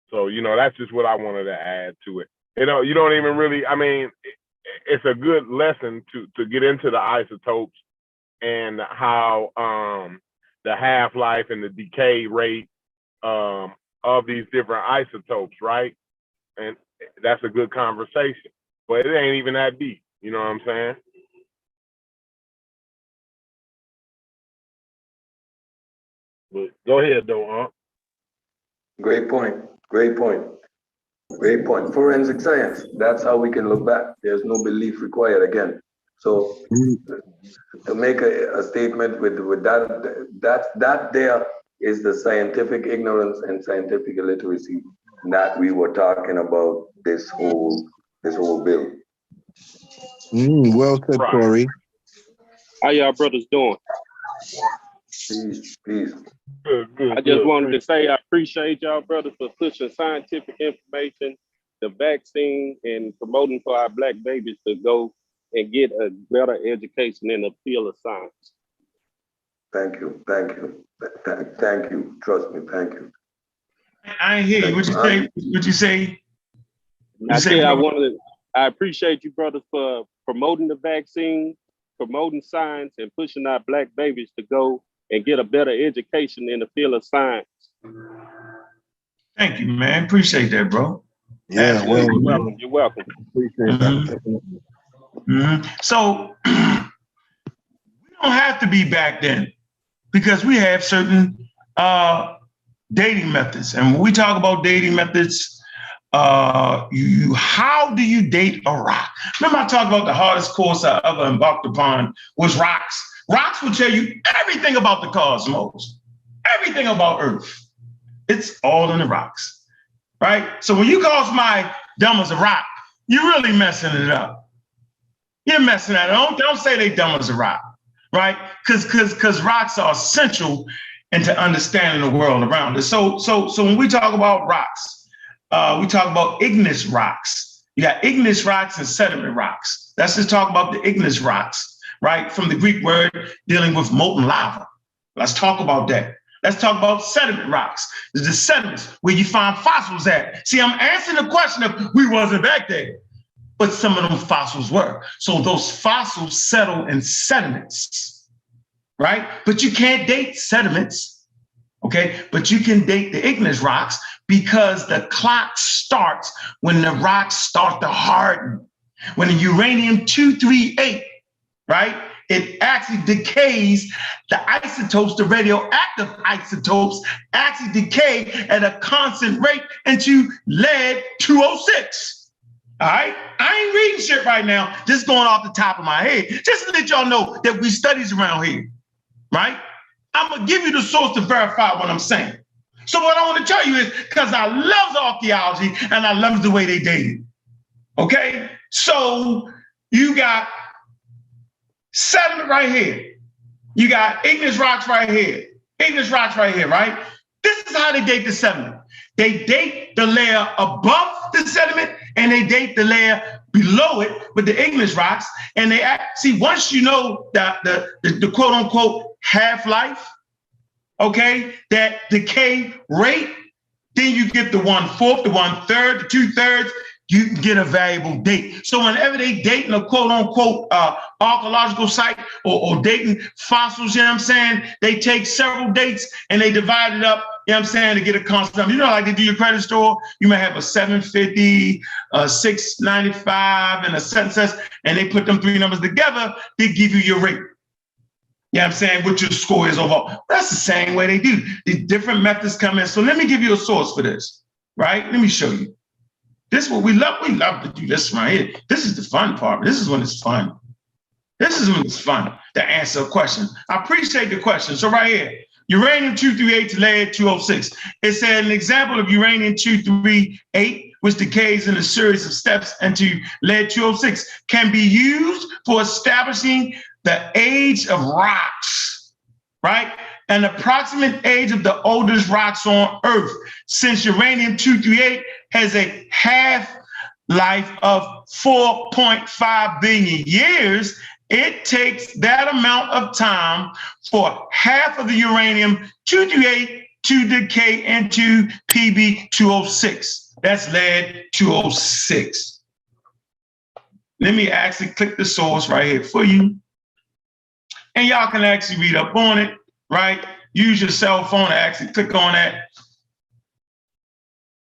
So, you know, that's just what I wanted to add to it. You know, you don't even really, I mean, it's a good lesson to get into the isotopes and how the half-life and the decay rate of these different isotopes, right? And that's a good conversation, but it ain't even that deep. You know what I'm saying? But go ahead, though, Great point. Great point. Great point. Forensic science. That's how we can look back. There's no belief required again. So to make a statement with that there is the scientific ignorance and scientific illiteracy that we were talking about this whole bill. Well said, Corey. How y'all brothers doing? Peace, peace. I just wanted to say I appreciate y'all brothers for pushing scientific information, the vaccine, and promoting for our black babies to go and get a better education in the field of science. Thank you, thank you, thank you. Trust me, thank you. I ain't hear you. What you say? What you say? I appreciate you brothers for promoting the vaccine, promoting science, and pushing our black babies to go and get a better education in the field of science. Thank you, man. Appreciate that, bro. Yeah, well, you're welcome. You're welcome. Appreciate that. So we don't have to be back then because we have certain dating methods. And when we talk about dating methods, how do you date a rock? Remember I talked about the hardest course I ever embarked upon was rocks. Rocks will tell you everything about the cosmos, everything about Earth. It's all in the rocks, right? So when you call somebody dumb as a rock, you're really messing it up. You're messing it up. Don't say they dumb as a rock, right? Because rocks are essential into understanding the world around us. So when we talk about rocks, we talk about igneous rocks. You got igneous rocks and sediment rocks. Let's just talk about the igneous rocks, right? From the Greek word dealing with molten lava. Let's talk about that. Let's talk about sediment rocks. There's the sediments where you find fossils at. See, I'm answering the question of we wasn't back there, but some of them fossils were. So those fossils settle in sediments, right? But you can't date sediments, okay? But you can date the igneous rocks because the clock starts when the rocks start to harden. When the uranium-238, right? It actually decays the isotopes, the radioactive isotopes actually decay at a constant rate into lead-206. All right? I ain't reading shit right now, just going off the top of my head. Just to let y'all know that we studies around here, right? I'm gonna give you the source to verify what I'm saying. So what I want to tell you is, because I love archaeology and I love the way they dated. Okay? So you got sediment right here. You got igneous rocks right here. Igneous rocks right here, right? This is how they date the sediment. They date the layer above the sediment and they date the layer below it with the igneous rocks. And they see, once you know that the quote unquote half-life, okay, that decay rate, then you get the 1/4, the 1/3, the 2/3, you can get a valuable date. So whenever they dating a quote unquote archaeological site or dating fossils, you know what I'm saying? They take several dates and they divide it up, you know what I'm saying, to get a constant number. You know, like they do your credit score, you may have a 750, a 695, and a census, and they put them three numbers together to give you your rate. You know what I'm saying? What your score is overall. That's the same way they do. The different methods come in. So let me give you a source for this, right? Let me show you. This is what we love. We love to do this right here. This is the fun part. This is when it's fun. This is when it's fun to answer a question. I appreciate the question. So right here, uranium-238 to lead-206. It's an example of uranium-238, which decays in a series of steps into lead-206, can be used for establishing the age of rocks, right? An approximate age of the oldest rocks on Earth, since uranium-238 has a half-life of 4.5 billion years, it takes that amount of time for half of the uranium-238 to decay into Pb-206. That's lead-206. Let me actually click the source right here for you. And y'all can actually read up on it, right? Use your cell phone to actually click on that.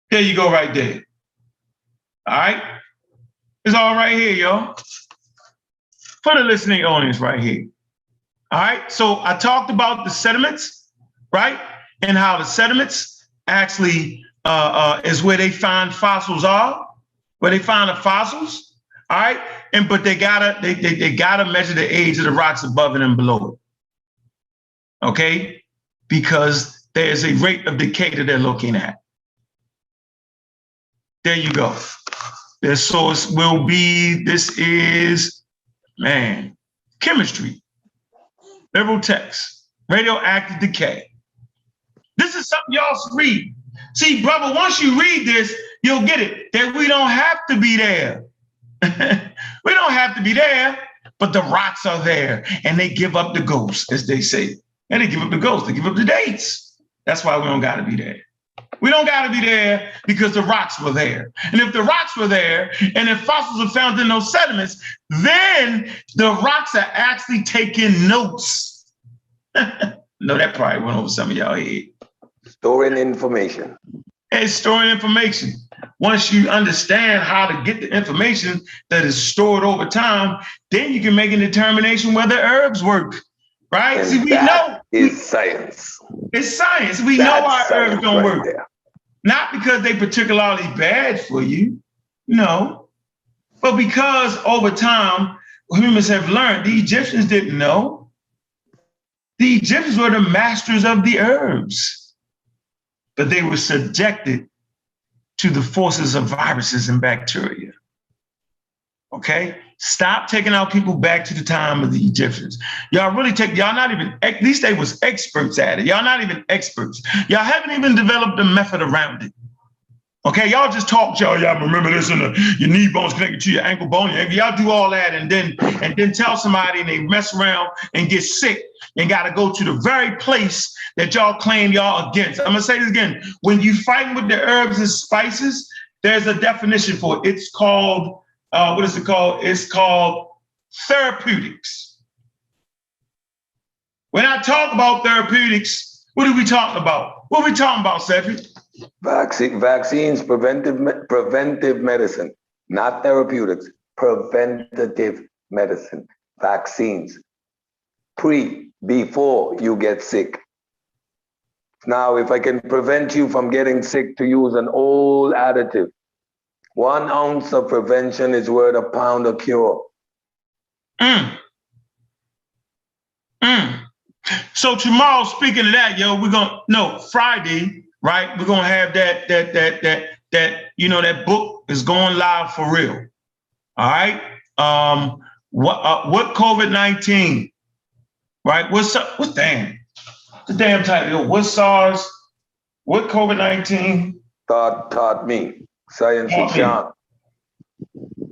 There you go right there. All right? It's all right here, y'all. For the listening audience right here. All right? So I talked about the sediments, right? And how the sediments actually is where they find fossils are, where they find the fossils. All right, but they gotta measure the age of the rocks above it and below it. Okay, because there's a rate of decay that they're looking at. There you go. Their source will be, this is, man, chemistry, liberal text, radioactive decay. This is something y'all should read. See, brother, once you read this, you'll get it, that we don't have to be there. We don't have to be there, but the rocks are there, and they give up the ghost, as they say. And they give up the ghost, they give up the dates. That's why we don't got to be there. We don't got to be there because the rocks were there. And if the rocks were there, and if fossils are found in those sediments, then the rocks are actually taking notes. No, that probably went over some of y'all head. Storing information. It's storing information. Once you understand how to get the information that is stored over time, then you can make a determination whether herbs work, right? And see, we know is science. It's science. We know our herbs don't work. There. Not because they're particularly bad for you, no, but because over time, humans have learned. The Egyptians didn't know. The Egyptians were the masters of the herbs, but they were subjected to the forces of viruses and bacteria. Okay? Stop taking our people back to the time of the Egyptians. Y'all not even, at least they was experts at it. Y'all not even experts. Y'all haven't even developed a method around it. Okay, y'all just talk, y'all remember this, and your knee bone's connected to your ankle bone. Y'all do all that and then tell somebody and they mess around and get sick and got to go to the very place that y'all claim y'all against. I'm gonna say this again. When you fight with the herbs and spices, there's a definition for it. It's called, what is it called? It's called therapeutics. When I talk about therapeutics, what are we talking about? What are we talking about, Cedric? Vaccines, preventive medicine, not therapeutics, preventative medicine, vaccines, before you get sick. Now, if I can prevent you from getting sick, to use an old additive, 1 ounce of prevention is worth a pound of cure. So tomorrow, speaking of that, Friday, right? We're gonna have that book is going live for real. All right. What COVID-19, right? What's the damn title? What SARS? What COVID-19? Taught me. Science with Sean.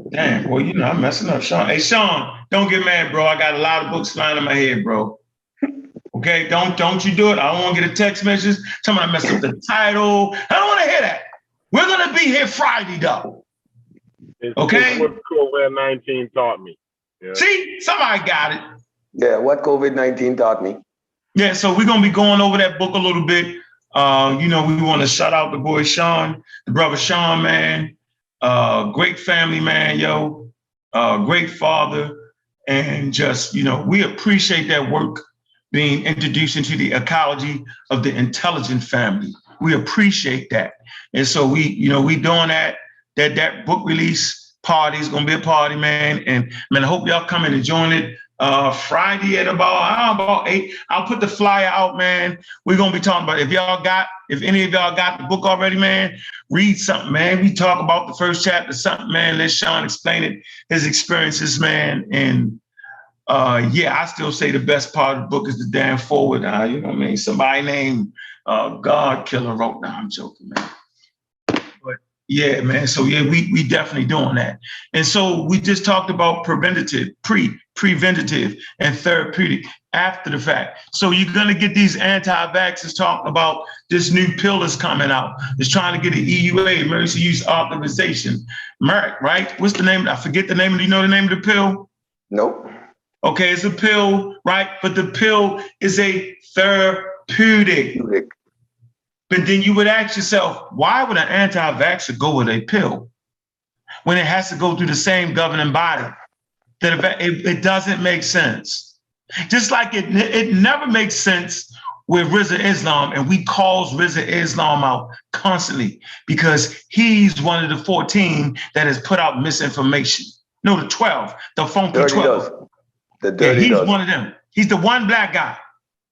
Damn, boy, I'm messing up, Sean. Hey, Sean, don't get mad, bro. I got a lot of books flying in my head, bro. Okay, don't you do it. I don't want to get a text message. Somebody mess up the title. I don't want to hear that. We're gonna be here Friday, though. Okay. What COVID-19 taught me. Yeah. See, somebody got it. Yeah, what COVID-19 taught me. Yeah, so we're gonna be going over that book a little bit. We want to shout out the boy Sean, the brother Sean, man. Great family, man, great father, and just we appreciate that work being introduced into the ecology of the intelligent family. We appreciate that. And so we doing that book release party is gonna be a party, man. And man, I hope y'all come in and join it Friday at about 8. I'll put the flyer out, man. We're gonna be talking about if any of y'all got the book already, man, read something, man. We talk about the first chapter, something, man. Let Sean explain it, his experiences, man. And I still say the best part of the book is the damn forward. You know what I mean? Somebody named God Killer wrote. Nah, I'm joking, man. But yeah, man. So yeah, we definitely doing that. And so we just talked about preventative, preventative, and therapeutic after the fact. So you're gonna get these anti-vaxxers talking about this new pill that's coming out. It's trying to get an EUA, emergency use authorization. Merck, right? What's the name? I forget the name. Do you know the name of the pill? Nope. Okay, it's a pill, right? But the pill is a therapeutic. But then you would ask yourself, why would an anti-vaxxer go with a pill when it has to go through the same governing body? That it doesn't make sense. Just like it never makes sense with Rizza Islam, and we calls Rizza Islam out constantly because he's one of the 14 that has put out misinformation. No, the 12, the funky Dirty 12. Dozen. The Dirty He's Dozen. one of them. He's the one black guy.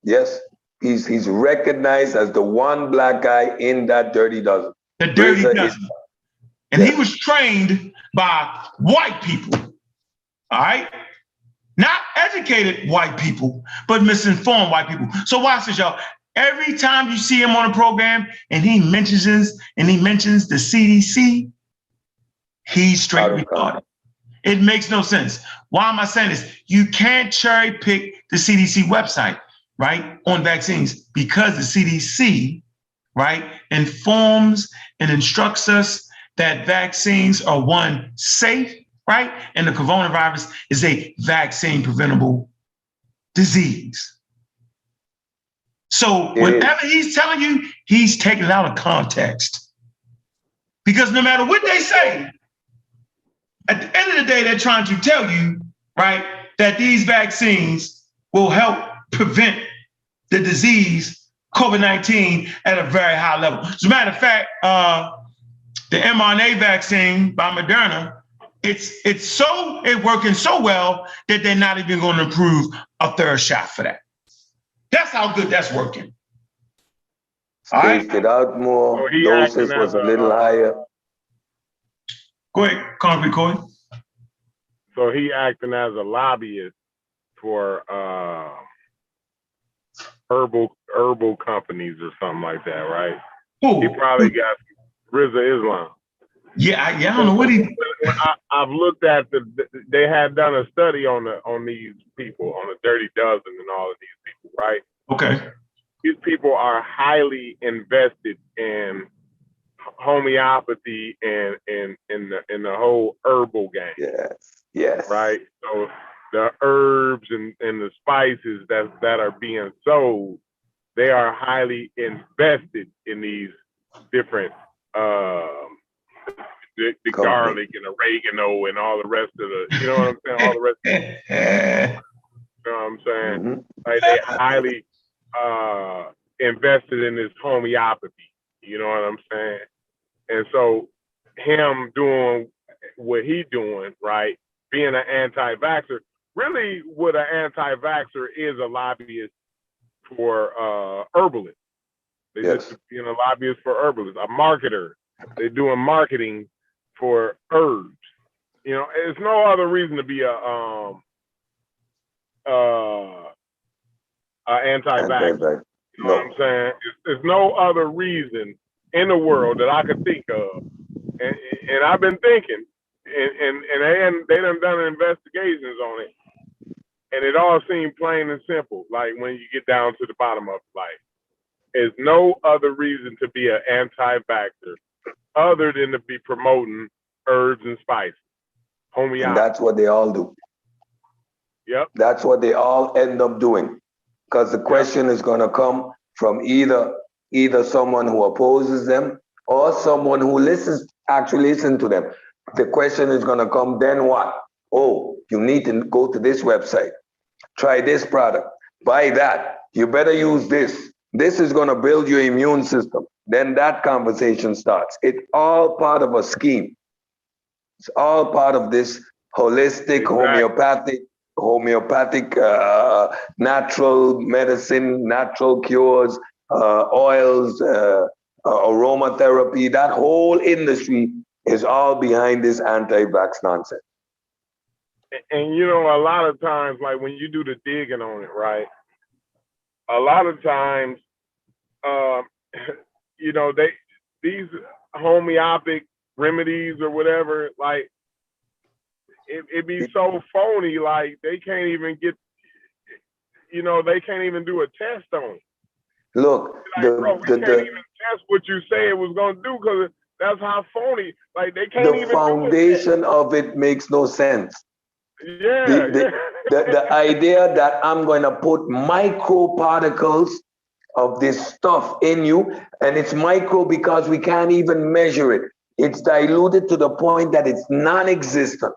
Yes, he's recognized as the one black guy in that Dirty Dozen. The Dirty Rizza Dozen. And he was trained by white people, all right? Not educated white people, but misinformed white people. So watch this, y'all. Every time you see him on a program and he mentions the CDC, he's straight retarded. It makes no sense. Why am I saying this? You can't cherry pick the CDC website, right, on vaccines because the CDC, right, informs and instructs us that vaccines are, one, safe, right? And the coronavirus is a vaccine preventable disease. So whatever he's telling you, he's taking it out of context. Because no matter what they say, at the end of the day, they're trying to tell you, right, that these vaccines will help prevent the disease, COVID-19, at a very high level. As a matter of fact, the mRNA vaccine by Moderna, it's working so well that they're not even going to approve a third shot for that. That's how good that's working. Spaced it out more. Doses was a little higher. Go ahead, Concrete Corey. So he acting as a lobbyist for herbal companies or something like that, right? Who? He probably got Rizza Islam. Yeah, I don't know what he. I've looked at they had done a study on these people, on the Dirty Dozen and all of these people, right? Okay. These people are highly invested in homeopathy and in the whole herbal game. Yes. Right. So the herbs and the spices that are being sold, they are highly invested in these different the garlic and oregano and all the rest of the, you know what I'm saying? All the rest of the, you know what I'm saying? Mm-hmm. Like they highly invested in this homeopathy, you know what I'm saying? And so him doing what he doing, right, being an anti-vaxxer, really what an anti-vaxxer is, a lobbyist for herbalists. They just being a lobbyist for herbalists, a marketer. They're doing marketing for herbs. You know, there's no other reason to be a anti-vaxxer. You know what I'm saying? There's no other reason in the world that I could think of. And I've been thinking, and they done investigations on it, and it all seemed plain and simple. Like when you get down to the bottom of it, like there's no other reason to be an anti-vaxxer other than to be promoting herbs and spices, homeopathy. And that's what they all do. Yep. That's what they all end up doing. Because the question is going to come from either someone who opposes them or someone who actually listen to them. The question is going to come, then what? Oh, you need to go to this website. Try this product. Buy that. You better use this. This is going to build your immune system. Then that conversation starts. It's all part of a scheme. It's all part of this holistic, homeopathic, natural medicine, natural cures, oils, aromatherapy. That whole industry is all behind this anti-vax nonsense. And you know, a lot of times, like when you do the digging on it, right? A lot of times, you know, these homeopathic remedies or whatever, like it be so phony, like they can't even get, you know, they can't even do a test on it. Look, like, bro, we can't even test what you say it was gonna do because that's how phony. Like they can't even. The foundation of it makes no sense. Yeah, the idea that I'm going to put microparticles of this stuff in you, and it's micro because we can't even measure it. It's diluted to the point that it's non-existent.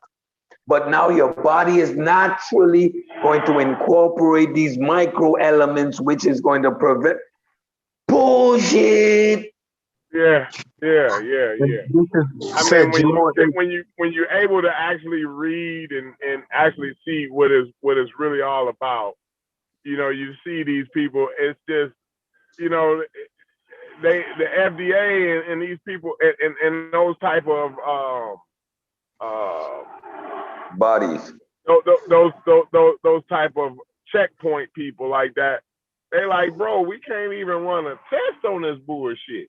but now your body is naturally going to incorporate these micro elements, which is going to prevent bullshit. Yeah. I Said, mean, you know what? when you're able to actually read and actually see what it's really all about, you know, you see these people. It's just, you know, the FDA and these people and those type of Bodies. Those type of checkpoint people like that. They like, bro, we can't even run a test on this bullshit.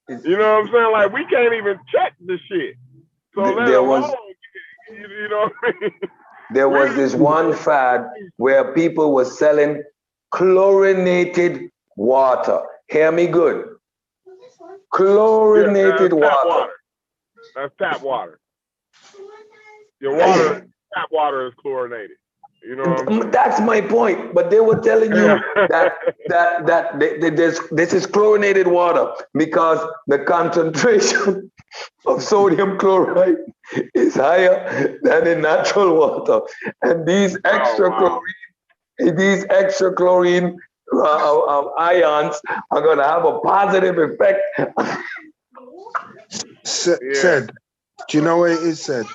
You know what I'm saying? Like, we can't even check the shit. So let alone, you know what I mean? There was this one fad where people were selling chlorinated water. Hear me good. Chlorinated water. That's tap water. Your water, tap water is chlorinated. You know what I'm saying? That's my point. But they were telling you that this is chlorinated water because the concentration of sodium chloride is higher than in natural water, and these extra chlorine ions are going to have a positive effect. Said, do you know what it is, said?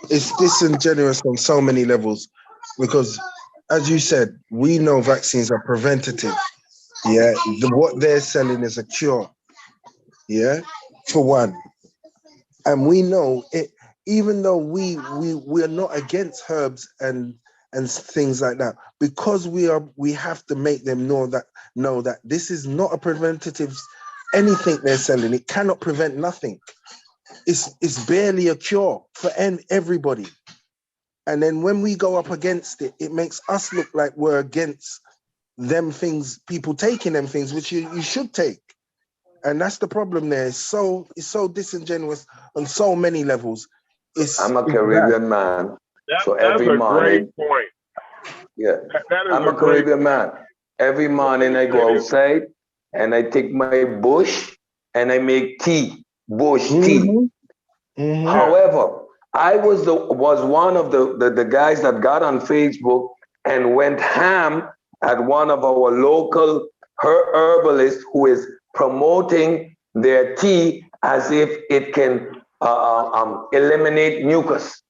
It's disingenuous on so many levels because, as you said, we know vaccines are preventative. Yeah, what they're selling is a cure. Yeah, for one. And we know it, even though we're not against herbs and things like that, because we have to make them know that this is not a preventative. Anything they're selling, it cannot prevent nothing. It's barely a cure for everybody. And then when we go up against it, it makes us look like we're against them things, people taking them things which you should take. And that's the problem there. It's so disingenuous on so many levels. I'm a Caribbean man. So every morning. Great point. Yeah. I'm a Caribbean man. Every morning I go outside and I take my bush and I make tea. Bush tea. Mm-hmm. However, I was one of the guys that got on Facebook and went ham at one of our local herbalists who is promoting their tea as if it can eliminate mucus.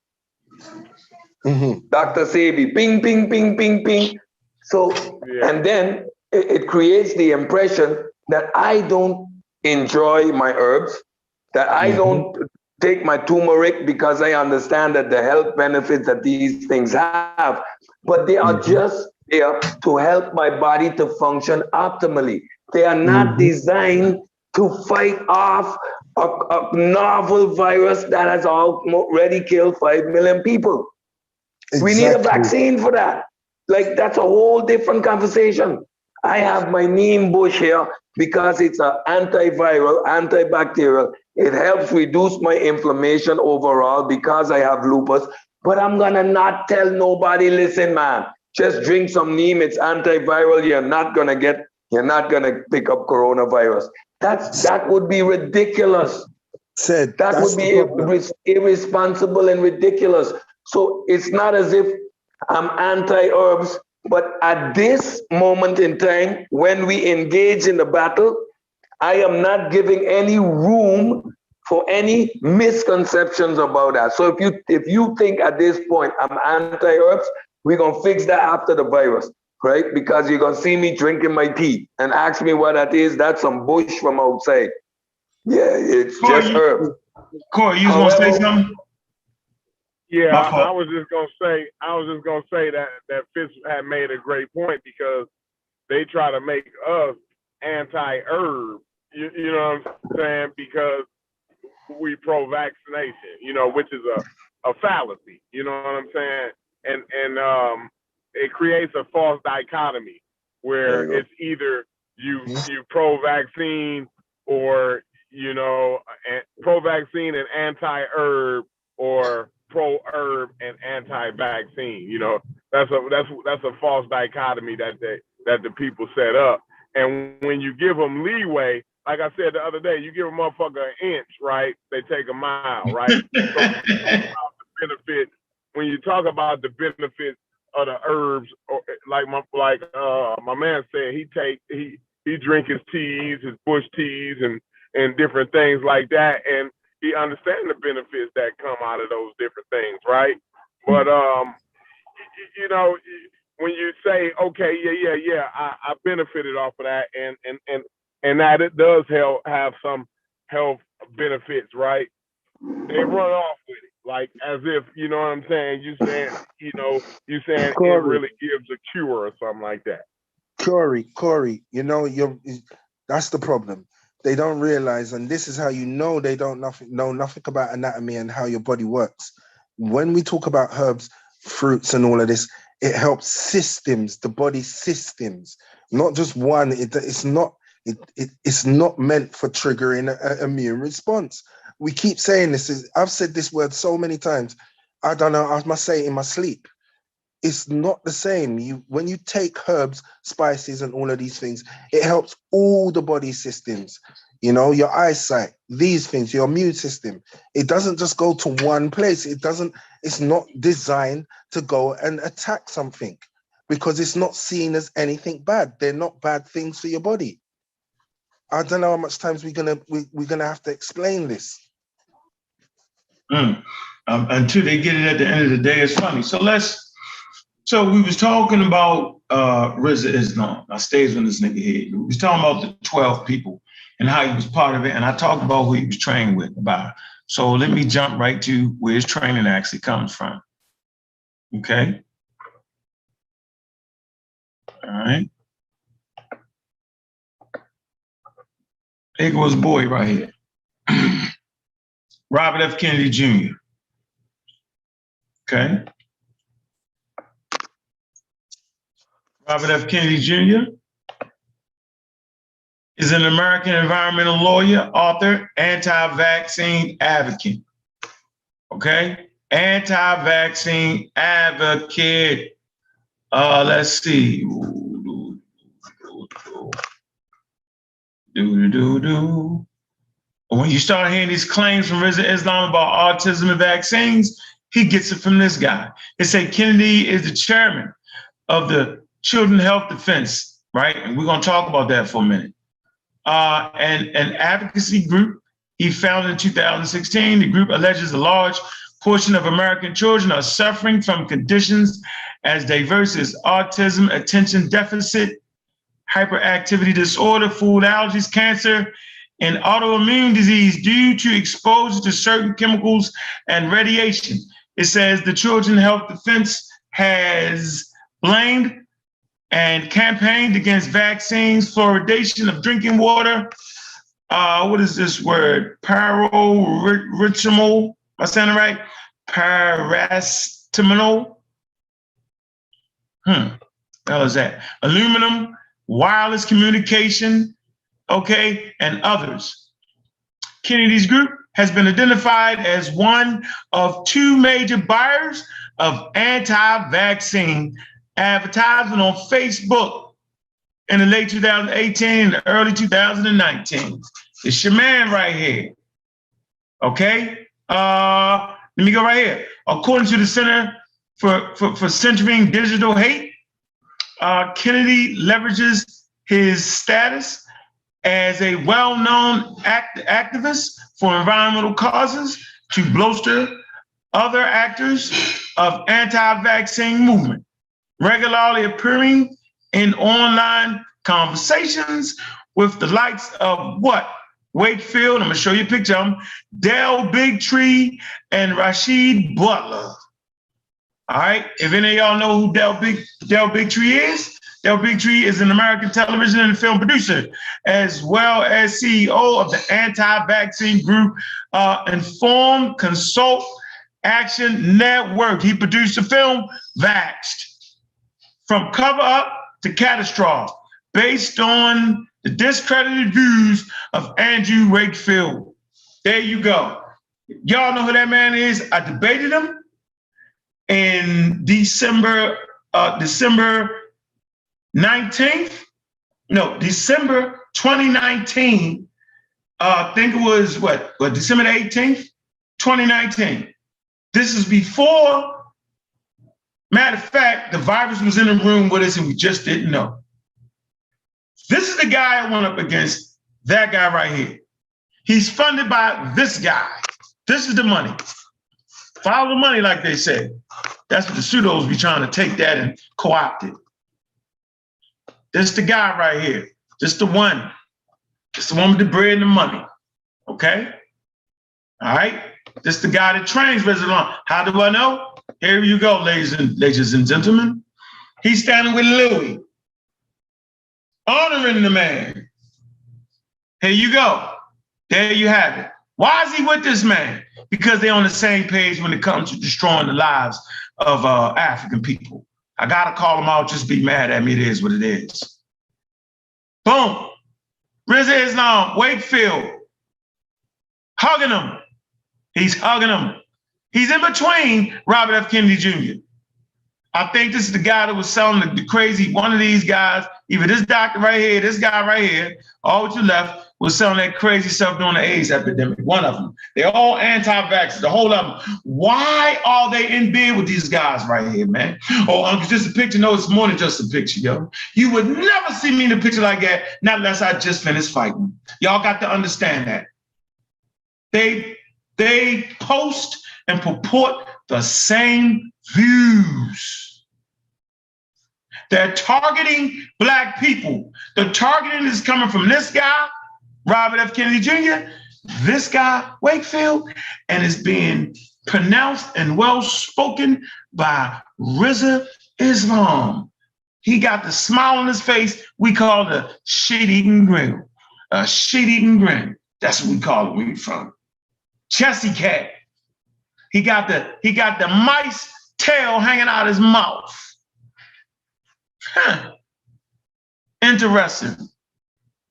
Mm-hmm. Dr. Sebi, ping, ping, ping, ping, ping. So, and then it creates the impression that I don't enjoy my herbs, that I don't take my turmeric because I understand that the health benefits that these things have, but they are just there to help my body to function optimally. They are not designed to fight off a novel virus that has already killed 5 million people. Exactly. We need a vaccine for that. Like, that's a whole different conversation. I have my neem bush here because it's an antiviral, antibacterial. It helps reduce my inflammation overall because I have lupus. But I'm gonna not tell nobody, listen, man, just drink some neem, it's antiviral, you're not gonna pick up coronavirus. That would be ridiculous. That would be irresponsible and ridiculous. So it's not as if I'm anti-herbs, but at this moment in time, when we engage in the battle, I am not giving any room for any misconceptions about that. So if you think at this point I'm anti-herbs, we're gonna fix that after the virus, right? Because you're gonna see me drinking my tea and ask me what that is. That's some bush from outside. Yeah, it's just herbs. Corey, you was gonna say something? Yeah, I was just gonna say that Fitz had made a great point because they try to make us anti-herb. You know what I'm saying? Because we pro-vaccination, you know, which is a fallacy. You know what I'm saying? And it creates a false dichotomy where it's either you pro-vaccine or pro-vaccine and anti-herb or pro-herb and anti-vaccine. You know, that's a false dichotomy that the people set up. And when you give them leeway, like I said the other day, you give a motherfucker an inch, right? They take a mile, right? So the benefit when you talk about the benefits of the herbs, or like my man said, he drink his teas, his bush teas, and different things like that, and he understands the benefits that come out of those different things, right? But you know, when you say, okay, I benefited off of that, and that it does have some health benefits, right? They run off with it, like as if, you know what I'm saying? You saying it really gives a cure or something like that. Corey, you know, that's the problem. They don't realize, and this is how you know they don't know nothing about anatomy and how your body works. When we talk about herbs, fruits, and all of this, it helps systems, the body systems, not just one. It's not meant for triggering an immune response. We keep saying this. I've said this word so many times. I don't know. I must say it in my sleep. It's not the same. When you take herbs, spices, and all of these things, it helps all the body systems. You know, your eyesight, these things, your immune system. It doesn't just go to one place. It's not designed to go and attack something because it's not seen as anything bad. They're not bad things for your body. I don't know how much times we're gonna have to explain this. Until they get it at the end of the day, it's funny. So we was talking about Rizza Islam. I stays on this nigga head. We was talking about the 12 people and how he was part of it, and I talked about who he was trained with about. So let me jump right to where his training actually comes from. Okay. All right. Here goes boy right here. Robert F. Kennedy Jr. Okay. Robert F. Kennedy Jr. is an American environmental lawyer, author, anti-vaccine advocate. Okay? Anti-vaccine advocate. Let's see. When you start hearing these claims from Rizza Islam about autism and vaccines, he gets it from this guy. They say Kennedy is the chairman of the Children's Health Defense, right? And we're going to talk about that for a minute. And an advocacy group he founded in 2016. The group alleges a large portion of American children are suffering from conditions as diverse as autism, attention deficit, hyperactivity disorder, food allergies, cancer, and autoimmune disease due to exposure to certain chemicals and radiation. It says the Children's Health Defense has blamed and campaigned against vaccines, fluoridation of drinking water. What is this word? Paracetamol. Am I saying it right? Paracetamol. What is that? Aluminum, wireless communication, okay, and others. Kennedy's group has been identified as one of two major buyers of anti-vaccine advertising on Facebook in the late 2018 and early 2019. It's your man right here. Okay? Let me go right here. According to the Center for Centering Digital Hate, Kennedy leverages his status as a well-known activist for environmental causes to bolster other actors of anti-vaccine movement, regularly appearing in online conversations with the likes of what? Wakefield, I'm gonna show you a picture of him, Del Bigtree and Rashid Butler. All right, if any of y'all know who Del Bigtree is, Del Bigtree is an American television and film producer, as well as CEO of the anti-vaccine group Inform Consult Action Network. He produced the film Vaxxed, From Cover Up to Catastrophe, based on the discredited views of Andrew Wakefield. There you go. Y'all know who that man is. I debated him in December 2019. I think it was December 18th, 2019. This is before Matter of fact, the virus was in the room with us and we just didn't know. This is the guy I went up against, that guy right here. He's funded by this guy. This is the money. Follow the money, like they say. That's what the pseudos be trying to take that and co-opt it. This is the guy right here. This the one. This the one with the bread and the money. Okay? All right? This is the guy that trains Resident. How do I know? Here you go, ladies and gentlemen. He's standing with Louis, honoring the man. Here you go. There you have it. Why is he with this man? Because they're on the same page when it comes to destroying the lives of African people. I gotta call them out, just be mad at me. It is what it is. Boom. Rizza Islam, Wakefield, hugging him. He's hugging him. He's in between Robert F. Kennedy Jr. I think this is the guy that was selling the crazy, one of these guys, either this doctor right here, this guy right here, all to the left, was selling that crazy stuff during the AIDS epidemic. One of them. They're all anti-vaxxers, the whole of them. Why are they in bed with these guys right here, man? Oh, Uncle, just a picture. No, it's more than just a picture, yo. You would never see me in a picture like that, not unless I just finished fighting. Y'all got to understand that. They post and purport the same views. They're targeting Black people. The targeting is coming from this guy, Robert F. Kennedy Jr., this guy, Wakefield, and is being pronounced and well-spoken by Rizza Islam. He got the smile on his face we call the shit-eating grin. A shit-eating grin. That's what we call it where he's from. Chessy cat. He got the mice tail hanging out his mouth. Huh. Interesting.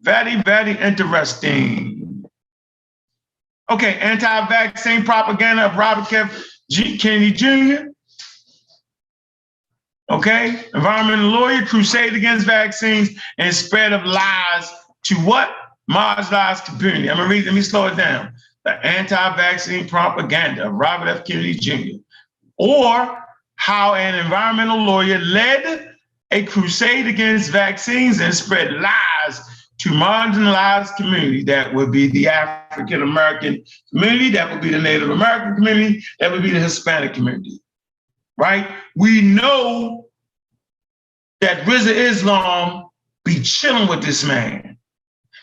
Very, very interesting. Okay, anti-vaccine propaganda of Robert Kennedy Jr. Okay, environmental lawyer, crusade against vaccines and spread of lies to what? Marginalized community. Let me slow it down. The anti-vaccine propaganda of Robert F. Kennedy Jr. Or how an environmental lawyer led a crusade against vaccines and spread lies to marginalized community. That would be the African American community, that would be the Native American community, that would be the Hispanic community, right? We know that Rizza Islam be chilling with this man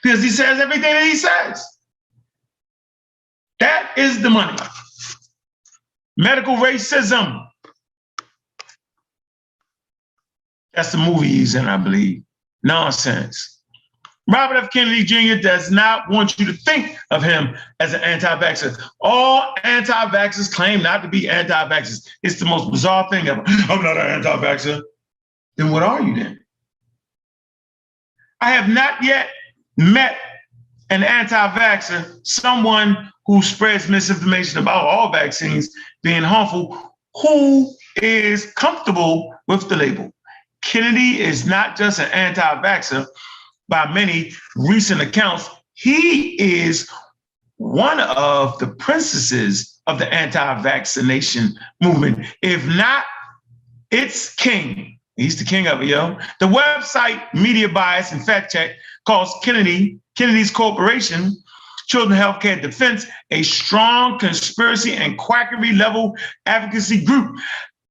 because he says everything that he says. That is the money. Medical racism. That's the movie he's in, I believe. Nonsense. Robert F. Kennedy Jr. does not want you to think of him as an anti-vaxxer. All anti-vaxxers claim not to be anti-vaxxers. It's the most bizarre thing ever. I'm not an anti-vaxxer. Then what are you then? I have not yet met an anti-vaxxer, someone who spreads misinformation about all vaccines being harmful, who is comfortable with the label. Kennedy is not just an anti-vaxxer. By many recent accounts, he is one of the princesses of the anti-vaccination movement. If not, it's king. He's the king of it, yo. The website Media Bias and Fact Check calls Kennedy's corporation, Children Healthcare Defense, a strong conspiracy and quackery level advocacy group.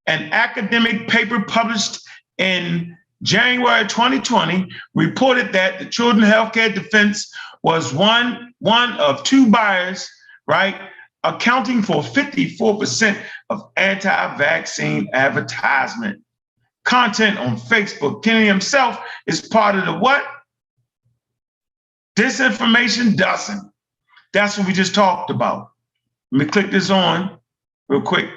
An academic paper published in January 2020 reported that the Children Healthcare Defense was one of two buyers, right, accounting for 54% of anti-vaccine advertisement content on Facebook. Kennedy himself is part of the what? Disinformation dozen. That's what we just talked about. Let me click this on real quick.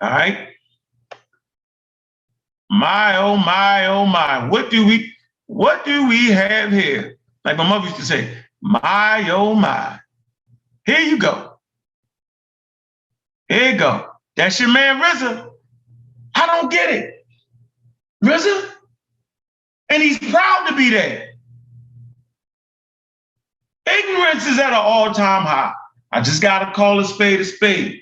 All right. My, oh my, oh my. What do we have here? Like my mother used to say, my, oh my. Here you go. Here you go. That's your man, Rizza. I don't get it. Rizza? And he's proud to be there. Ignorance is at an all-time high. I just got to call a spade a spade.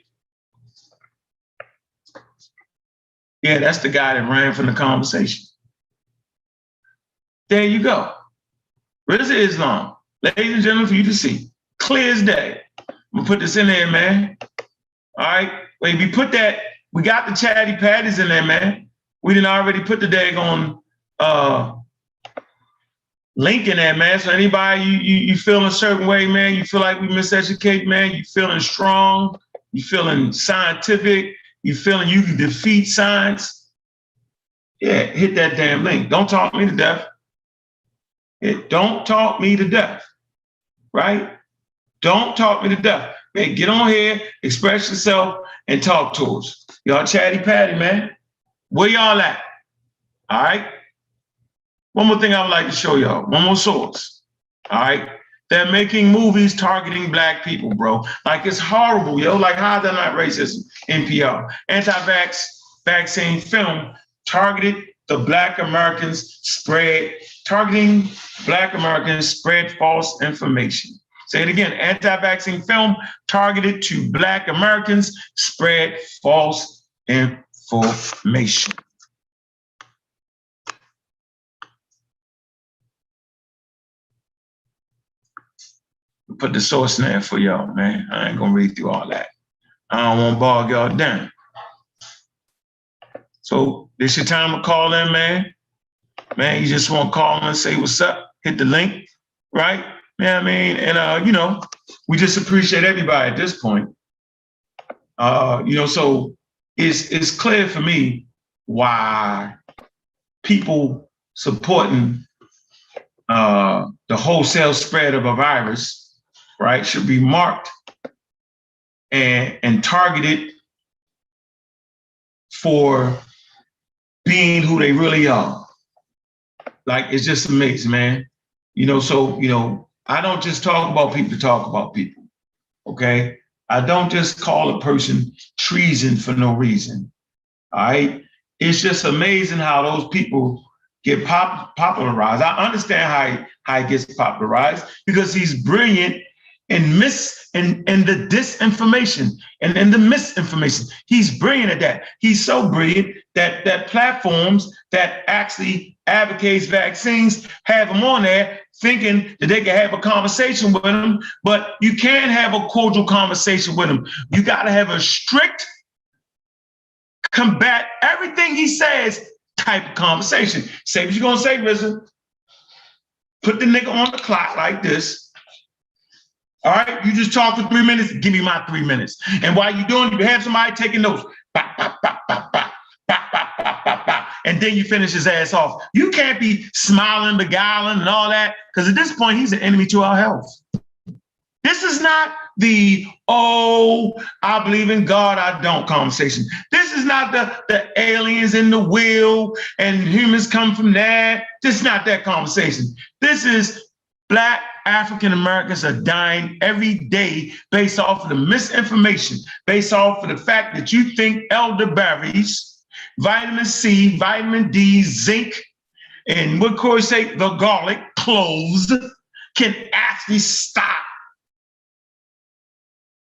Yeah, that's the guy that ran from the conversation. There you go. Rizza Islam. Ladies and gentlemen, for you to see. Clear as day. I'm gonna put this in there, man. All right. Wait, we got the chatty patties in there, man. We didn't already put the daggone link in there, man. So anybody you feel a certain way, man, you feel like we miseducate, man, you feeling strong, you feeling scientific, you feeling you can defeat science. Yeah, hit that damn link. Don't talk me to death. Don't talk me to death, right? Don't talk me to death. Man, get on here, express yourself, and talk to us. Y'all chatty patty, man. Where y'all at? All right? One more thing I would like to show y'all. One more source. All right? They're making movies targeting Black people, bro. Like, it's horrible, yo. Like, how is that not racism? NPR. Anti-vax vaccine film targeting Black Americans spread false information. Say it again. Anti-vaccine film targeted to Black Americans spread false information. Put the source in there for y'all, man. I ain't gonna read through all that. I don't want to bog y'all down. So this your time to call in, man. Man, you just want to call in and say what's up. Hit the link, right? Yeah, I mean, and you know, we just appreciate everybody at this point. You know, so it's clear for me why people supporting the wholesale spread of a virus, right, should be marked and targeted for being who they really are. Like, it's just amazing, man. You know, so, you know, I don't just talk about people to talk about people, okay? I don't just call a person treason for no reason, all right? It's just amazing how those people get popularized. I understand how he gets popularized, because he's brilliant in the disinformation and in the misinformation. He's brilliant at that. He's so brilliant that platforms that actually advocates vaccines have him on there thinking that they can have a conversation with him, but you can't have a cordial conversation with him. You got to have a strict, combat everything he says type of conversation. Say what you're gonna say, Rizza. Put the nigga on the clock like this. All right, you just talk for 3 minutes, give me my 3 minutes. And while you're doing it, you have somebody taking notes. Bop, bop, bop, bop, bop, bop, bop, bop, bop, bop. And then you finish his ass off. You can't be smiling, beguiling, and all that, because at this point, he's an enemy to our health. This is not the, oh, I believe in God, I don't conversation. This is not the aliens in the wheel and humans come from that. This is not that conversation. This is Black African Americans are dying every day based off of the misinformation, based off of the fact that you think elderberries, vitamin C, vitamin D, zinc, and what Corey say, the garlic, cloves, can actually stop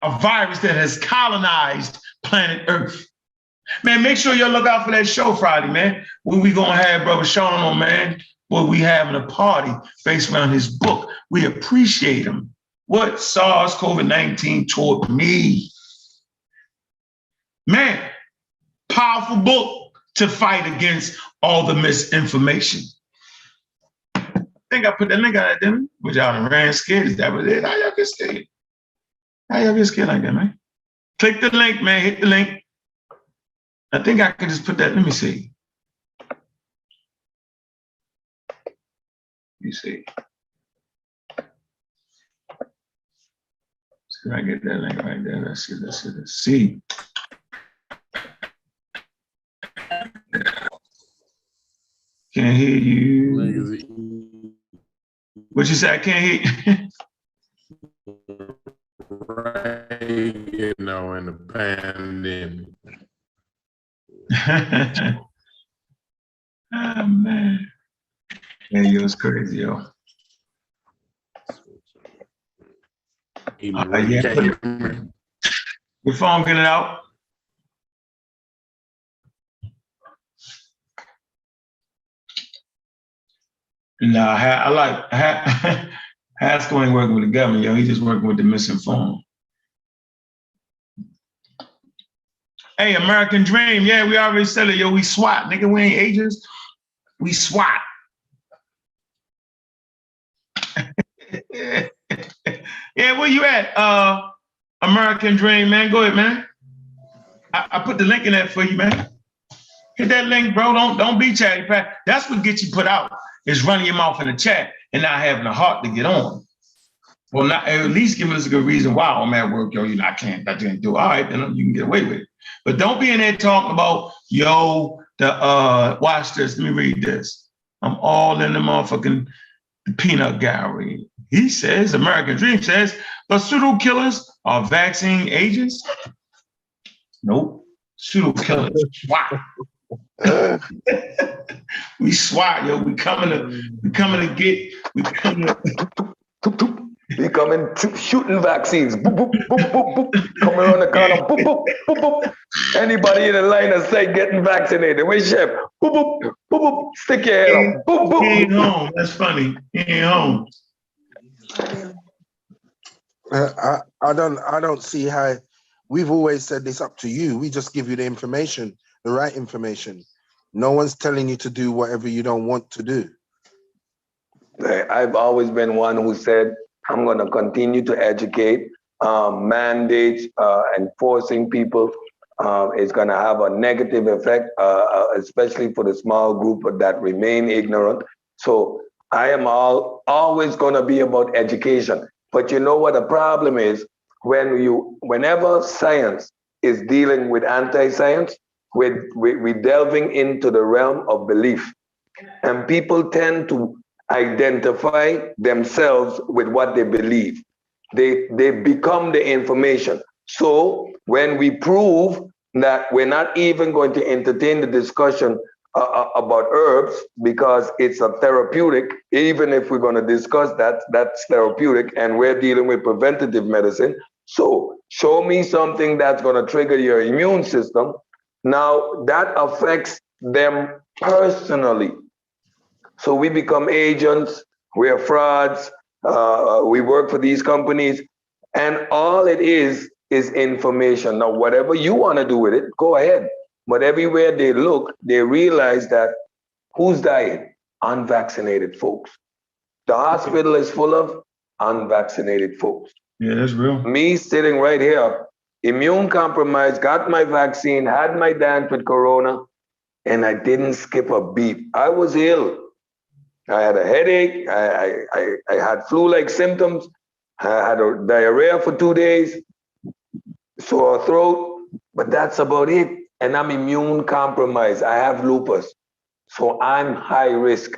a virus that has colonized planet Earth. Man, make sure y'all look out for that show Friday, man. Where we gonna have Brother Sean on, man. Where we having a party based around his book. We appreciate him. What SARS-CoV-19 taught me. Man, powerful book to fight against all the misinformation. I think I put that link out there, didn't I? Which y'all done ran scared. Is that what it is? How y'all get scared? How y'all get scared like that, man? Click the link, man. Hit the link. I think I can just put that. Let me see. You see. See if I get that link right there. Let's see. Can't hear you. What you say? I can't hear you. Right, you know, in the pandemic. Oh, man. Yeah, yo, it's crazy, yo. Yeah, your phone getting out. No, I like Haskell ain't working with the government, yo. He's just working with the misinformed. Hey, American Dream. Yeah, we already said it, yo. We SWAT, nigga. We ain't agents. We SWAT. Yeah, where you at? American Dream, man. Go ahead, man. I put the link in there for you, man. Hit that link, bro. Don't be chatty pat. That's what gets you put out, is running your mouth in the chat and not having the heart to get on. Well, not at least give us a good reason why I'm at work, yo. I can't do it. All right, then you can get away with it. But don't be in there talking about, yo, watch this. Let me read this. I'm all in the motherfucking peanut gallery. He says, American Dream says, the pseudo killers are vaccine agents. Nope. Pseudo killers. SWAT. We SWAT, yo. We coming shooting vaccines. Boop, boop, boop, boop, boop. Coming around the corner. Boop, boop, boop, boop. Anybody in the line of sight getting vaccinated? Where's Chef? Boop, boop, boop, boop. Stick your head up. Boop, boop. He ain't home. That's funny. He ain't home. I don't see how. We've always said it's up to you. We just give you the information, the right information. No one's telling you to do whatever you don't want to do. I've always been one who said, I'm going to continue to educate. Mandates, enforcing people is going to have a negative effect, especially for the small group that remain ignorant. So I am always going to be about education. But you know what the problem is? Whenever science is dealing with anti-science, we're delving into the realm of belief. And people tend to identify themselves with what they believe. They become the information. So when we prove that we're not even going to entertain the discussion about herbs because it's a therapeutic, even if we're going to discuss that's therapeutic, and we're dealing with preventative medicine. So show me something that's going to trigger your immune system. Now that affects them personally. So we become agents, we are frauds, we work for these companies, and all it is information. Now, whatever you want to do with it, go ahead. But everywhere they look, they realize that who's dying? Unvaccinated folks. The hospital is full of unvaccinated folks. Yeah, that's real. Me sitting right here, immune compromised, got my vaccine, had my dance with Corona, and I didn't skip a beat. I was ill. I had a headache. I had flu-like symptoms. I had a diarrhea for 2 days, sore throat, but that's about it. And I'm immune compromised. I have lupus, so I'm high risk.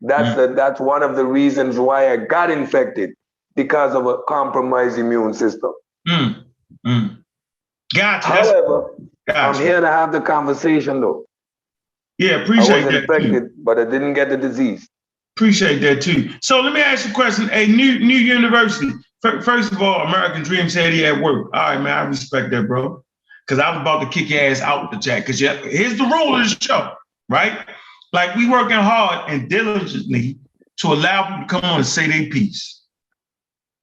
That's one of the reasons why I got infected, because of a compromised immune system. Gotcha. However, I'm here to have the conversation though. Yeah, appreciate that. I was infected, but I didn't get the disease. Appreciate that too. So let me ask you a question. A new university. First of all, American Dream said he at work. All right, man, I respect that, bro. Because I was about to kick your ass out the chat. Because here's the rule of the show, right? Like, we working hard and diligently to allow people to come on and say their piece.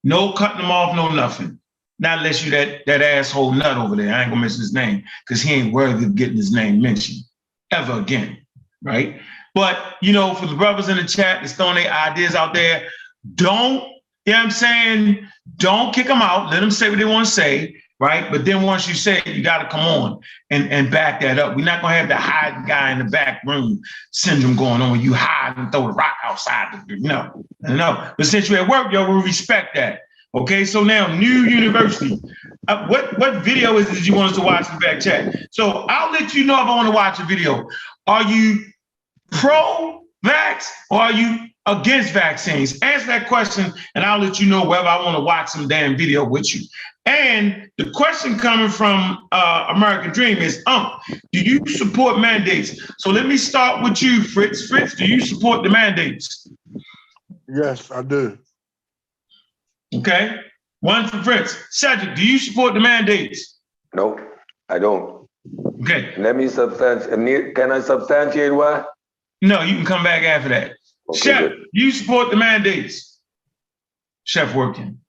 No cutting them off, no nothing. Not unless you that asshole nut over there. I ain't gonna mention his name because he ain't worthy of getting his name mentioned ever again, right? But, you know, for the brothers in the chat that's throwing their ideas out there, don't, you know what I'm saying? Don't kick them out. Let them say what they want to say, right? But then once you say it, you got to come on and back that up. We're not going to have the hide guy in the back room syndrome going on. You hide and throw the rock outside. No. But since you're at work, yo, we respect that. Okay, so now, new university. What video is it you want us to watch in the back chat? So I'll let you know if I want to watch a video. Are you pro-vax or are you against vaccines? Answer that question and I'll let you know whether I want to watch some damn video with you. And the question coming from American Dream is, do you support mandates? So let me start with you, Fritz. Fritz, do you support the mandates? Yes, I do. Okay, one for Fritz. Cedric, do you support the mandates? No, I don't. Okay. Let me substantiate. Can I substantiate why? No, you can come back after that. Okay, Chef, good. you support the mandates. Chef working.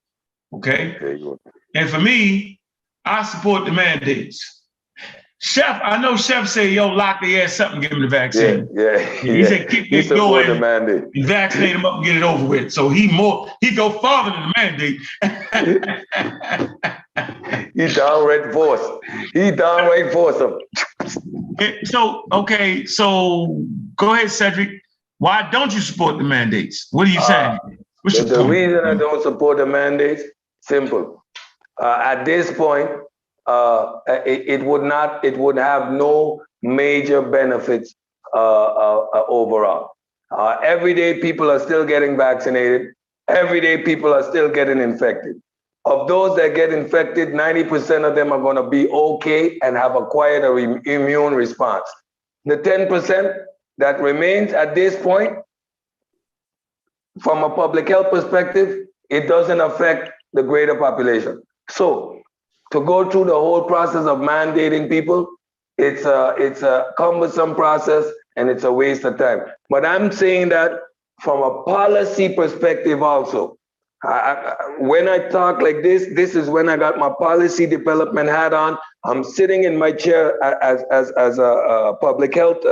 Okay? Okay, good. And for me, I support the mandates. Chef, I know Chef say, yo, lock their ass up and give them the vaccine. Yeah. He said, kick He their door support the in mandate. and vaccinate them up and get it over with. So he go farther than the mandate. He downright force. He downright force him. So go ahead, Cedric. Why don't you support the mandates? What are you saying? What's your The point? reason I don't support the mandates, simple. At this point, it would have no major benefits overall. Every day people are still getting vaccinated. Every day people are still getting infected. Of those that get infected, 90% of them are going to be okay and have acquired an immune response. The 10% that remains at this point, from a public health perspective, it doesn't affect the greater population. So to go through the whole process of mandating people, it's a cumbersome process and it's a waste of time. But I'm saying that from a policy perspective also. When I talk like this is when I got my policy development hat on. I'm sitting in my chair as a public health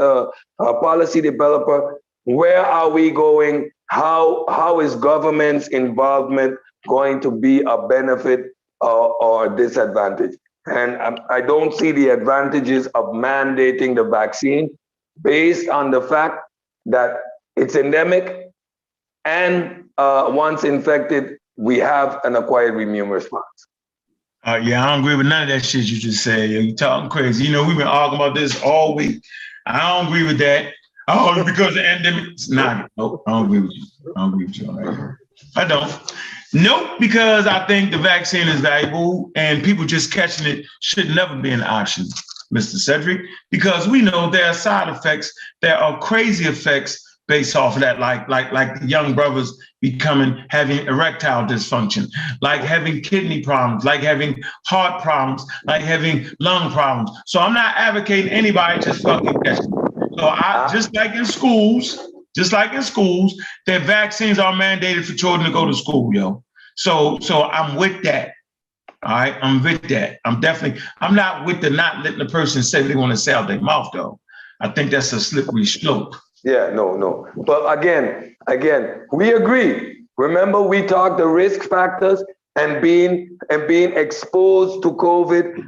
policy developer. Where are we going? How is government's involvement going to be a benefit or disadvantage? And I don't see the advantages of mandating the vaccine based on the fact that it's endemic and once infected, we have an acquired immune response. Yeah, I don't agree with none of that shit you just said. You're talking crazy. You know, we've been arguing about this all week. I don't agree with that. Oh, because the endemic. Nah, nope, I don't agree with you. I don't agree with you. I don't. Nope, because I think the vaccine is valuable and people just catching it should never be an option, Mr. Cedric, because we know there are side effects. There are crazy effects based off of that, like the young brothers having erectile dysfunction, like having kidney problems, like having heart problems, like having lung problems. So I'm not advocating anybody just fucking catch it. So just like in schools, that vaccines are mandated for children to go to school, yo. So I'm with that. All right, I'm with that. I'm not with the not letting the person say they want to say out their mouth though. I think that's a slippery slope. Yeah, no. But again, we agree. Remember, we talked the risk factors and being exposed to COVID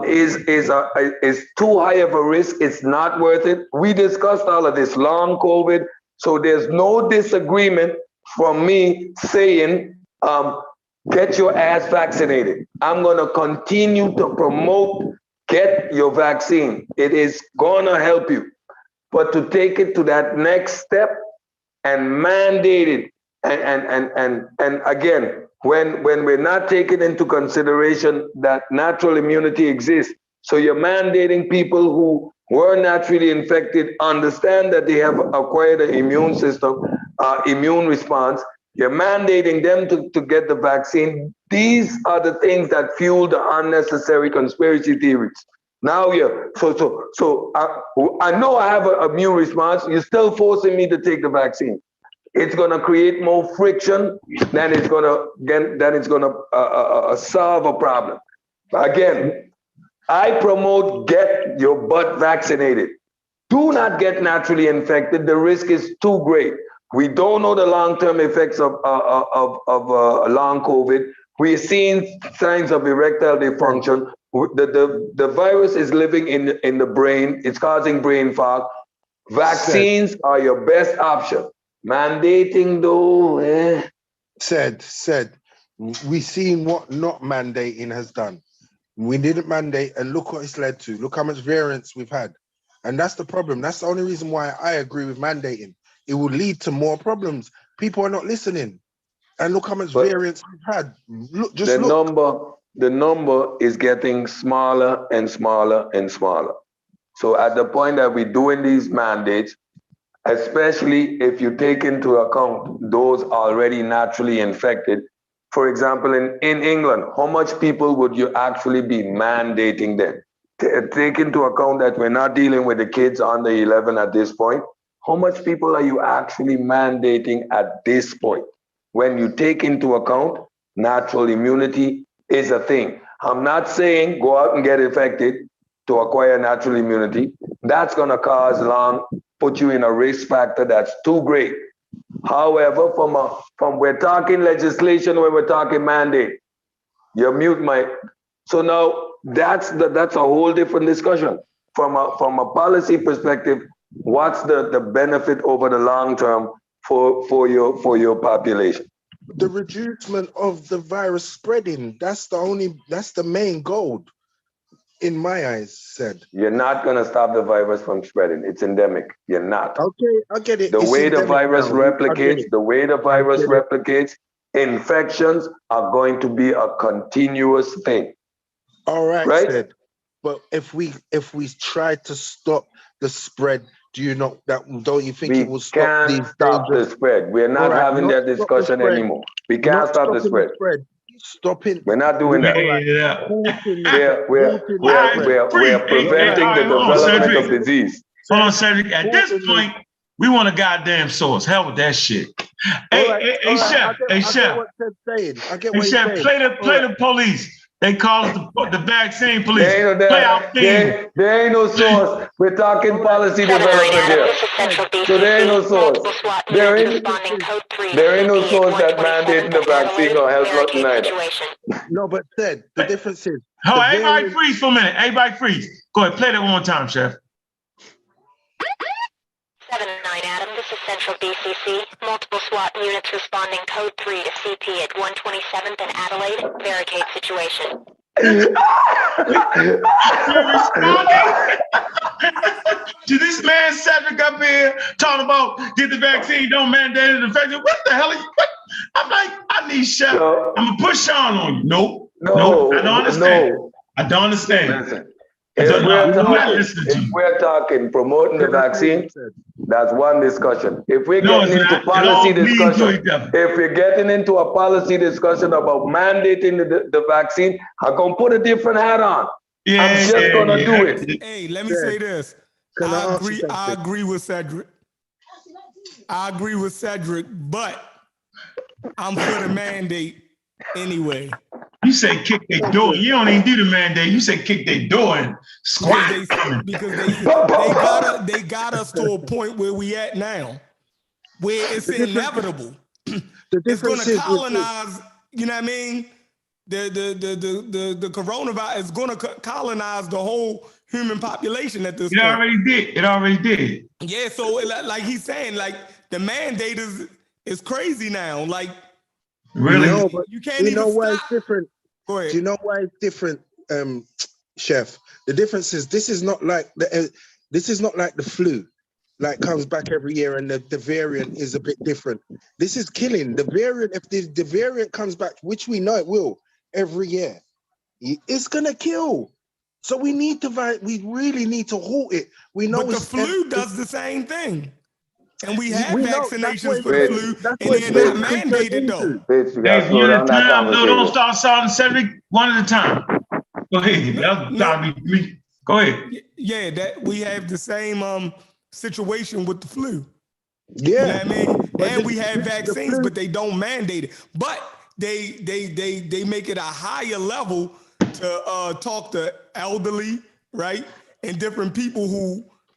is too high of a risk. It's not worth it. We discussed all of this long COVID, so there's no disagreement from me saying, get your ass vaccinated. I'm gonna continue to promote get your vaccine. It is gonna help you. But to take it to that next step and mandate it, and again, when we're not taking into consideration that natural immunity exists, so you're mandating people who were naturally infected, understand that they have acquired an immune system, immune response, you're mandating them to get the vaccine. These are the things that fuel the unnecessary conspiracy theories. Now, so I know I have an immune response. You're still forcing me to take the vaccine. It's going to create more friction than it's going to solve a problem. Again, I promote get your butt vaccinated. Do not get naturally infected. The risk is too great. We don't know the long-term effects of long COVID. We're seeing signs of erectile dysfunction. The virus is living in the brain. It's causing brain fog. Vaccines are your best option. Mandating though, Said, we've seen what not mandating has done. We didn't mandate, and look what it's led to. Look how much variance we've had. And that's the problem. That's the only reason why I agree with mandating. It will lead to more problems. People are not listening. And look how much variance we've had. Look, the number is getting smaller and smaller and smaller. So at the point that we're doing these mandates, especially if you take into account those already naturally infected, for example, in England, how much people would you actually be mandating them? Take into account that we're not dealing with the kids under 11 at this point. How much people are you actually mandating at this point? When you take into account natural immunity is a thing. I'm not saying go out and get infected to acquire natural immunity. That's going to put you in a risk factor that's too great. However, from we're talking legislation, when we're talking mandate, your mute mic. So now that's a whole different discussion. From a policy perspective, what's the benefit over the long term for your population? The reducement of the virus spreading. That's the main goal, in my eyes, said. You're not going to stop the virus from spreading. It's endemic. You're not. Okay, I get it. The way the virus replicates, infections are going to be a continuous thing. All right, right? Said. But if we try to stop the spread, don't you think it will stop these stop the spread? We're not having that discussion anymore. We can't stop the spread. Stopping. We're not doing that. We're preventing the development of disease. Hold on, Cedric. At this point, we want a goddamn source. Hell with that shit. Hey, Chef. Hey, Chef. Play the police. They call it the vaccine police. Play our theme. There ain't no source. We're talking policy development here. So there ain't no source. There ain't no source that mandating the vaccine or help nothing either. No, but Said, the difference is. Oh, everybody freeze for a minute. Everybody freeze. Go ahead, play that one more time, Chef. 7-9 Adam, this is Central BCC. Multiple SWAT units responding code 3 to CP at 127th and Adelaide. Barricade situation. To this man Cedric up here talking about get the vaccine, don't mandate it. What the hell are you? What? I'm like, I need Chef. I'm gonna push Sean on you. Nope. I don't understand. I don't understand. Listen. If we're talking promoting the vaccine, that's one discussion. If we're getting into policy discussion, if we're getting into a policy discussion about mandating the vaccine, I'm gonna put a different hat on. I'm just gonna do it. Hey, let me say this. I agree with Cedric. But I'm for the mandate anyway. You say kick their door. You don't even do the mandate. You say kick their door and squat. Because they got us to a point where we at now, where it's inevitable. It's going to colonize. You know what I mean? The coronavirus is going to colonize the whole human population at this point. It already did. Yeah. So like he's saying, like the mandate is crazy now. Like. Really? No, but you can't you know even why stop. It's different? Go ahead. Do you know why it's different, Chef? The difference is this is not like the flu, like comes back every year and the variant is a bit different. This is killing. The variant, if the variant comes back, which we know it will every year, it's gonna kill. So we really need to halt it. We know but the flu does the same thing. And we have vaccinations for the flu, and they're not mandated though. Don't start starting Cedric one at a time. Go ahead. Go ahead. Yeah, that we have the same situation with the flu. Yeah, you know what I mean. And we have vaccines, but they don't mandate it. But they make it a higher level to talk to elderly, right, and different people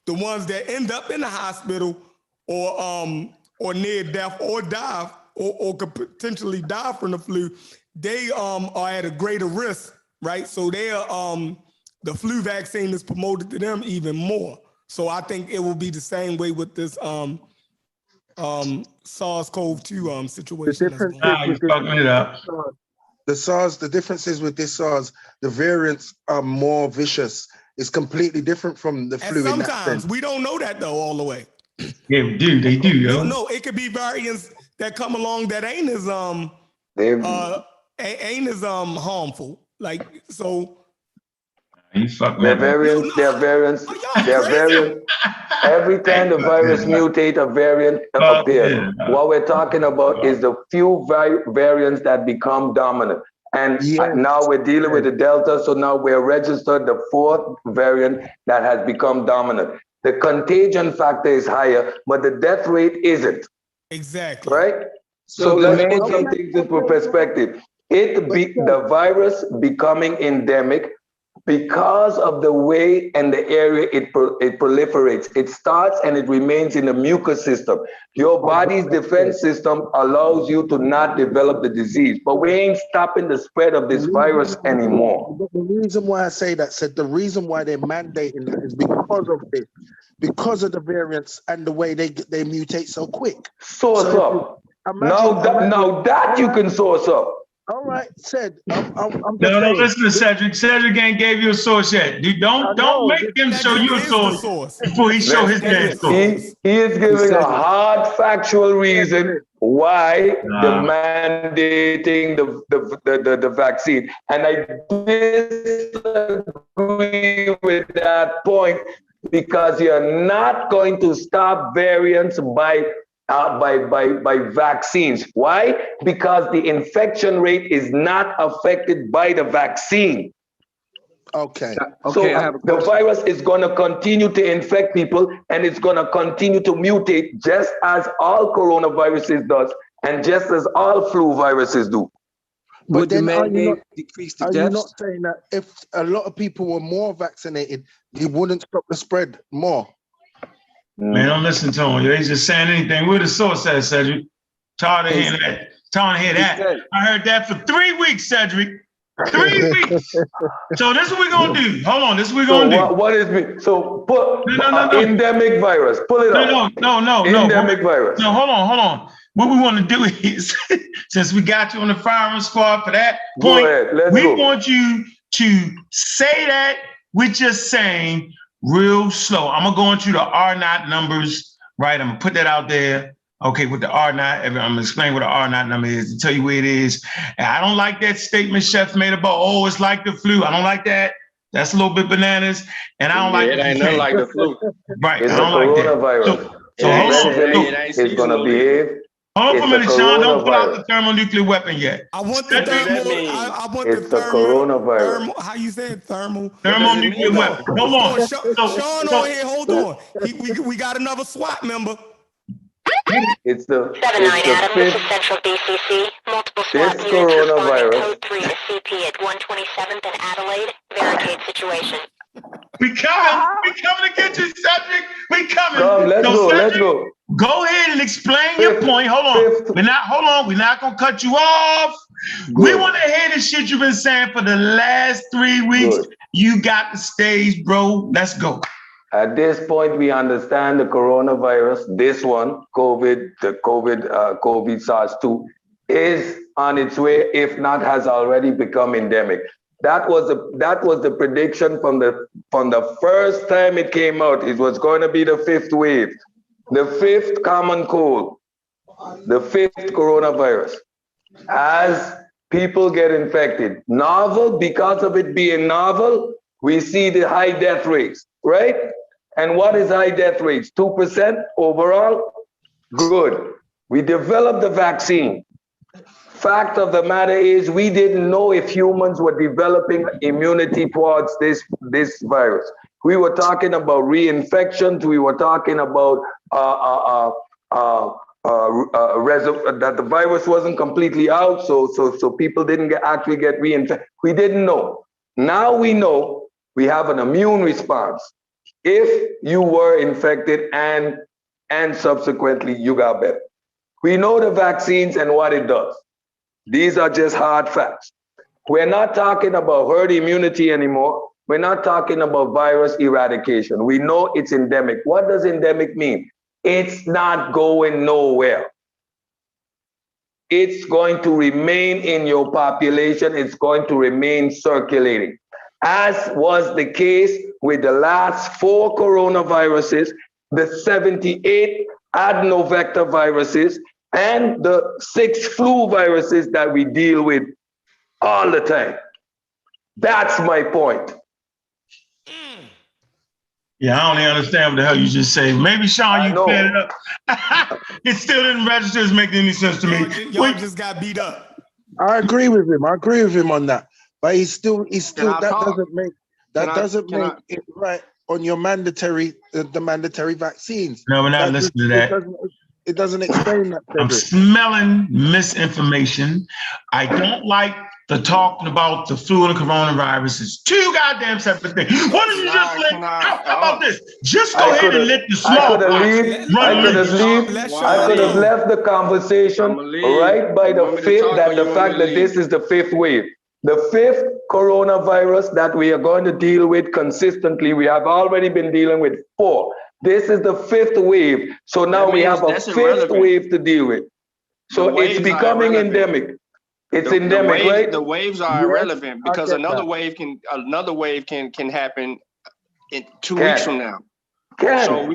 the ones that end up in the hospital. Or near death or die or could potentially die from the flu, they are at a greater risk, right? So the flu vaccine is promoted to them even more. So I think it will be the same way with this SARS-CoV-2 situation. The difference is with this SARS, the variants are more vicious. It's completely different from the flu. Sometimes we don't know that though all the way. Yeah, they do, yo. No, it could be variants that come along that ain't as harmful. Like so. They're variants. Every time the virus mutate, a variant appears. What we're talking about is the few variants that become dominant. And now we're dealing with the Delta, so now we're registered the 4th variant that has become dominant. The contagion factor is higher, but the death rate isn't. Exactly. Right? So let's put some things into perspective. The virus becoming endemic because of the way and the area it proliferates. It starts and it remains in the mucous system. Your body's defense system allows you to not develop the disease, but we ain't stopping the spread of this virus anymore. The reason why I say that, the reason why they're mandating that is because of this, because of the variants and the way they mutate so quick. Source up. Now that you can source up. All right, said. I'm no, listen to Cedric. Cedric ain't gave you a source yet. Don't make him show you a source before he show his damn source. He is giving a hard factual reason why they're mandating the vaccine. And I disagree with that point because you're not going to stop variants by vaccines. Why? Because the infection rate is not affected by the vaccine. Okay. So the virus is going to continue to infect people and it's going to continue to mutate just as all coronaviruses does and just as all flu viruses do. But then are you not saying that if a lot of people were more vaccinated, it wouldn't stop the spread more? Man, don't listen to him. He's just saying anything. Where the source at, Cedric? Tired of hearing that. Tired of hearing that. I heard that for 3 weeks, Cedric. 3 weeks. So this is what we're gonna do. Hold on, this is what we're gonna do. What is it? So put endemic virus. Pull it up. No. Endemic virus. No, hold on. What we want to do is, since we got you on the firing squad for that point, we want you to say that with your saying real slow. I'm gonna go into the R0 numbers, right? I'm gonna put that out there. Okay, with the R0, I'm gonna explain what the R0 number is to tell you where it is. And I don't like that statement Chef made about, oh, it's like the flu. I don't like that. That's a little bit bananas. And I don't like it. Ain't nothing like the flu. Right. It's I don't like coronavirus. It's gonna behave. Hold on for a minute, Sean. Don't pull out the thermonuclear weapon yet. I want the coronavirus. How you say it? Thermonuclear weapon. Hold on. Sean on here. Hold on. We got another SWAT member. It's the 79 Adam. This is Central BCC. Multiple SWAT units responding code 3 to CP at 127th and Adelaide. Barricade situation. We coming to get you, Cedric. We coming. Come, let's go. Go ahead and explain your point. Hold on. We're not gonna cut you off. Good. We want to hear the shit you've been saying for the last 3 weeks. Good. You got the stage, bro. Let's go. At this point, we understand the coronavirus, this one, COVID SARS-2, is on its way, if not has already become endemic. That was the prediction from the first time it came out. It was going to be the 5th wave, the 5th common cold, the 5th coronavirus. As people get infected, novel, because of it being novel, we see the high death rates, right? And what is high death rates? 2% overall? Good. We developed the vaccine. Fact of the matter is we didn't know if humans were developing immunity towards this virus. We were talking about reinfections. We were talking about that the virus wasn't completely out, so people didn't actually get reinfected. We didn't know. Now we know we have an immune response. If you were infected and subsequently you got better. We know the vaccines and what it does. These are just hard facts. We're not talking about herd immunity anymore. We're not talking about virus eradication. We know it's endemic. What does endemic mean? It's not going nowhere. It's going to remain in your population. It's going to remain circulating. As was the case with the last 4 coronaviruses, the 78 adenovector viruses, and the 6 flu viruses that we deal with all the time. That's my point. Yeah, I don't even understand what the hell you just say. Maybe, Sean, you cleared it up. It still didn't register as making any sense to me. Y'all just got beat up. I agree with him. But he's still that doesn't make it right. on your mandatory, the mandatory vaccines. No, we're not listening to that. It doesn't explain that. I'm smelling misinformation. I don't like the talking about the flu and the coronavirus. It's two goddamn separate things. What did you just let? How about this? Just go ahead and let the small I could have left the conversation right by the fifth, that the fact that this is the fifth wave. The fifth coronavirus that we are going to deal with consistently. We have already been dealing with 4. This is the 5th wave. So now we have a 5th wave to deal with. So it's becoming endemic. It's endemic, right? The waves are irrelevant because another wave can happen in 2 weeks from now. So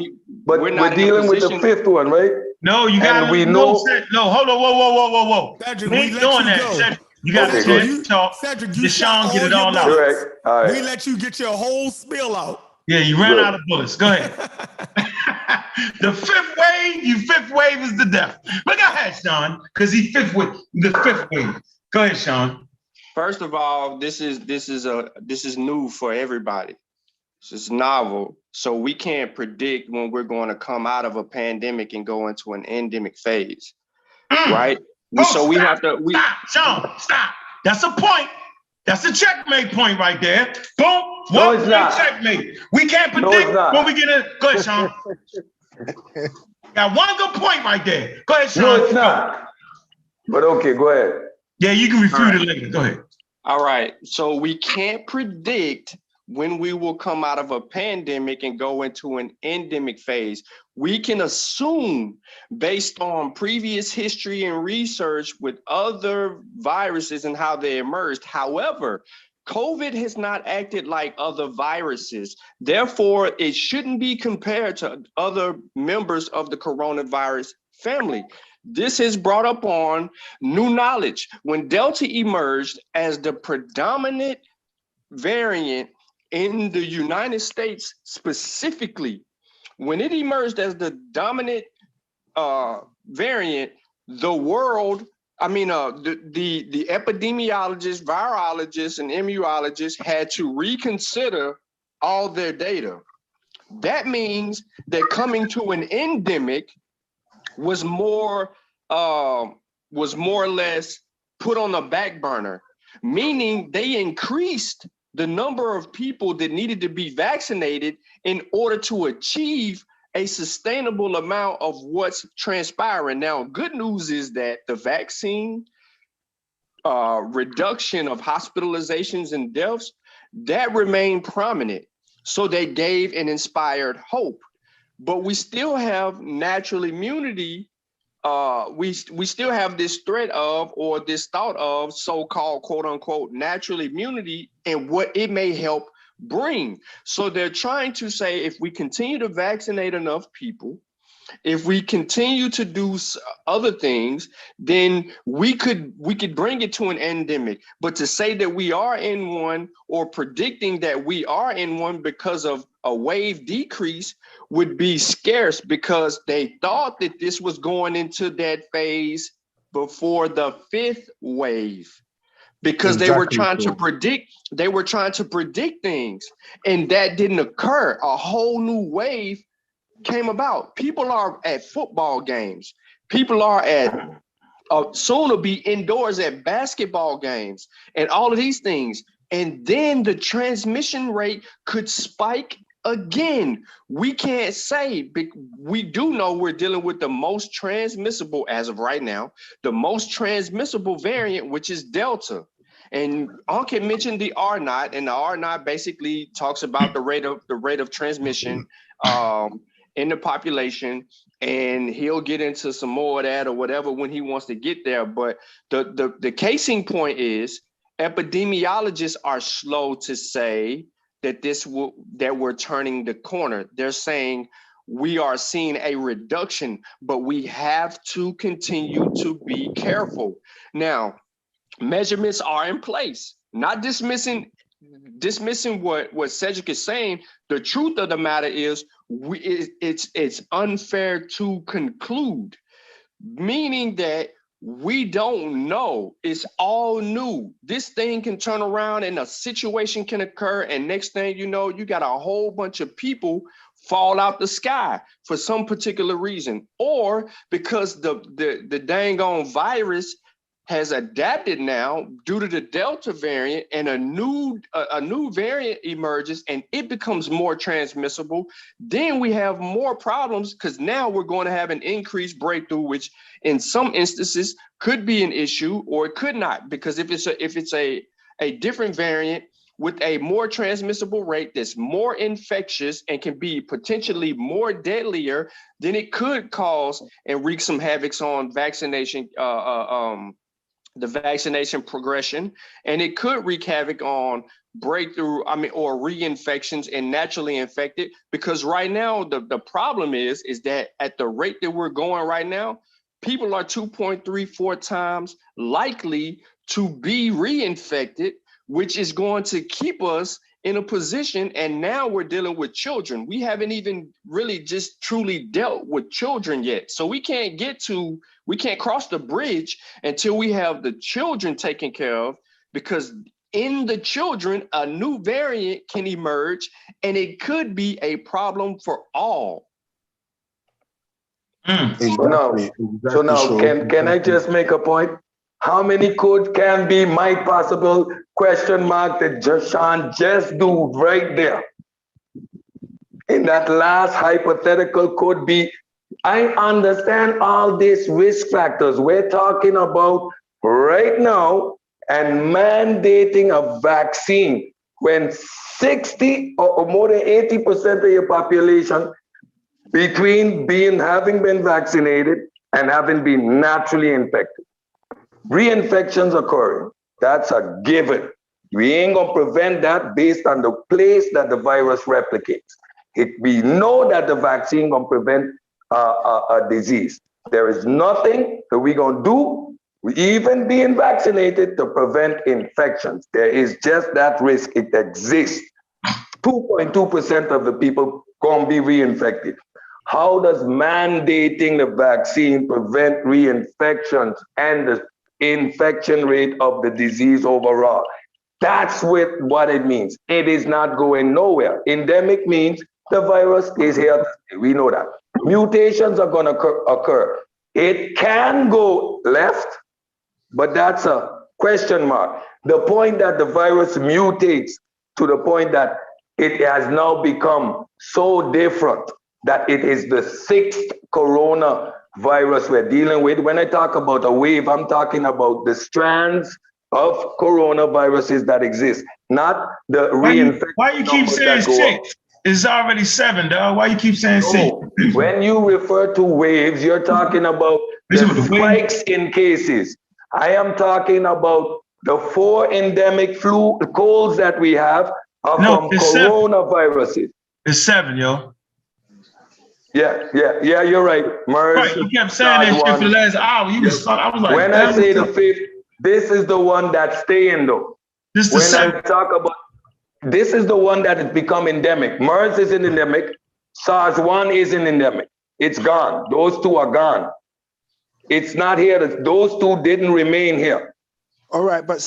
we're dealing with the 5th one, right? No, you got to know. No, hold on, whoa. Cedric, we ain't doing that. Cedric, you got to talk. Cedric, Deshaun, get it all out. All right. We let you get your whole spill out. Yeah, you ran out of bullets. Go ahead. The 5th wave is the death. But go ahead, Sean, because the 5th wave. Go ahead, Sean. First of all, this is new for everybody. This is novel. So we can't predict when we're going to come out of a pandemic and go into an endemic phase. Right? Stop, Sean, stop. That's a point. That's a checkmate point right there. Boom. No, it's not. Checkmate. We can't predict when we get in. Go ahead, Sean. Got one good point right there. Go ahead, Sean. No, it's not. But okay, go ahead. Yeah, you can refute it later. Go ahead. All right. So we can't predict when we will come out of a pandemic and go into an endemic phase. We can assume, based on previous history and research with other viruses and how they emerged. However, COVID has not acted like other viruses. Therefore, it shouldn't be compared to other members of the coronavirus family. This has brought upon new knowledge. When Delta emerged as the predominant variant in the United States specifically, when it emerged as the dominant variant, the world, the epidemiologists, virologists, and immunologists had to reconsider all their data. That means that coming to an endemic was more or less put on the back burner, meaning they increased the number of people that needed to be vaccinated in order to achieve a sustainable amount of what's transpiring. Now, good news is that the vaccine reduction of hospitalizations and deaths, that remained prominent. So they gave and inspired hope. But we still have natural immunity. We still have this threat of, or this thought of, so-called quote unquote natural immunity and what it may help bring. So they're trying to say, if we continue to vaccinate enough people, if we continue to do other things, then we could bring it to an endemic. But to say that we are in one, or predicting that we are in one because of a wave decrease, would be scarce, because they thought that this was going into that phase before the 5th wave, because they were trying to predict things, and that didn't occur. A whole new wave came about. People are at football games. People are at soon to be indoors at basketball games and all of these things. And then the transmission rate could spike again. We can't say, we do know we're dealing with the most transmissible, as of right now, the most transmissible variant, which is Delta. And Uncle mentioned the R0, and the R0 basically talks about the rate of transmission in the population, and he'll get into some more of that or whatever when he wants to get there. But the casing point is, epidemiologists are slow to say that that we're turning the corner. They're saying we are seeing a reduction, but we have to continue to be careful. Now, measurements are in place, not dismissing what Cedric is saying. The truth of the matter is, it's unfair to conclude, meaning that We don't know. It's all new. This thing can turn around and a situation can occur, and next thing you know, you got a whole bunch of people fall out the sky for some particular reason, or because the dang on virus has adapted now due to the Delta variant, and a new variant emerges and it becomes more transmissible. Then we have more problems because now we're going to have an increased breakthrough, which in some instances could be an issue or it could not, because if it's a different variant with a more transmissible rate that's more infectious and can be potentially more deadlier, then it could cause and wreak some havoc on the vaccination progression, and it could wreak havoc on breakthrough, or reinfections and naturally infected, because right now the problem is that at the rate that we're going right now, people are 2.34 times likely to be reinfected, which is going to keep us in a position. And now we're dealing with children. We haven't even really just truly dealt with children yet. So we can't cross the bridge until we have the children taken care of, because in the children, a new variant can emerge and it could be a problem for all. So now, can I just make a point? How many can be my possible question mark that Sean just do right there? In that last hypothetical could be, I understand all these risk factors we're talking about right now and mandating a vaccine when 60 or more than 80% of your population between having been vaccinated and having been naturally infected. Reinfections occurring, that's a given. We ain't gonna prevent that based on the place that the virus replicates. We know that the vaccine gonna prevent a disease. There is nothing that we gonna do, even being vaccinated, to prevent infections. There is just that risk, it exists. 2.2% of the people gonna be reinfected. How does mandating the vaccine prevent reinfections and the infection rate of the disease overall? That's what it means. It is not going nowhere. Endemic means the virus is here. We know that. Mutations are going to occur. It can go left, but that's a question mark. The point that the virus mutates to the point that it has now become so different that it is the sixth coronavirus we're dealing with. When I talk about a wave, I'm talking about the strands of coronaviruses that exist, not the reinfection. Why you keep saying 6? It's already 7, dog. Why you keep saying 6? When you refer to waves, you're talking about the spikes in cases. I am talking about the 4 endemic colds that we have are from coronaviruses. It's 7, yo. Yeah, you're right. MERS, right, you kept saying that shit for the last hour. I was like, when I say the 5th, this is the one that's staying though. This the 7th. I talk about, this is the one that has become endemic. MERS isn't endemic. SARS-1 isn't endemic. It's gone. Those 2 are gone. It's not here. Those 2 didn't remain here. All right, but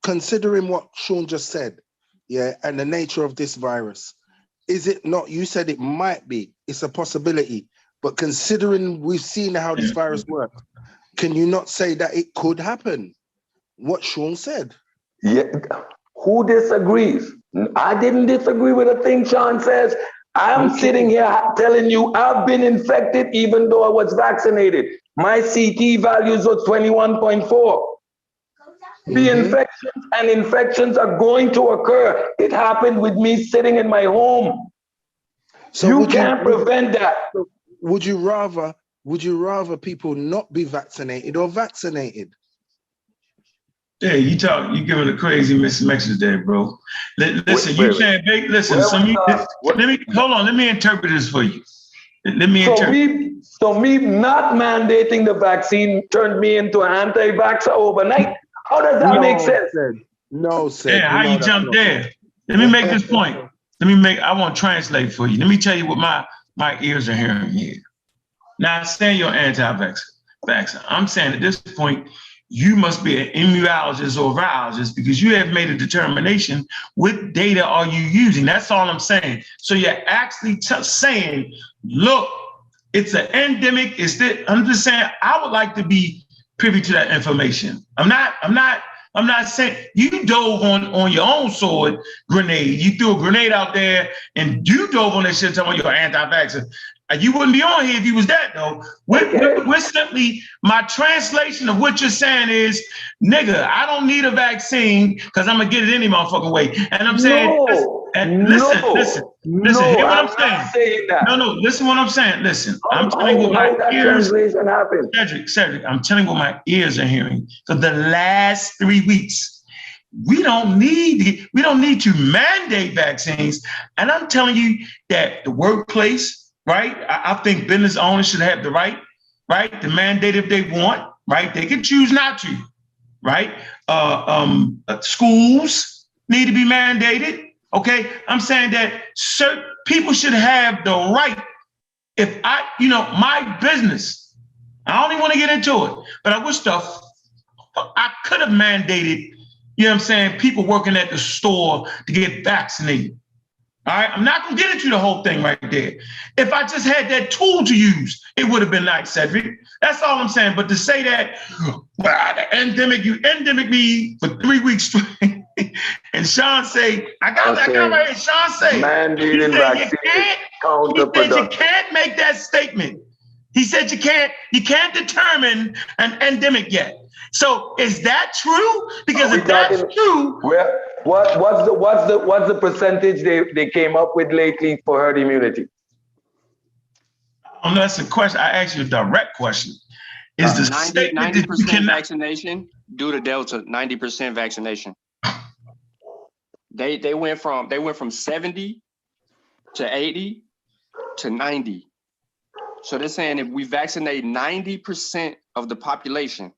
considering what Sean just said, yeah, and the nature of this virus, is it not, you said it might be, it's a possibility, but considering we've seen how this virus works, can you not say that it could happen? What Sean said. Yeah, who disagrees? I didn't disagree with a thing Sean says. I'm sitting here telling you I've been infected even though I was vaccinated. My CT values were 21.4. The infections and infections are going to occur. It happened with me sitting in my home. So you can't prevent that. Would you rather people not be vaccinated or vaccinated? Yeah, you giving a crazy message there, bro. Listen, let me interpret this for you. So me not mandating the vaccine turned me into an anti-vaxxer overnight. How does that make sense? No, sir. Yeah, how you jump there? Let me make this point. I want to translate for you. Let me tell you what my ears are hearing here. Now, say you're anti-vaxxer. vaccine. I'm saying at this point, you must be an immunologist or virologist because you have made a determination. What data are you using? That's all I'm saying. So you're actually saying, look, it's an endemic. I'm just saying, I would like to be privy to that information. I'm not saying you dove on your own sword grenade. You threw a grenade out there and you dove on that shit talking about you're anti-vaxxer. You wouldn't be on here if you was that though. We're simply, my translation of what you're saying is, nigga, I don't need a vaccine because I'm gonna get it any motherfucking way. And I'm saying, listen, hear what I'm saying. No, listen what I'm saying. Listen, I'm telling you what my ears, Cedric, I'm telling you what my ears are hearing for the last 3 weeks. We don't need to mandate vaccines. And I'm telling you that the workplace, right? I think business owners should have the right to mandate if they want, right? They can choose not to, right? Schools need to be mandated, okay? I'm saying that certain people should have the right. If my business, I don't even want to get into it, but I wish I could have mandated, you know what I'm saying, people working at the store to get vaccinated. All right, I'm not gonna get into the whole thing right there. If I just had that tool to use, it would have been nice, Cedric. That's all I'm saying. But to say that, the endemic, you endemic me for 3 weeks straight, and Sean say, I got right here. Sean say, mandating vaccine you can't make that statement. He said you can't determine an endemic yet. So is that true? Because if that's true, what's the percentage they came up with lately for herd immunity? Oh, no, that's a question. I asked you a direct question. Is the 90% vaccination due to Delta? 90% vaccination. They went from 70 to 80 to 90. So they're saying if we vaccinate 90% of the population,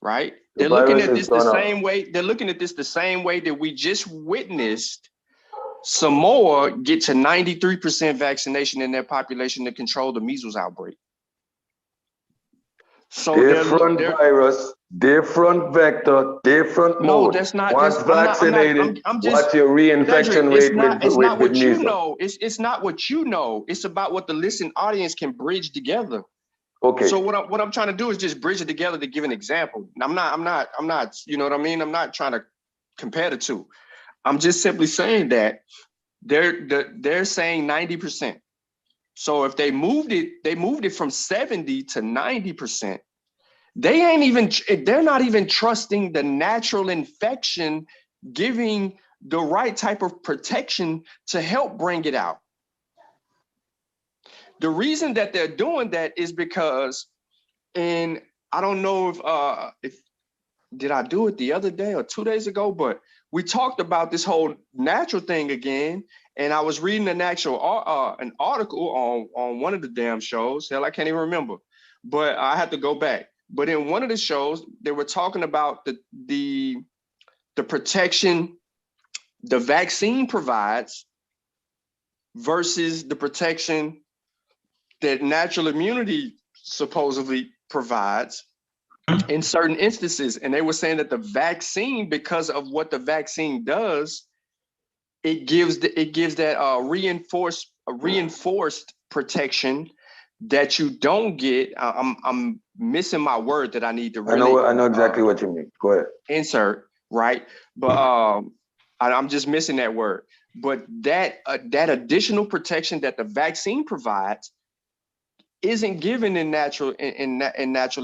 right? They're looking at this the same way. They're looking at this the same way that we just witnessed Samoa get to 93% vaccination in their population to control the measles outbreak. So different virus, different vector, different mode. No, that's not. Once vaccinated, what's your reinfection rate with measles? It's not what you know. It's about what the listening audience can bridge together. Okay. So what I'm trying to do is just bridge it together to give an example. I'm not, you know what I mean? I'm not trying to compare the two. I'm just simply saying that they're saying 90%. So if they moved it from 70 to 90%, they're not even trusting the natural infection giving the right type of protection to help bring it out. The reason that they're doing that is because, and I don't know if did I do it the other day or 2 days ago, but we talked about this whole natural thing again. And I was reading an article on one of the damn shows. Hell, I can't even remember, but I had to go back. But in one of the shows, they were talking about the protection the vaccine provides versus the protection that natural immunity supposedly provides in certain instances. And they were saying that the vaccine, because of what the vaccine does, it gives that reinforced protection that you don't get. I'm missing my word that I need to really. I know exactly what you mean. Go ahead. Insert, right? But I'm just missing that word. But that additional protection that the vaccine provides isn't given in natural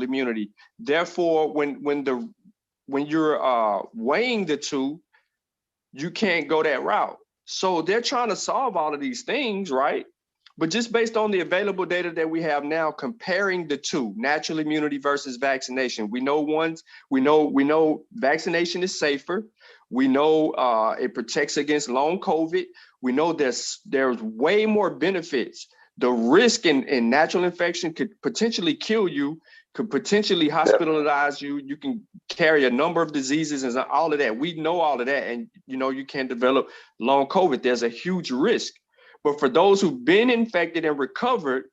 immunity. Therefore, when you're weighing the two, you can't go that route. So they're trying to solve all of these things, right? But just based on the available data that we have now, comparing the two, natural immunity versus vaccination, we know vaccination is safer. We know it protects against long COVID. We know there's way more benefits. The risk in natural infection could potentially kill you, could potentially hospitalize you. You can carry a number of diseases and all of that. We know all of that. And you can develop long COVID. There's a huge risk. But for those who've been infected and recovered,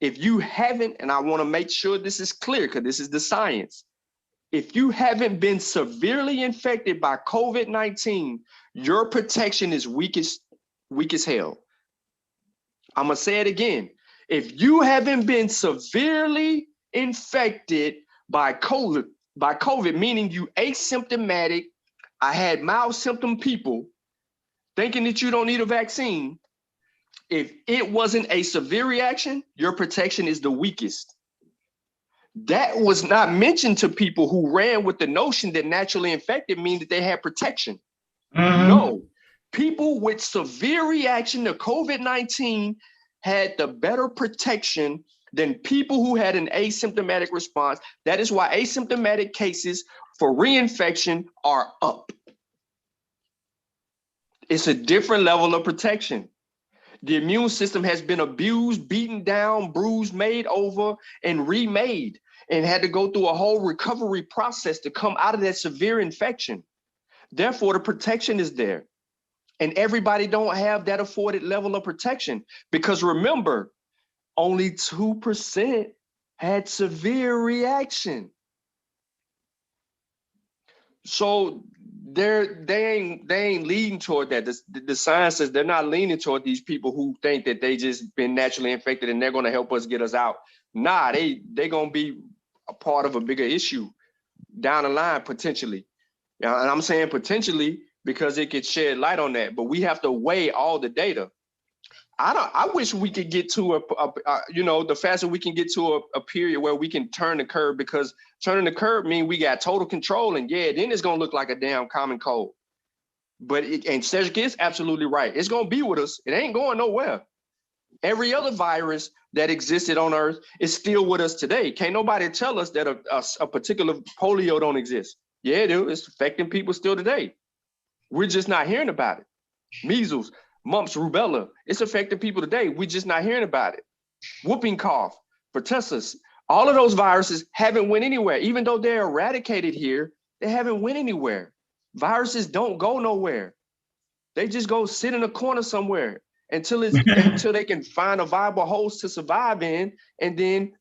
If you haven't, and I want to make sure this is clear because this is the science. If you haven't been severely infected by COVID-19, your protection is weak as hell. I'm going to say it again. If you haven't been severely infected by COVID, meaning you asymptomatic, I had mild symptom people thinking that you don't need a vaccine. If it wasn't a severe reaction, your protection is the weakest. That was not mentioned to people who ran with the notion that naturally infected mean that they had protection. No, people with severe reaction to COVID-19 had the better protection than people who had an asymptomatic response. That is why asymptomatic cases for reinfection are up. It's a different level of protection. The immune system has been abused, beaten down, bruised, made over, and remade, and had to go through a whole recovery process to come out of that severe infection. Therefore, the protection is there. And everybody don't have that afforded level of protection, because remember, only 2% had severe reaction. So they ain't leading toward that. The science says they're not leaning toward these people who think that they just been naturally infected and they're going to help us get us out. Nah, they going to be a part of a bigger issue down the line potentially. And I'm saying potentially because it could shed light on that, but we have to weigh all the data. I wish we could get to the faster we can get to a period where we can turn the curve, because turning the curve means we got total control, and yeah, then it's gonna look like a damn common cold. But and Cedric is absolutely right. It's gonna be with us. It ain't going nowhere. Every other virus that existed on Earth is still with us today. Can't nobody tell us that a particular polio don't exist. Yeah, it is. It's affecting people still today. We're just not hearing about it. Measles, mumps, rubella, it's affecting people today. We're just not hearing about it. Whooping cough, pertussis, all of those viruses haven't went anywhere. Even though they're eradicated here, they haven't went anywhere. Viruses don't go nowhere. They just go sit in a corner somewhere until they can find a viable host to survive in and then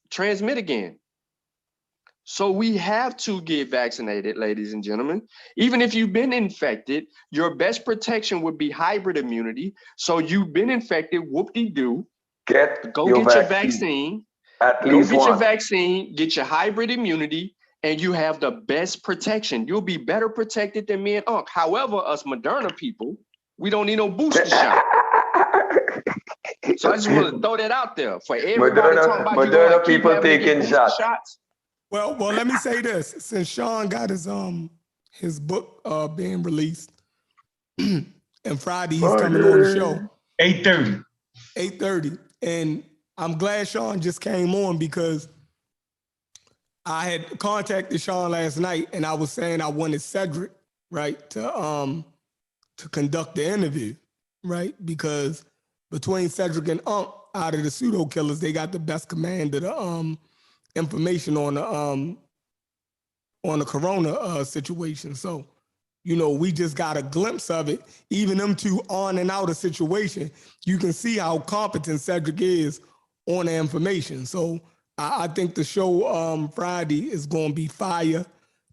transmit again. So we have to get vaccinated, ladies and gentlemen. Even if you've been infected, your best protection would be hybrid immunity. So you've been infected, whoop-de-doo. Go get your vaccine. At least go get one. your vaccine, get your hybrid immunity, and you have the best protection. You'll be better protected than me and Unc. However, us Moderna people, we don't need no booster shot. So I just want to throw that out there for everybody talking about Moderna people taking shots. Well, let me say this. Since Sean got his book being released, and Friday he's coming on the show. 8:30. 8:30. And I'm glad Sean just came on, because I had contacted Sean last night and I was saying I wanted Cedric, right, to conduct the interview, right? Because between Cedric and Unc, out of the pseudo killers, they got the best command of the information on the corona situation. So, we just got a glimpse of it. Even them two on and out of situation, you can see how competent Cedric is on the information. So I think the show Friday is going to be fire.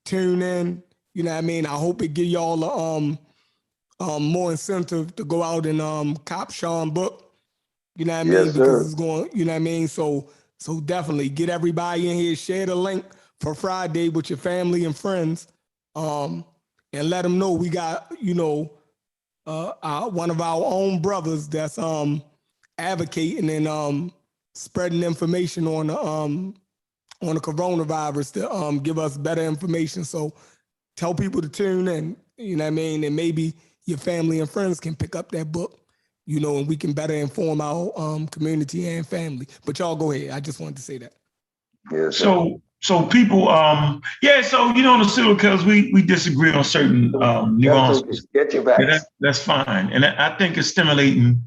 Tune in. You know what I mean? I hope it give y'all more incentive to go out and cop Sean book. You know what I mean? Yes, because sir. it's going, you know what I mean? So definitely get everybody in here, share the link for Friday with your family and friends, and let them know we got, one of our own brothers that's advocating and spreading information on the coronavirus to give us better information. So tell people to tune in, you know what I mean? And maybe your family and friends can pick up that book, and we can better inform our community and family. But y'all go ahead. I just wanted to say that. Yes, so people, on the serial killers, we disagree on certain nuances. Get your back. That's fine. And I think it's stimulating,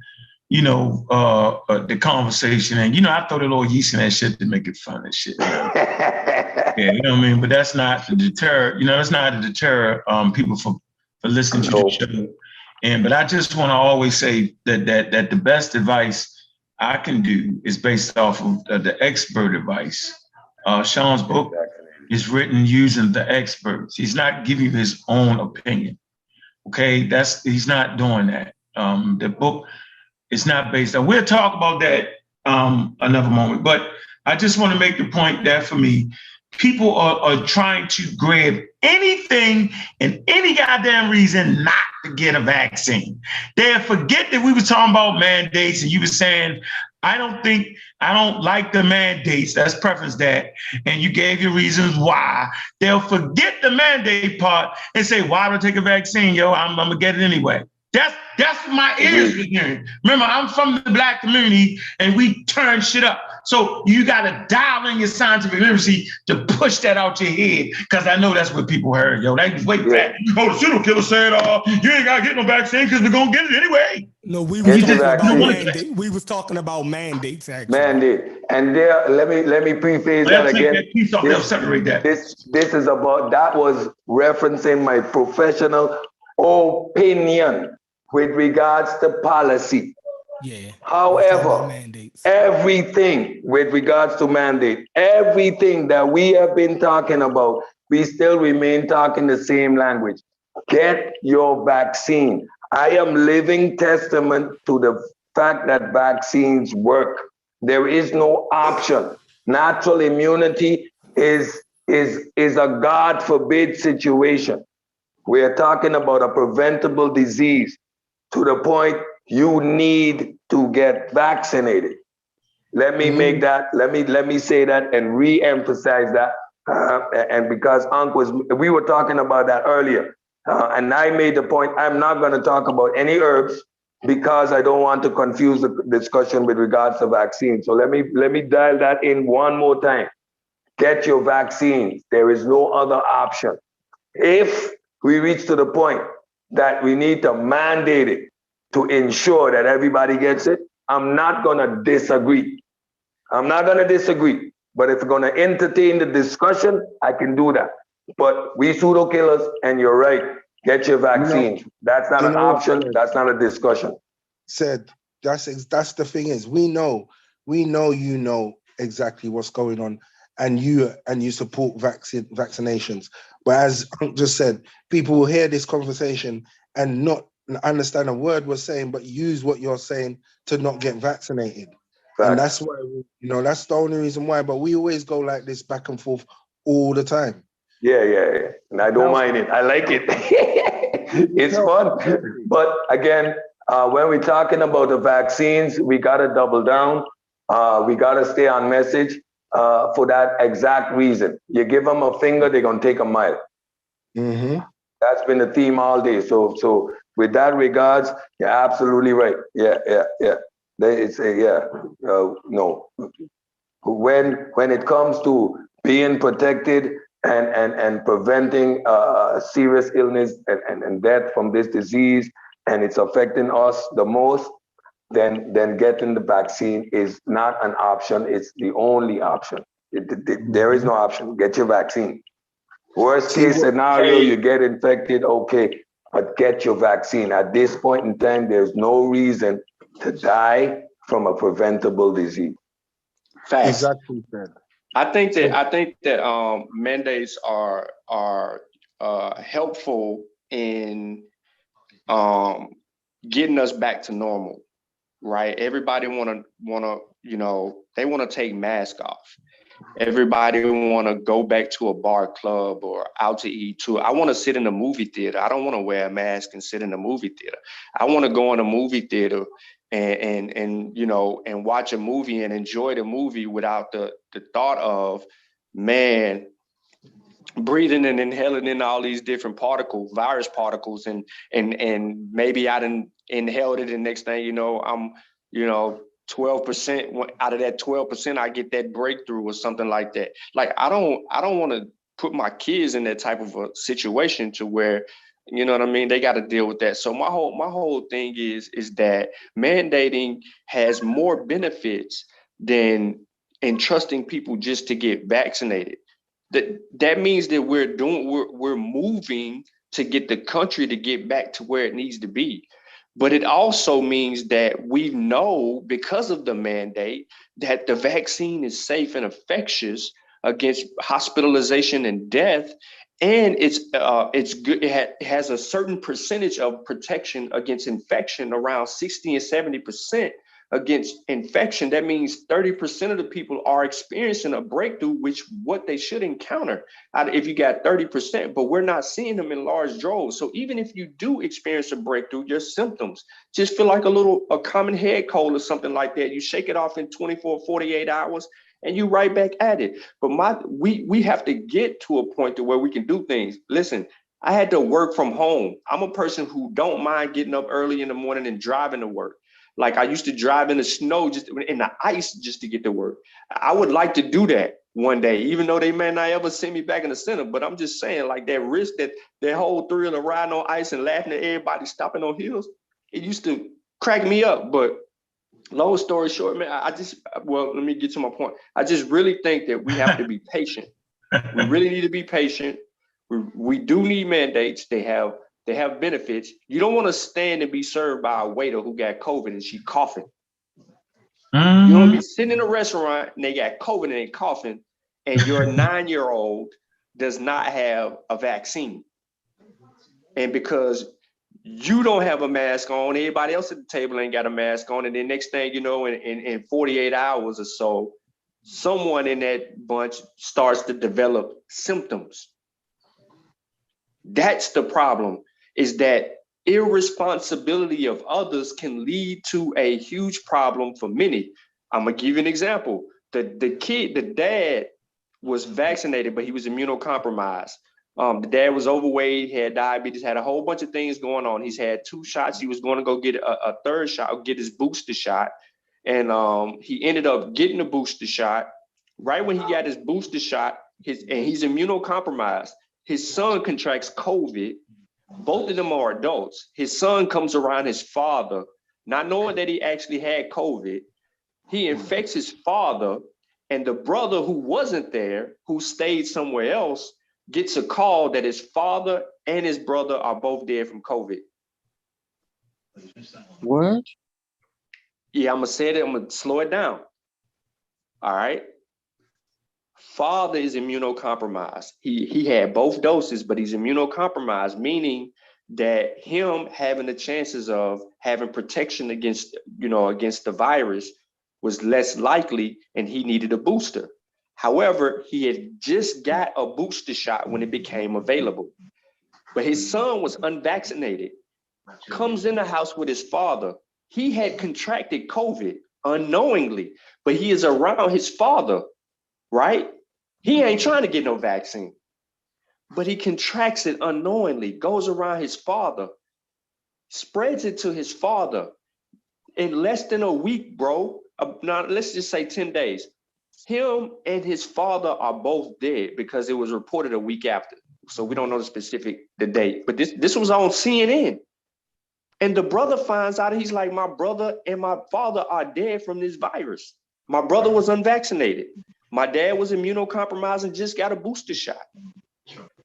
the conversation. And, I throw a little yeast in that shit to make it fun and shit. Yeah, you know what I mean? But that's not to deter, that's not to deter people from listening to the show. But I just want to always say that the best advice I can do is based off of the expert advice. Sean's book is written using the experts. He's not giving you his own opinion. Okay, he's not doing that. The book is not based on. We'll talk about that another moment. But I just want to make the point that for me, people are trying to grab anything and any goddamn reason not to get a vaccine. They forget that we were talking about mandates, and you were saying, I don't like the mandates. Let's preference that. And you gave your reasons why. They'll forget the mandate part and say, why do I take a vaccine? Yo, I'm gonna get it anyway. That's what my ears were hearing. Remember, I'm from the Black community and we turn shit up. So you got to dial in your scientific literacy to push that out your head, because I know that's what people heard. Yo, they wait back. Oh, the serial killer said, you ain't got to get no vaccine because we're going to get it anyway. No, we were talking about mandate. We was talking about mandates, actually. Mandate. And there, let me preface that again. Separate that. This is about, that was referencing my professional opinion with regards to policy. Yeah. However, everything with regards to mandate, everything that we have been talking about, we still remain talking the same language. Get your vaccine. I am living testament to the fact that vaccines work. There is no option. Natural immunity is a God forbid situation. We are talking about a preventable disease to the point you need to get vaccinated. Let me make that, let me say that and re-emphasize that. And because we were talking about that earlier. And I made the point, I'm not gonna talk about any herbs because I don't want to confuse the discussion with regards to vaccines. So let me dial that in one more time. Get your vaccines. There is no other option. If we reach to the point that we need to mandate it to ensure that everybody gets it, I'm not gonna disagree. I'm not gonna disagree. But if we're gonna entertain the discussion, I can do that. But we pseudo killers, and you're right, get your vaccines. That's not an option, that's not a discussion. Said, that's the thing is, we know you know exactly what's going on, and you support vaccinations. But as Unc just said, people will hear this conversation and not understand a word we're saying, but use what you're saying to not get vaccinated. Fact. And that's why, that's the only reason why. But we always go like this back and forth all the time. Yeah. And I don't mind it. I like it. It's fun. But again, when we're talking about the vaccines, we got to double down. We got to stay on message for that exact reason. You give them a finger, they're going to take a mile. Mm-hmm. That's been the theme all day. So with that regards, you're absolutely right. Yeah. They say, no. When it comes to being protected and preventing serious illness and death from this disease, and it's affecting us the most, then getting the vaccine is not an option. It's the only option. There is no option. Get your vaccine. Worst case scenario, you get infected, okay, but get your vaccine. At this point in time, there's no reason to die from a preventable disease. Facts. Exactly. I think that mandates are helpful in getting us back to normal, right? Everybody wanna they wanna take masks off. Everybody want to go back to a bar, club, or out to eat too. I want to sit in a movie theater. I don't want to wear a mask and sit in a movie theater. I want to go in a movie theater and watch a movie and enjoy the movie without the thought of, man, breathing and inhaling in all these different virus particles, and maybe I done inhaled it, and next thing you know, I'm 12% out of that 12%, I get that breakthrough or something like that. Like, I don't want to put my kids in that type of a situation to where, you know what I mean, they got to deal with that. So my whole thing is that mandating has more benefits than entrusting people just to get vaccinated. That means that we're moving to get the country to get back to where it needs to be. But it also means that we know, because of the mandate, that the vaccine is safe and infectious against hospitalization and death, and it's good. It has a certain percentage of protection against infection, around 60 and 70% against infection. That means 30% of the people are experiencing a breakthrough, which what they should encounter if you got 30%, but we're not seeing them in large droves. So even if you do experience a breakthrough, your symptoms just feel like a common head cold or something like that. You shake it off in 24, 48 hours and you right back at it. But we have to get to a point to where we can do things. Listen, I had to work from home. I'm a person who don't mind getting up early in the morning and driving to work. Like I used to drive in the snow, just in the ice, just to get to work. I would like to do that one day, even though they may not ever send me back in the center. But I'm just saying, like that risk, that whole thrill of riding on ice and laughing at everybody stopping on hills, it used to crack me up. But long story short, man, let me get to my point. I just really think that we have to be patient. We really need to be patient. We do need mandates. They have benefits. You don't want to stand and be served by a waiter who got COVID and she coughing. Mm-hmm. You don't be sitting in a restaurant and they got COVID and they coughing, and your 9-year-old does not have a vaccine. And because you don't have a mask on, everybody else at the table ain't got a mask on, and then next thing you know, in 48 hours or so, someone in that bunch starts to develop symptoms. That's the problem, is that irresponsibility of others can lead to a huge problem for many. I'm gonna give you an example. The dad was vaccinated, but he was immunocompromised. The dad was overweight, had diabetes, had a whole bunch of things going on. He's had 2 shots. He was going to go get a third shot, get his booster shot. And he ended up getting a booster shot. Right when he got his booster shot, and he's immunocompromised, his son contracts COVID. Both of them are adults. His son comes around his father, not knowing that he actually had COVID. He infects his father, and the brother who wasn't there, who stayed somewhere else, gets a call that his father and his brother are both dead from COVID. What? Yeah, I'm gonna slow it down. All right. Father is immunocompromised. He had both doses, but he's immunocompromised, meaning that him having the chances of having protection against the virus was less likely, and he needed a booster. However, he had just got a booster shot when it became available. But his son was unvaccinated, comes in the house with his father. He had contracted COVID unknowingly, but he is around his father, right? He ain't trying to get no vaccine, but he contracts it unknowingly, goes around his father, spreads it to his father. In less than a week, bro, now let's just say 10 days, him and his father are both dead because it was reported a week after. So we don't know the date, but this was on CNN. And the brother finds out, he's like, my brother and my father are dead from this virus. My brother was unvaccinated. My dad was immunocompromised and just got a booster shot.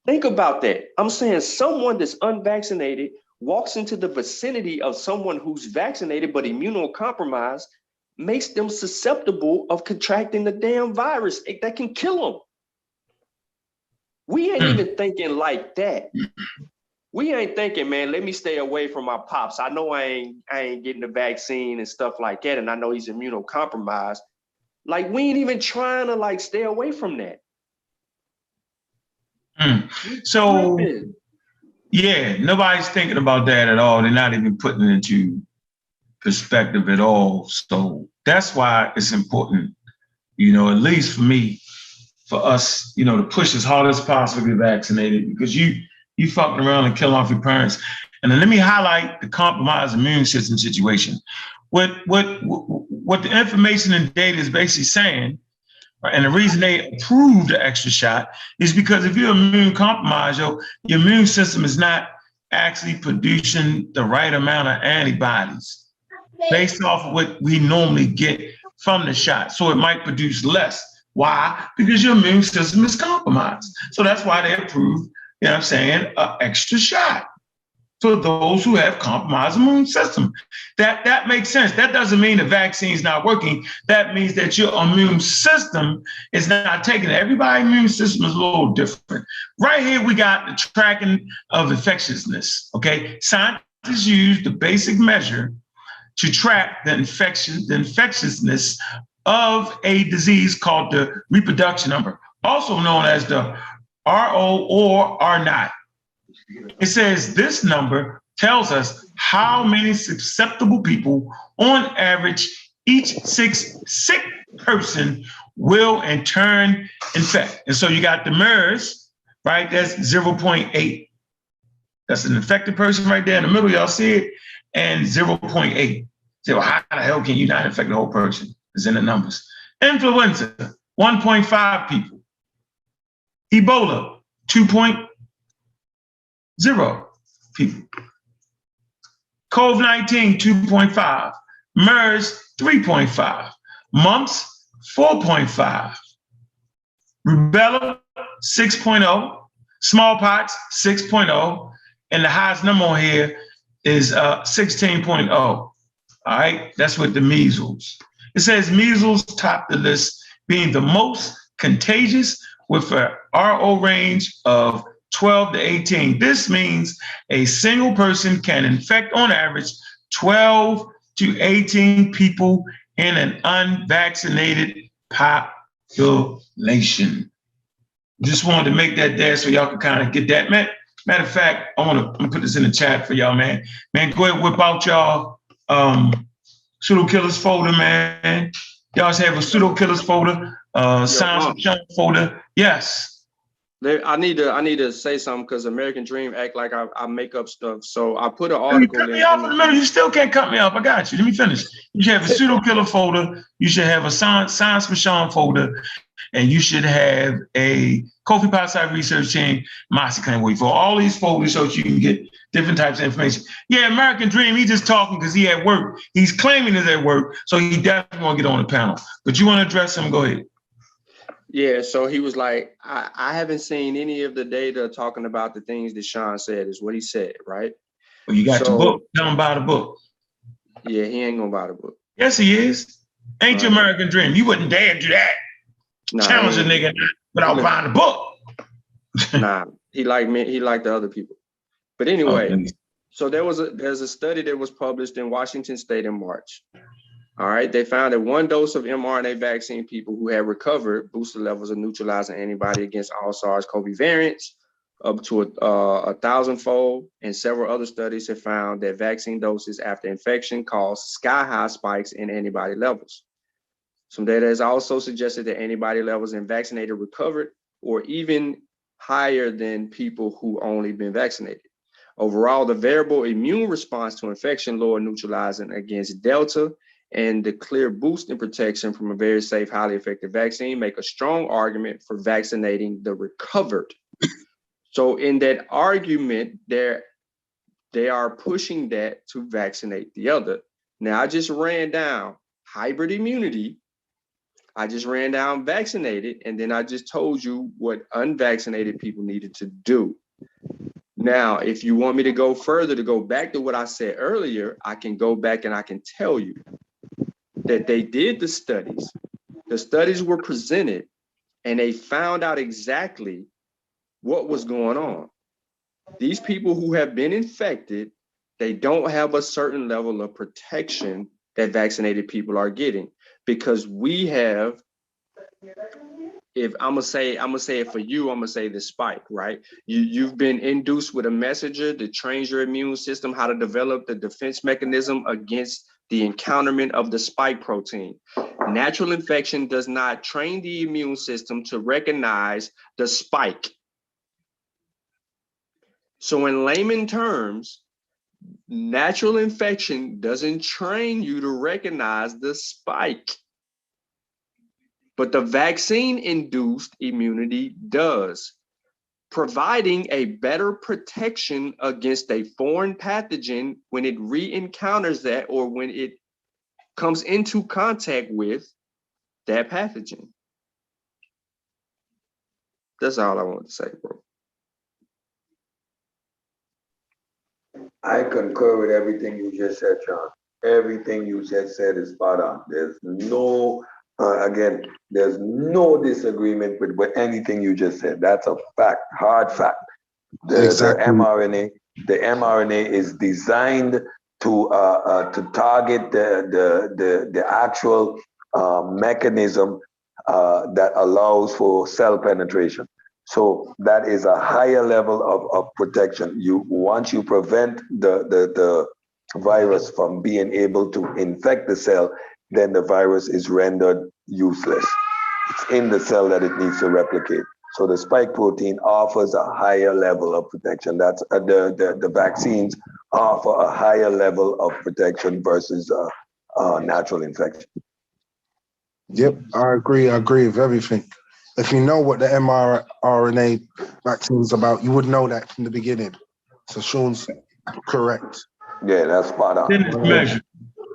Think about that. I'm saying someone that's unvaccinated walks into the vicinity of someone who's vaccinated but immunocompromised, makes them susceptible of contracting the damn virus that can kill them. We ain't even thinking like that. We ain't thinking, man, let me stay away from my pops. I know I ain't getting the vaccine and stuff like that, and I know he's immunocompromised. Like, we ain't even trying to like stay away from that. So, yeah, nobody's thinking about that at all. They're not even putting it into perspective at all. So that's why it's important, at least for me, for us, to push as hard as possible to get vaccinated, because you fucking around and killing off your parents. And then let me highlight the compromised immune system situation. What the information and data is basically saying, and the reason they approved the extra shot is because if you're immune compromised, your immune system is not actually producing the right amount of antibodies based off of what we normally get from the shot. So it might produce less. Why? Because your immune system is compromised. So that's why they approved, an extra shot. to those who have compromised immune system. That makes sense. That doesn't mean the vaccine's not working. That means that your immune system is not taking it. Everybody's immune system is a little different. Right here, we got the tracking of infectiousness, okay? Scientists use the basic measure to track the infectiousness of a disease called the reproduction number, also known as the RO or R0. It says this number tells us how many susceptible people, on average, each sick person will in turn infect. And so you got the MERS, right? That's 0.8. That's an infected person right there in the middle. Y'all see it? And 0.8. So well, how the hell can you not infect the whole person? It's in the numbers. Influenza, 1.5 people. Ebola, 2.0 people. COVID-19, 2.5. MERS, 3.5. Mumps, 4.5. Rubella, 6.0. Smallpox, 6.0. And the highest number on here is 16.0. All right, that's with the measles. It says measles top the list, being the most contagious with a RO range of 12 to 18. This means a single person can infect on average 12 to 18 people in an unvaccinated population. Just wanted to make that there so y'all can kind of get that. Matter of fact, I'm gonna put this in the chat for y'all, man. Man, go ahead, whip out y'all pseudo killers folder, man. Y'all should have a pseudo killers folder, science folder. Yes. I need to say something because American Dream act like I make up stuff. So I put an article. Cut me off in the middle. You still can't cut me off. I got you. Let me finish. You should have a pseudo killer folder. You should have a science for Sean folder, and you should have a Kofi Pop Research Team, Mossy Claim Wait for all these folders so that you can get different types of information. Yeah, American Dream, he's just talking because he at work. He's claiming he's at work, so he definitely want to get on the panel. But you want to address him, go ahead. Yeah, so he was like, I haven't seen any of the data talking about the things that Sean said, is what he said, right? Well, you got your book. Tell him buy the book. Yeah, he ain't gonna buy the book. Yes, he is. Ain't your American Dream. You wouldn't dare do that. Nah, challenge a nigga without buying the book. Nah, he like me. He like the other people. But anyway, so there's a study that was published in Washington State in March. All right, they found that one dose of mRNA vaccine people who had recovered boosted levels of neutralizing antibody against all SARS-CoV variants up to 1,000-fold, and several other studies have found that vaccine doses after infection caused sky-high spikes in antibody levels. Some data has also suggested that antibody levels in vaccinated recovered or even higher than people who only been vaccinated. Overall, the variable immune response to infection, lower neutralizing against Delta, and the clear boost in protection from a very safe, highly effective vaccine make a strong argument for vaccinating the recovered. So in that argument, they are pushing that to vaccinate the other. Now, I just ran down hybrid immunity. I just ran down vaccinated, and then I just told you what unvaccinated people needed to do. Now, if you want me to go further, to go back to what I said earlier, I can go back and I can tell you that they did the studies. The studies were presented, and they found out exactly what was going on. These people who have been infected, they don't have a certain level of protection that vaccinated people are getting, because we have, if I'm gonna say it for you, I'm gonna say the spike, right? You've been induced with a messenger that trains your immune system how to develop the defense mechanism against the encounterment of the spike protein. Natural infection does not train the immune system to recognize the spike. So in layman terms, natural infection doesn't train you to recognize the spike, but the vaccine-induced immunity does, providing a better protection against a foreign pathogen when it re-encounters that, or when it comes into contact with that pathogen. That's all I want to say, bro. I concur with everything you just said, Sean. Everything you just said is spot on. There's no, again, there's no disagreement with anything you just said. That's a fact, hard fact. Exactly. The mRNA is designed to target the actual mechanism that allows for cell penetration. So that is a higher level of protection. Once you prevent the virus from being able to infect the cell, then the virus is rendered useless. It's in the cell that it needs to replicate. So the spike protein offers a higher level of protection. That's the vaccines offer a higher level of protection versus natural infection. Yep, I agree. I agree with everything. If you know what the mRNA vaccine is about, you would know that from the beginning. So Sean's correct. Yeah, that's spot on. Then it's measured.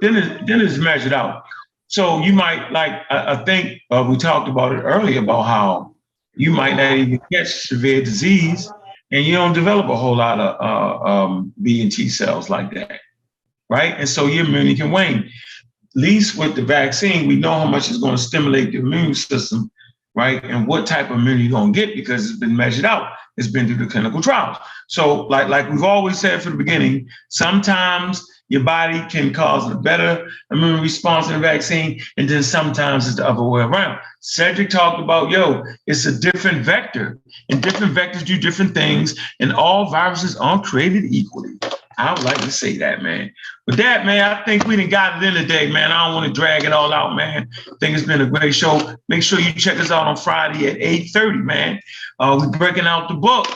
Then it's measured out. So you might I think we talked about it earlier about how you might not even catch severe disease, and you don't develop a whole lot of B and T cells like that, right? And so your immunity can wane. At least with the vaccine, we know how much it's going to stimulate the immune system, right? And what type of immunity you're going to get because it's been measured out. It's been through the clinical trials. So like we've always said from the beginning, sometimes your body can cause a better immune response to the vaccine, and then sometimes it's the other way around. Cedric talked about, it's a different vector, and different vectors do different things, and all viruses aren't created equally. I would like to say that, man. With that, man, I think we done got it in today, man. I don't want to drag it all out, man. I think it's been a great show. Make sure you check us out on Friday at 8:30, man. We're breaking out the book.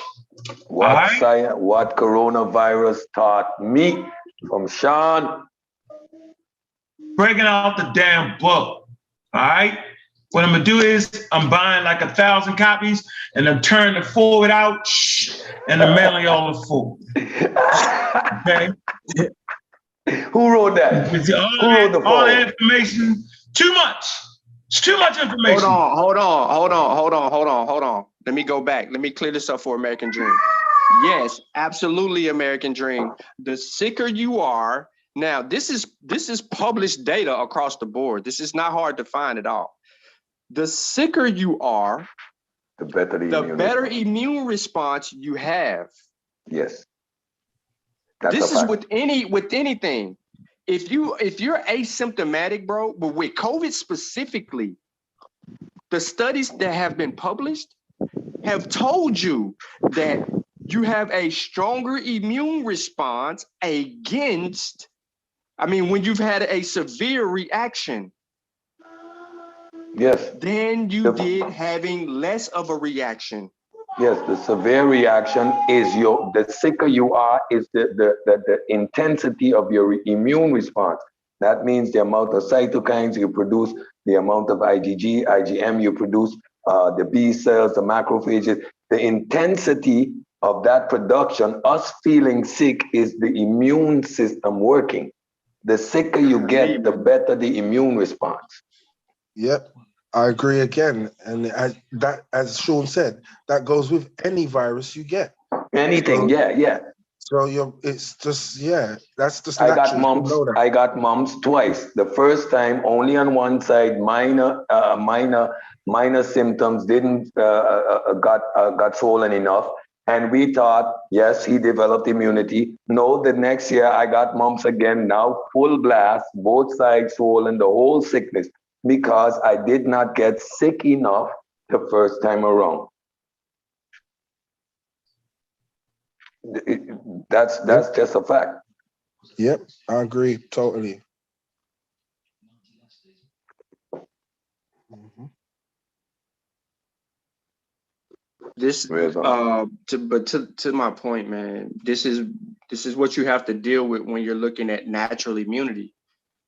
What coronavirus taught me from Sean. Breaking out the damn book. All right. What I'm gonna do is I'm buying like 1,000 copies and I'm turning the forward out and I'm mailing y'all the full. Okay. Who wrote that? All the information. Too much. It's too much information. Hold on. Let me go back. Let me clear this up for American Dream. Yes, absolutely, American Dream. The sicker you are, now this is published data across the board. This is not hard to find at all. The sicker you are, the better immune response you have. Yes. This is with anything. If you're asymptomatic, bro, but with COVID specifically, the studies that have been published have told you that you have a stronger immune response against, when you've had a severe reaction. Yes. Then you did having less of a reaction. Yes, the severe reaction is the sicker you are is the intensity of your immune response. That means the amount of cytokines you produce, the amount of IgG, IgM you produce, the B cells, the macrophages, the intensity of that production, us feeling sick is the immune system working. The sicker you get, the better the immune response. Yep, I agree again. And as Sean said, that goes with any virus you get. Anything, yeah. So it's just, that's just I natural. I got mumps twice. The first time only on one side, minor symptoms, didn't got swollen enough. And we thought, yes, he developed immunity. No, the next year I got mumps again, now full blast, both sides swollen, the whole sickness, because I did not get sick enough the first time around. That's just a fact. Yep, I agree totally. This, to my point, man, this is what you have to deal with when you're looking at natural immunity.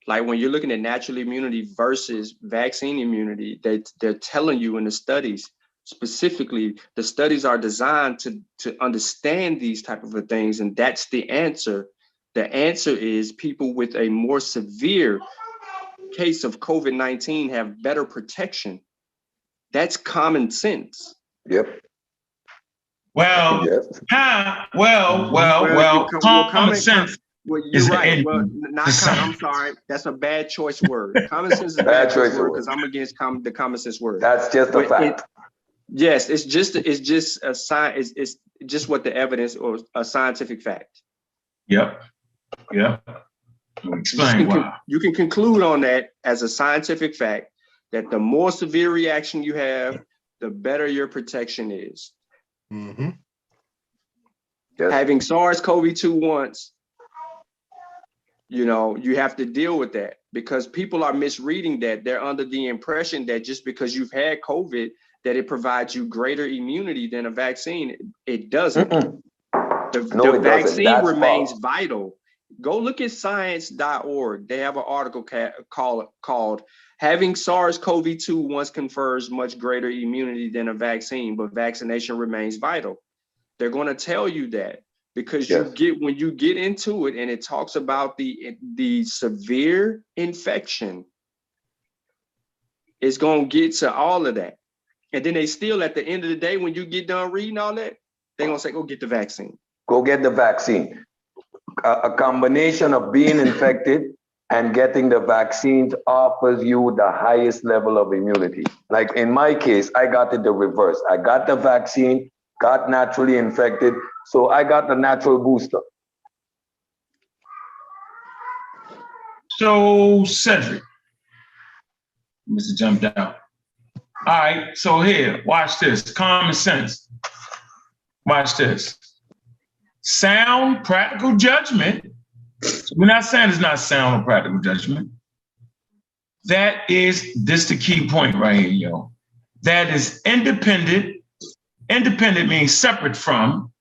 Like when you're looking at natural immunity versus vaccine immunity, they're telling you in the studies, specifically, the studies are designed to understand these type of things, and that's the answer. The answer is people with a more severe case of COVID-19 have better protection. That's common sense. Yep. Well, Yes. common sense Well, is you're an right. enemy Well, to I'm science. sorry. That's a bad choice word. Common sense is a Bad bad choice choice word of because I'm against the common sense word. That's just a But fact. yes, it's just a science. It's just what the evidence or a scientific fact. Yep. Explain why. You can conclude on that as a scientific fact that the more severe reaction you have, the better your protection is. Mm-hmm. Yes. Having SARS-CoV-2 once, you have to deal with that because people are misreading that. They're under the impression that just because you've had COVID, that it provides you greater immunity than a vaccine. It doesn't. The vaccine remains vital. Go look at science.org. They have an article called Having SARS-CoV-2 Once Confers Much Greater Immunity Than a Vaccine, but Vaccination Remains Vital. They're going to tell you that because when you get into it and it talks about the severe infection, it's going to get to all of that. And then they still, at the end of the day, when you get done reading all that, they're going to say, go get the vaccine. Go get the vaccine. A combination of being infected and getting the vaccines offers you the highest level of immunity. Like in my case, I got it the reverse. I got the vaccine, got naturally infected, so I got the natural booster. So Cedric, Mr. jumped out. All right, so here, watch this. Common sense. Watch this. Sound, practical judgment. We're not saying it's not sound or practical judgment. That is the key point right here, yo. That is independent. Independent means separate from,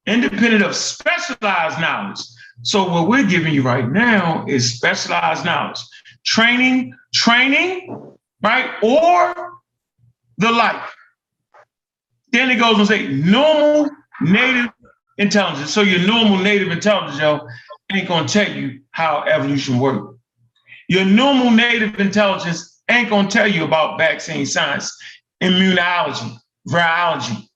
independent of specialized knowledge. So what we're giving you right now is specialized knowledge. Training, right? Or the like. Then it goes and say normal native intelligence. So your normal native intelligence, yo, ain't gonna tell you how evolution works. Your normal native intelligence ain't gonna tell you about vaccine science, immunology, virology,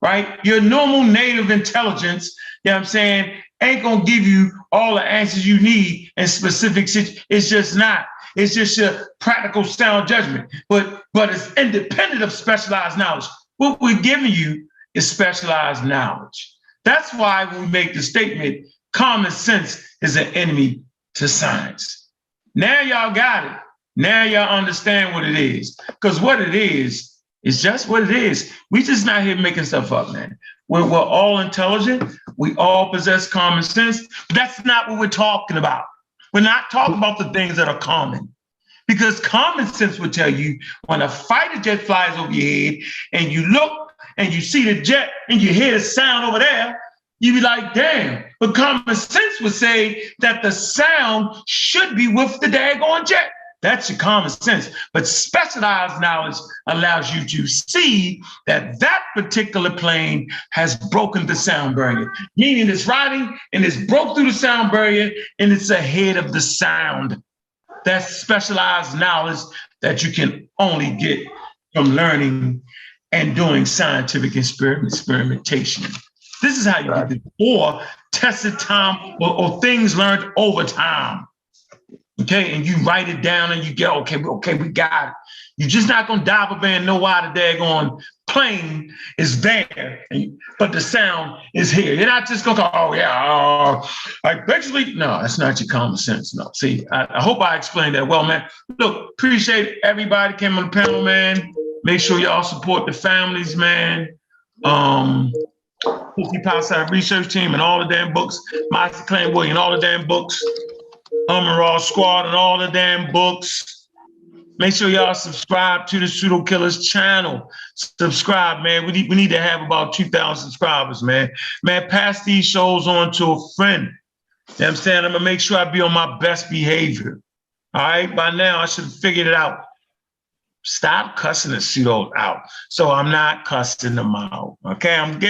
right? Your normal native intelligence, you know what I'm saying, ain't gonna give you all the answers you need in specific situations. It's just not. It's just your practical sound judgment, but it's independent of specialized knowledge. What we're giving you is specialized knowledge. That's why when we make the statement, common sense is an enemy to science. Now y'all got it. Now y'all understand what it is. Because what it is just what it is. We just not here making stuff up, man. We're all intelligent. We all possess common sense. That's not what we're talking about. We're not talking about the things that are common. Because common sense would tell you when a fighter jet flies over your head and you look and you see the jet and you hear the sound over there, you'd be like, damn. But common sense would say that the sound should be with the daggone jet. That's your common sense. But specialized knowledge allows you to see that that particular plane has broken the sound barrier, meaning it's riding and it's broke through the sound barrier and it's ahead of the sound. That's specialized knowledge that you can only get from learning and doing scientific experimentation. This is how you get it, or tested time or things learned over time. Okay, and you write it down and you get, okay, we got it. You're just not gonna dive up and know why the daggone plane is there, but the sound is here. You're not just gonna go, oh yeah, like basically, no, that's not your common sense. No, see, I hope I explained that well, man. Look, appreciate everybody came on the panel, man. Make sure y'all support the families, man. Pussy Power Research Team and all the damn books, Master Claim William and all the damn books. Raw Squad and all the damn books. Make sure y'all subscribe to the Pseudo Killers channel. Subscribe, man. We need to have about 2,000 subscribers, man. Man, pass these shows on to a friend. You know what I'm saying? I'm gonna make sure I be on my best behavior. All right, by now I should have figured it out. Stop cussing the pseudos out. So I'm not cussing them out. Okay, I'm not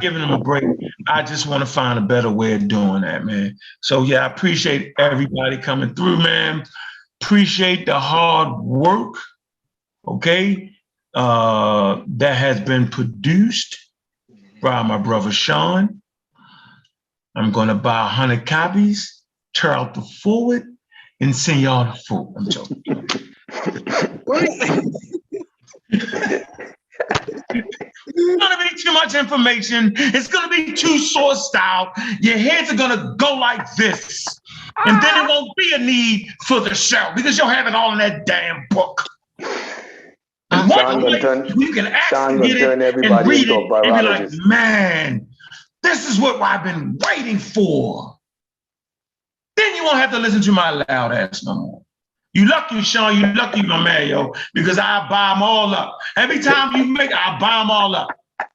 giving them a break. I just want to find a better way of doing that, man. So yeah, I appreciate everybody coming through, man. Appreciate the hard work, okay, that has been produced bribe my brother Sean. I'm gonna buy 100 copies, tear out the forward, and send y'all the full. I'm joking. It's gonna be too much information. It's gonna be too sourced out. Your heads are gonna go like this. And then it won't be a need for the show because you'll have it all in that damn book. And one place you can actually get it and read it and be like, man, this is what I've been waiting for. Then you won't have to listen to my loud ass no more. You lucky, Sean, you lucky, my man, yo, because I buy them all up. Every time you make it, I buy them all up.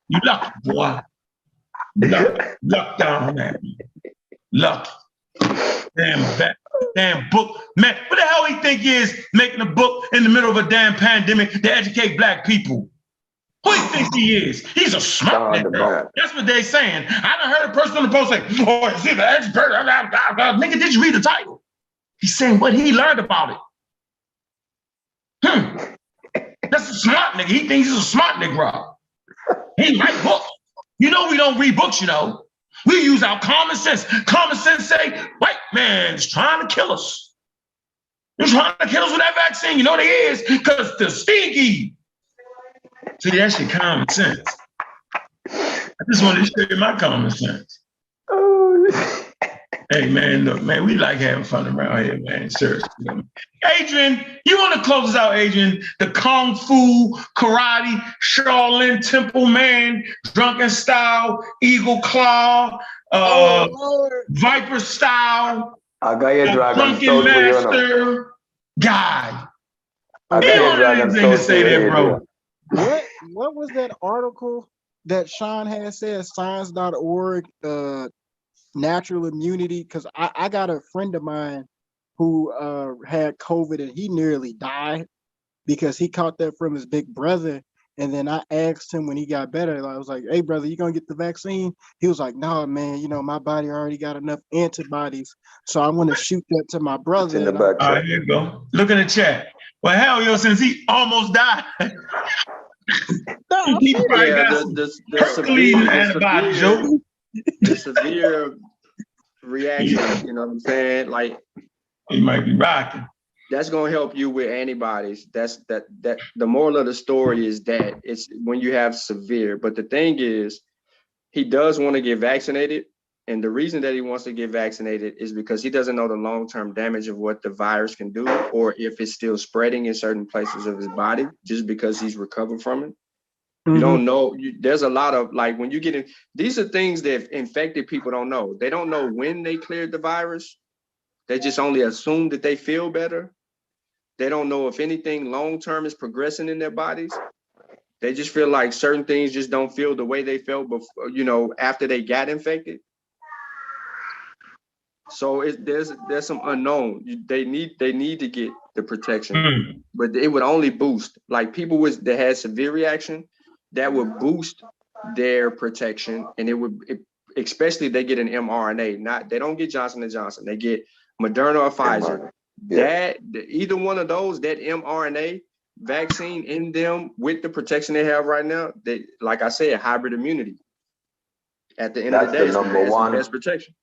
You lucky, boy. Luck down there. Lucky. Damn book. Man, what the hell he think he is making a book in the middle of a damn pandemic to educate black people? Who he thinks he is? He's a smart nigga. That's what they're saying. I done heard a person on the post say, oh, is he the expert? Nigga, did you read the title? He's saying what he learned about it. That's a smart nigga. He thinks he's a smart nigga. He write books. You know we don't read books, you know. We use our common sense. Common sense say, white man's trying to kill us. They're trying to kill us with that vaccine. You know they is, because the stinky. See, that's your common sense. I just wanted to show you my common sense. Hey, man, look, man, we like having fun around here, man. Seriously. Adrian, you want to close us out, Adrian? The Kung Fu, Karate, Shaolin, Temple Man, Drunken Style, Eagle Claw, Viper Style, I got your Dragon Drunken Master guy. I got your Dragon anything to say there, bro. What was that article that Sean had said, science.org, natural immunity? Because I got a friend of mine who had COVID and he nearly died because he caught that from his big brother. And then I asked him when he got better, I was like, hey, brother, you gonna get the vaccine? He was like, no, man, you know, my body already got enough antibodies. So I want to shoot that to my brother. In the back. All right, here you go. Look in the chat. Well, hell, yo, since he almost died. He probably got the severe reaction, you know what I'm saying? Like, he might be rocking. That's gonna help you with antibodies. That's the moral of the story is that it's when you have severe. But the thing is, he does want to get vaccinated, and the reason that he wants to get vaccinated is because he doesn't know the long-term damage of what the virus can do, or if it's still spreading in certain places of his body just because he's recovered from it. You don't know. There's a lot of, like, when you get in, these are things that infected people don't know. They don't know when they cleared the virus. They just only assume that they feel better. They don't know if anything long-term is progressing in their bodies. They just feel like certain things just don't feel the way they felt before, you know, after they got infected. So there's some unknown. They need to get the protection, but it would only boost, like, people that had severe reaction, that would boost their protection, and especially they get an mRNA. They don't get Johnson & Johnson. They get Moderna or Pfizer. Either one of those, that mRNA vaccine in them with the protection they have right now, they, like I said, hybrid immunity. At the end of the day, that's the number one. Best protection.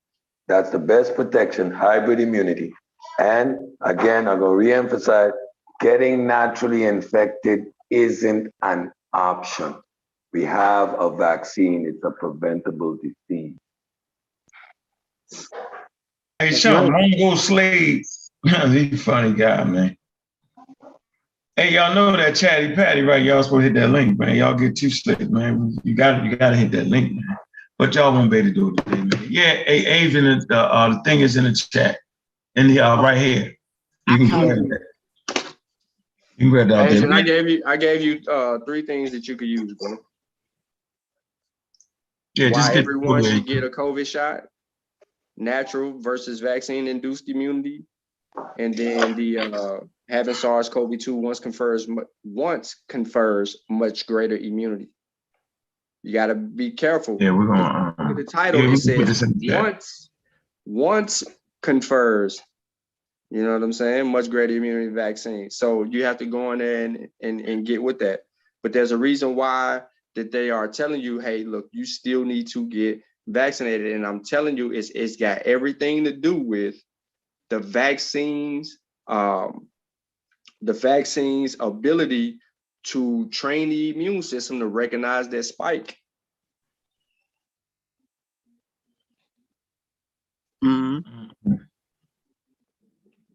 That's the best protection, hybrid immunity. And again, I'm going to reemphasize, getting naturally infected isn't an option. We have a vaccine. It's a preventable disease. Hey, Sean, Mongo Slade. He's a funny guy, man. Hey, y'all know that Chatty Patty, right? Y'all supposed to hit that link, man. Y'all get too slick, man. You gotta hit that link, man. But y'all won't be able to do it today, man. Yeah, hey, Adrian, the thing is in the chat, in the right here. You can grab that. You can grab that. Adrian, I gave you 3 things that you could use, bro. Yeah, just get everyone should get a COVID shot, natural versus vaccine-induced immunity, and then the having SARS-CoV-2 once confers much greater immunity. You got to be careful. Yeah, we're gonna. Look at the title. It says once confers. You know what I'm saying? Much greater immunity vaccine. So you have to go in there and get with that. But there's a reason why that they are telling you, hey, look, you still need to get vaccinated. And I'm telling you, it's got everything to do with the vaccines ability to train the immune system to recognize that spike.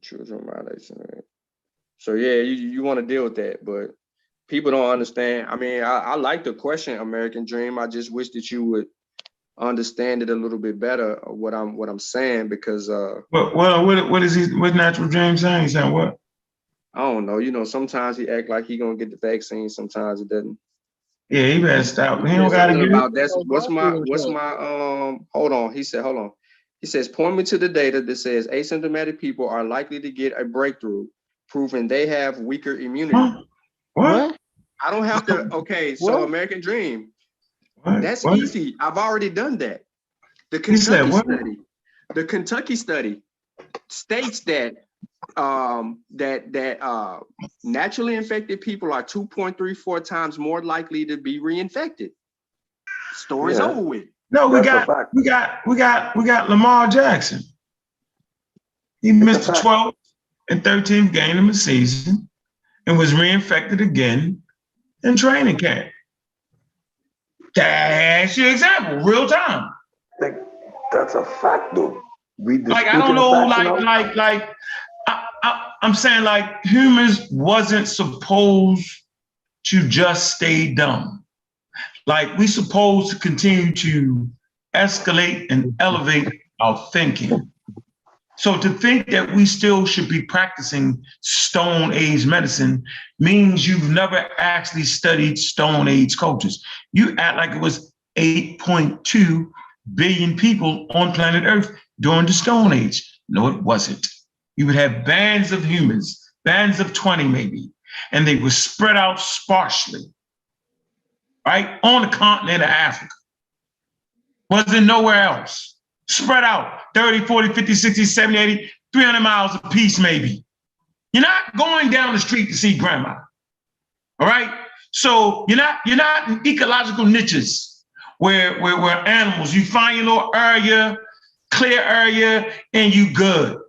Children violation. So yeah, you want to deal with that, but people don't understand. I mean, I like the question, American Dream. I just wish that you would understand it a little bit better, what I'm saying, because what is he? What Natural Dream saying? He's saying what? I don't know. You know, sometimes he act like he gonna get the vaccine, sometimes it doesn't. Yeah, he better stop. He don't gotta get about it. that's what's my hold on. He said, hold on. He says, point me to the data that says asymptomatic people are likely to get a breakthrough, proving they have weaker immunity. Huh? What? I don't have to. Okay, so American Dream. That's easy. I've already done that. The Kentucky study states that naturally infected people are 2.34 times more likely to be reinfected. Story's over with. No, we got Lamar Jackson. He missed the 12th and 13th game of the season and was reinfected again in training camp. That's your example, real time. That's a fact, though. Like I don't know, I'm saying like humans wasn't supposed to just stay dumb. Like we supposed to continue to escalate and elevate our thinking. So to think that we still should be practicing Stone Age medicine means you've never actually studied Stone Age cultures. You act like it was 8.2 billion people on planet Earth during the Stone Age. No, it wasn't. You would have bands of humans, bands of 20 maybe, and they were spread out sparsely, right? On the continent of Africa. Wasn't nowhere else. Spread out 30, 40, 50, 60, 70, 80, 300 miles apiece maybe. You're not going down the street to see grandma, all right? So you're not in ecological niches where animals, you find your little area, clear area, and you good,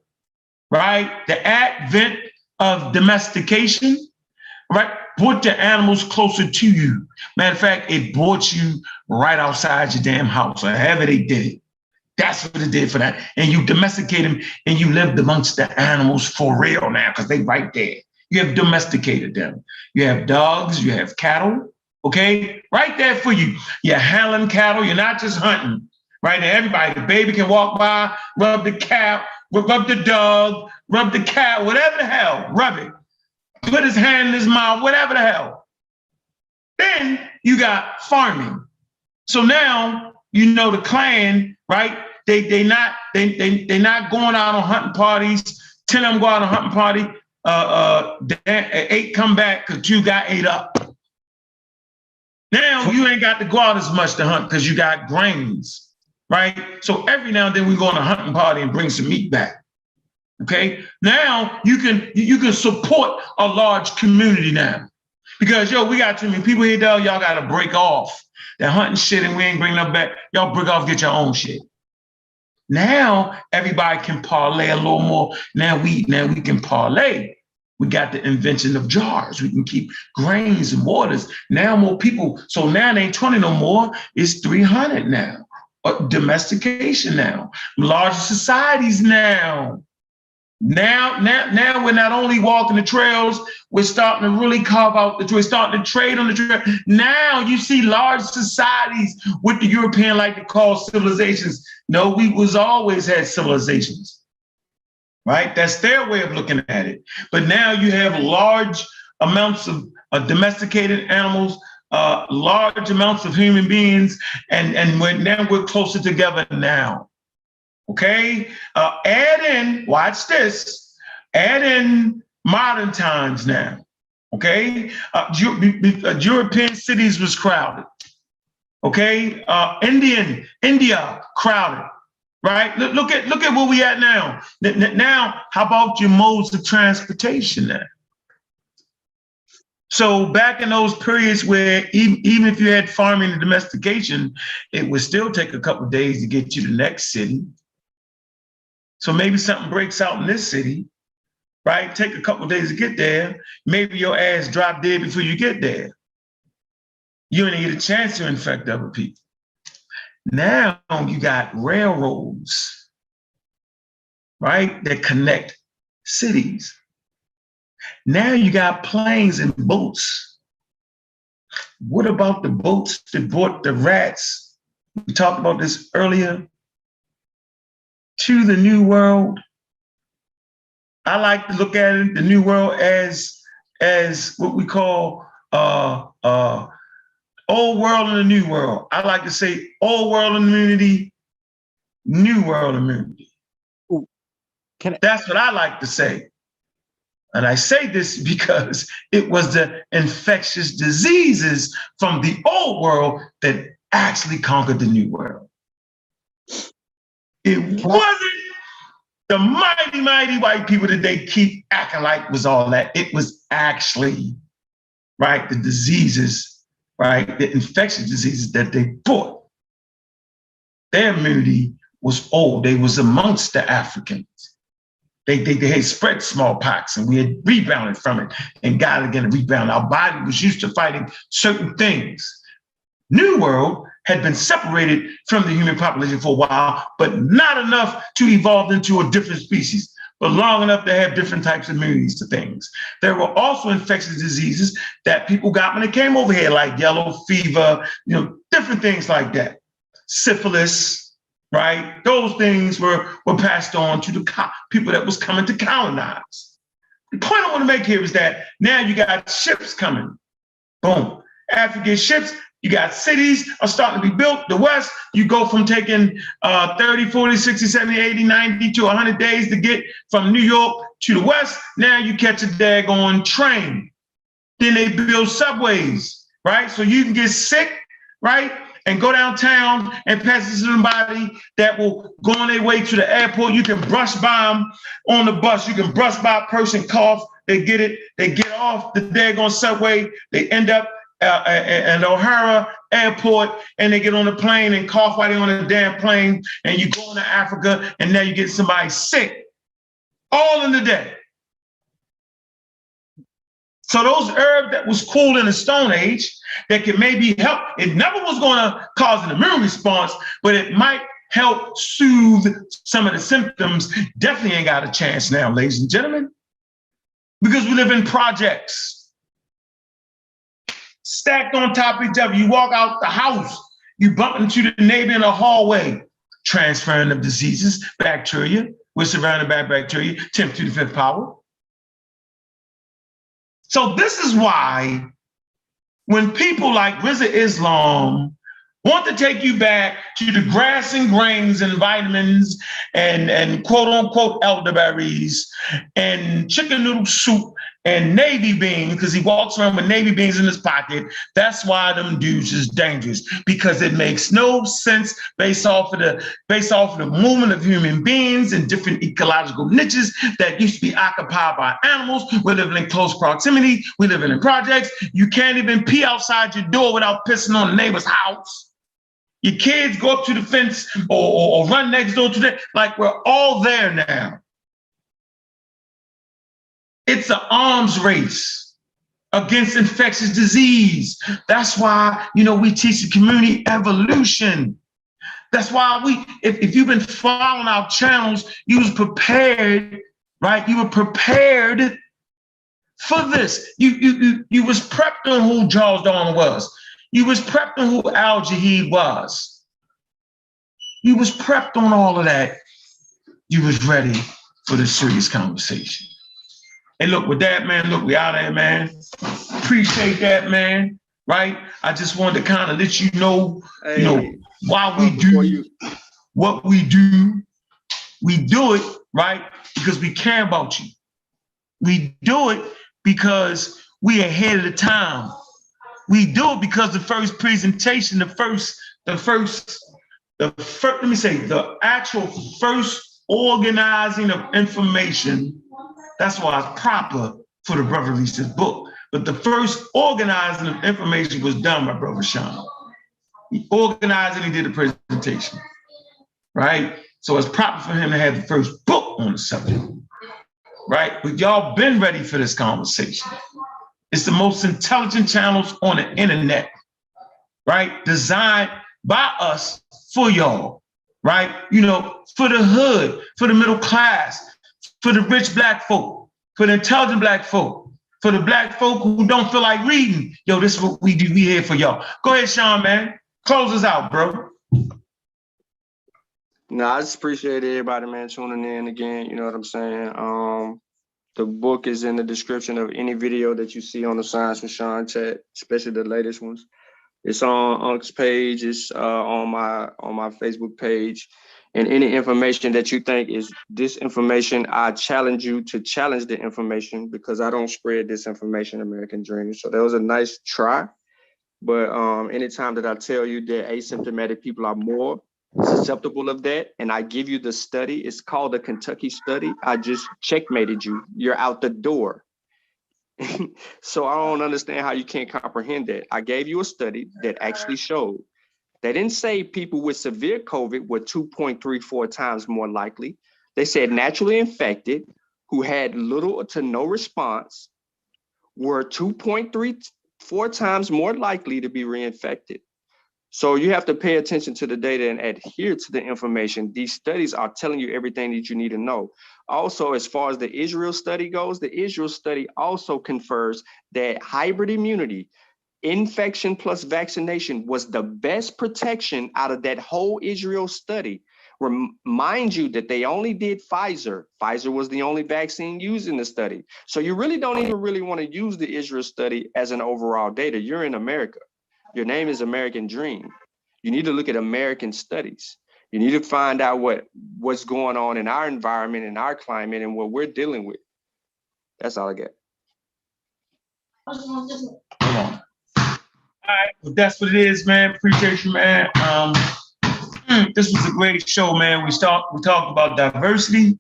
right? The advent of domestication, right, brought the animals closer to you. Matter of fact, it brought you right outside your damn house, or however they did it. That's what it did for that. And you domesticate them and you lived amongst the animals for real now, because they right there. You have domesticated them. You have dogs, you have cattle, okay? Right there for you. You're handling cattle, you're not just hunting. Right now, everybody, the baby can walk by, rub the cow, rub the dog, rub the cat, whatever the hell, rub it. Put his hand in his mouth, whatever the hell. Then you got farming. So now you know the clan, right? They not going out on hunting parties. 10 of them go out on a hunting party. 8 come back because 2 got ate up. Now you ain't got to go out as much to hunt because you got grains, right? So every now and then we go on a hunting party and bring some meat back. Okay. Now you can support a large community now because we got too many people here, dog. Y'all got to break off that hunting shit and we ain't bring nothing back. Y'all break off, get your own shit. Now everybody can parlay a little more. Now we can parlay. We got the invention of jars. We can keep grains and waters. Now more people. So now it ain't 20 no more. It's 300 now. Domestication now. Larger societies now. Now we're not only walking the trails, we're starting to really carve out the trail. We're starting to trade on the trail. Now you see large societies with the European like to call civilizations. No, we was always had civilizations, right? That's their way of looking at it. But now you have large amounts of domesticated animals, large amounts of human beings, and now we're closer together now. Okay, add in, watch this, add in modern times now, okay? European cities was crowded, okay? India crowded, right? Look at where we at now. Now, how about your modes of transportation now? So back in those periods where even if you had farming and domestication, it would still take a couple of days to get to the next city. So maybe something breaks out in this city, right? Take a couple of days to get there. Maybe your ass drop dead before you get there. You ain't get a chance to infect other people. Now you got railroads, right, that connect cities. Now you got planes and boats. What about the boats that brought the rats? We talked about this earlier. To the New World. I like to look at it, the New World, as what we call old world and the new world. I like to say old world immunity, new world immunity. Ooh. That's what I like to say. And I say this because it was the infectious diseases from the old world that actually conquered the new world. It wasn't the mighty, mighty white people that they keep acting like was all that. It was actually, right, the diseases, right, the infectious diseases that they brought. Their immunity was old. They was amongst the Africans. They had spread smallpox, and we had rebounded from it and got again and rebounded. Our body was used to fighting certain things. New World had been separated from the human population for a while, but not enough to evolve into a different species, but long enough to have different types of immunities to things. There were also infectious diseases that people got when they came over here, like yellow fever, different things like that. Syphilis, right? Those things were passed on to the people that was coming to colonize. The point I want to make here is that now you got ships coming. Boom. After you get ships, you got cities are starting to be built. The West, you go from taking 30, 40, 60, 70, 80, 90 to 100 days to get from New York to the West. Now you catch a daggone train. Then they build subways, right? So you can get sick, right? And go downtown and pass it to somebody that will go on their way to the airport. You can brush by them on the bus. You can brush by a person, cough, they get it. They get off the daggone subway. They end up at O'Hara Airport, and they get on the plane and cough while they're on the damn plane, and you go into Africa, and now you get somebody sick, all in the day. So those herbs that was cool in the Stone Age that can maybe help, it never was going to cause an immune response, but it might help soothe some of the symptoms. Definitely ain't got a chance now, ladies and gentlemen, because we live in projects. Stacked on top of each other. You walk out the house, you bump into the neighbor in the hallway. Transferring of diseases, bacteria. We're surrounded by bacteria, 10 to the 5th power. So this is why when people like Rizza Islam want to take you back to the grass and grains and vitamins and quote unquote elderberries and chicken noodle soup and navy beans, because he walks around with navy beans in his pocket. That's why them dudes is dangerous, because it makes no sense based off of the movement of human beings in different ecological niches that used to be occupied by animals. We're living in close proximity. We're living in projects. You can't even pee outside your door without pissing on the neighbor's house. Your kids go up to the fence or run next door to them. Like, we're all there now. It's an arms race against infectious disease. That's why, we teach the community evolution. That's why if you've been following our channels, you was prepared, right? You were prepared for this. You was prepped on who Charles Darwin was. You was prepped on who Al Jaheed was. You was prepped on all of that. You was ready for the serious conversation. And look, with that, man, look, we out of here, man. Appreciate that, man, right? I just wanted to kind of let you know, why we do what we do. We do it, right, because we care about you. We do it because we ahead of the time. We do it because the first presentation, the actual first organizing of information, that's why it's proper for the brother release this book, But the first organizing of information was done by Brother Sean. He organized and he did a presentation, right? So it's proper for him to have the first book on the subject, right? But y'all been ready for this conversation. It's the most intelligent channels on the internet, right? Designed by us for y'all, right? You know, for the hood, for the middle class, for the rich black folk, for the intelligent black folk, for the black folk who don't feel like reading. Yo, this is what we do. We here for y'all. Go ahead, Sean, man. Close us out, bro. No, I just appreciate everybody, man, tuning in again. You know what I'm saying? The book is in the description of any video that you see on the Science with Sean chat, especially the latest ones. It's on Unc's page. It's on my Facebook page. And any information that you think is disinformation, I challenge you to challenge the information, because I don't spread disinformation, American Dream. So that was a nice try. But anytime that I tell you that asymptomatic people are more susceptible of that, and I give you the study, it's called the Kentucky study, I just checkmated you. You're out the door. So I don't understand how you can't comprehend that. I gave you a study that actually showed. They didn't say people with severe COVID were 2.34 times more likely. They said naturally infected who had little to no response were 2.34 times more likely to be reinfected. So you have to pay attention to the data and adhere to the information. These studies are telling you everything that you need to know. Also, as far as the Israel study goes, the Israel study also confers that hybrid immunity, infection plus vaccination, was the best protection out of that whole Israel study. Remind you that they only did Pfizer. Pfizer was the only vaccine used in the study. So you really don't even really want to use the Israel study as an overall data. You're in America. Your name is American Dream. You need to look at American studies. You need to find out what's going on in our environment, in our climate, and what we're dealing with. That's all I got. Hold on. All right, well, that's what it is, man. Appreciate you, man. This was a great show, man. We talked about diversity,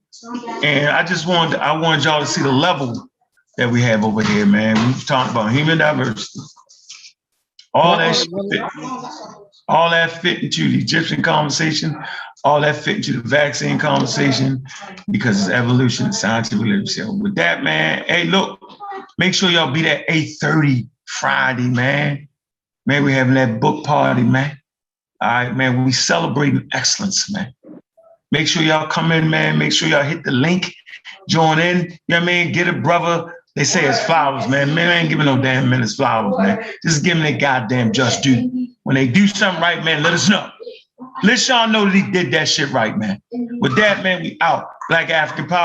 and I wanted y'all to see the level that we have over here, man. We talked about human diversity. All that fit into the Egyptian conversation, all that fit into the vaccine conversation, because it's evolution and scientific literacy. So with that, man, hey, look, make sure y'all be there 8:30 Friday, man. Man, we having that book party, man. All right, man, we celebrating excellence, man. Make sure y'all come in, man. Make sure y'all hit the link, join in. You know what I mean? Get a brother. They say it's flowers, man. Man, I ain't giving no damn minutes flowers, man. Just give them their goddamn just due. When they do something right, man, let us know. Let Sean know that he did that shit right, man. With that, man, we out. Black African Power.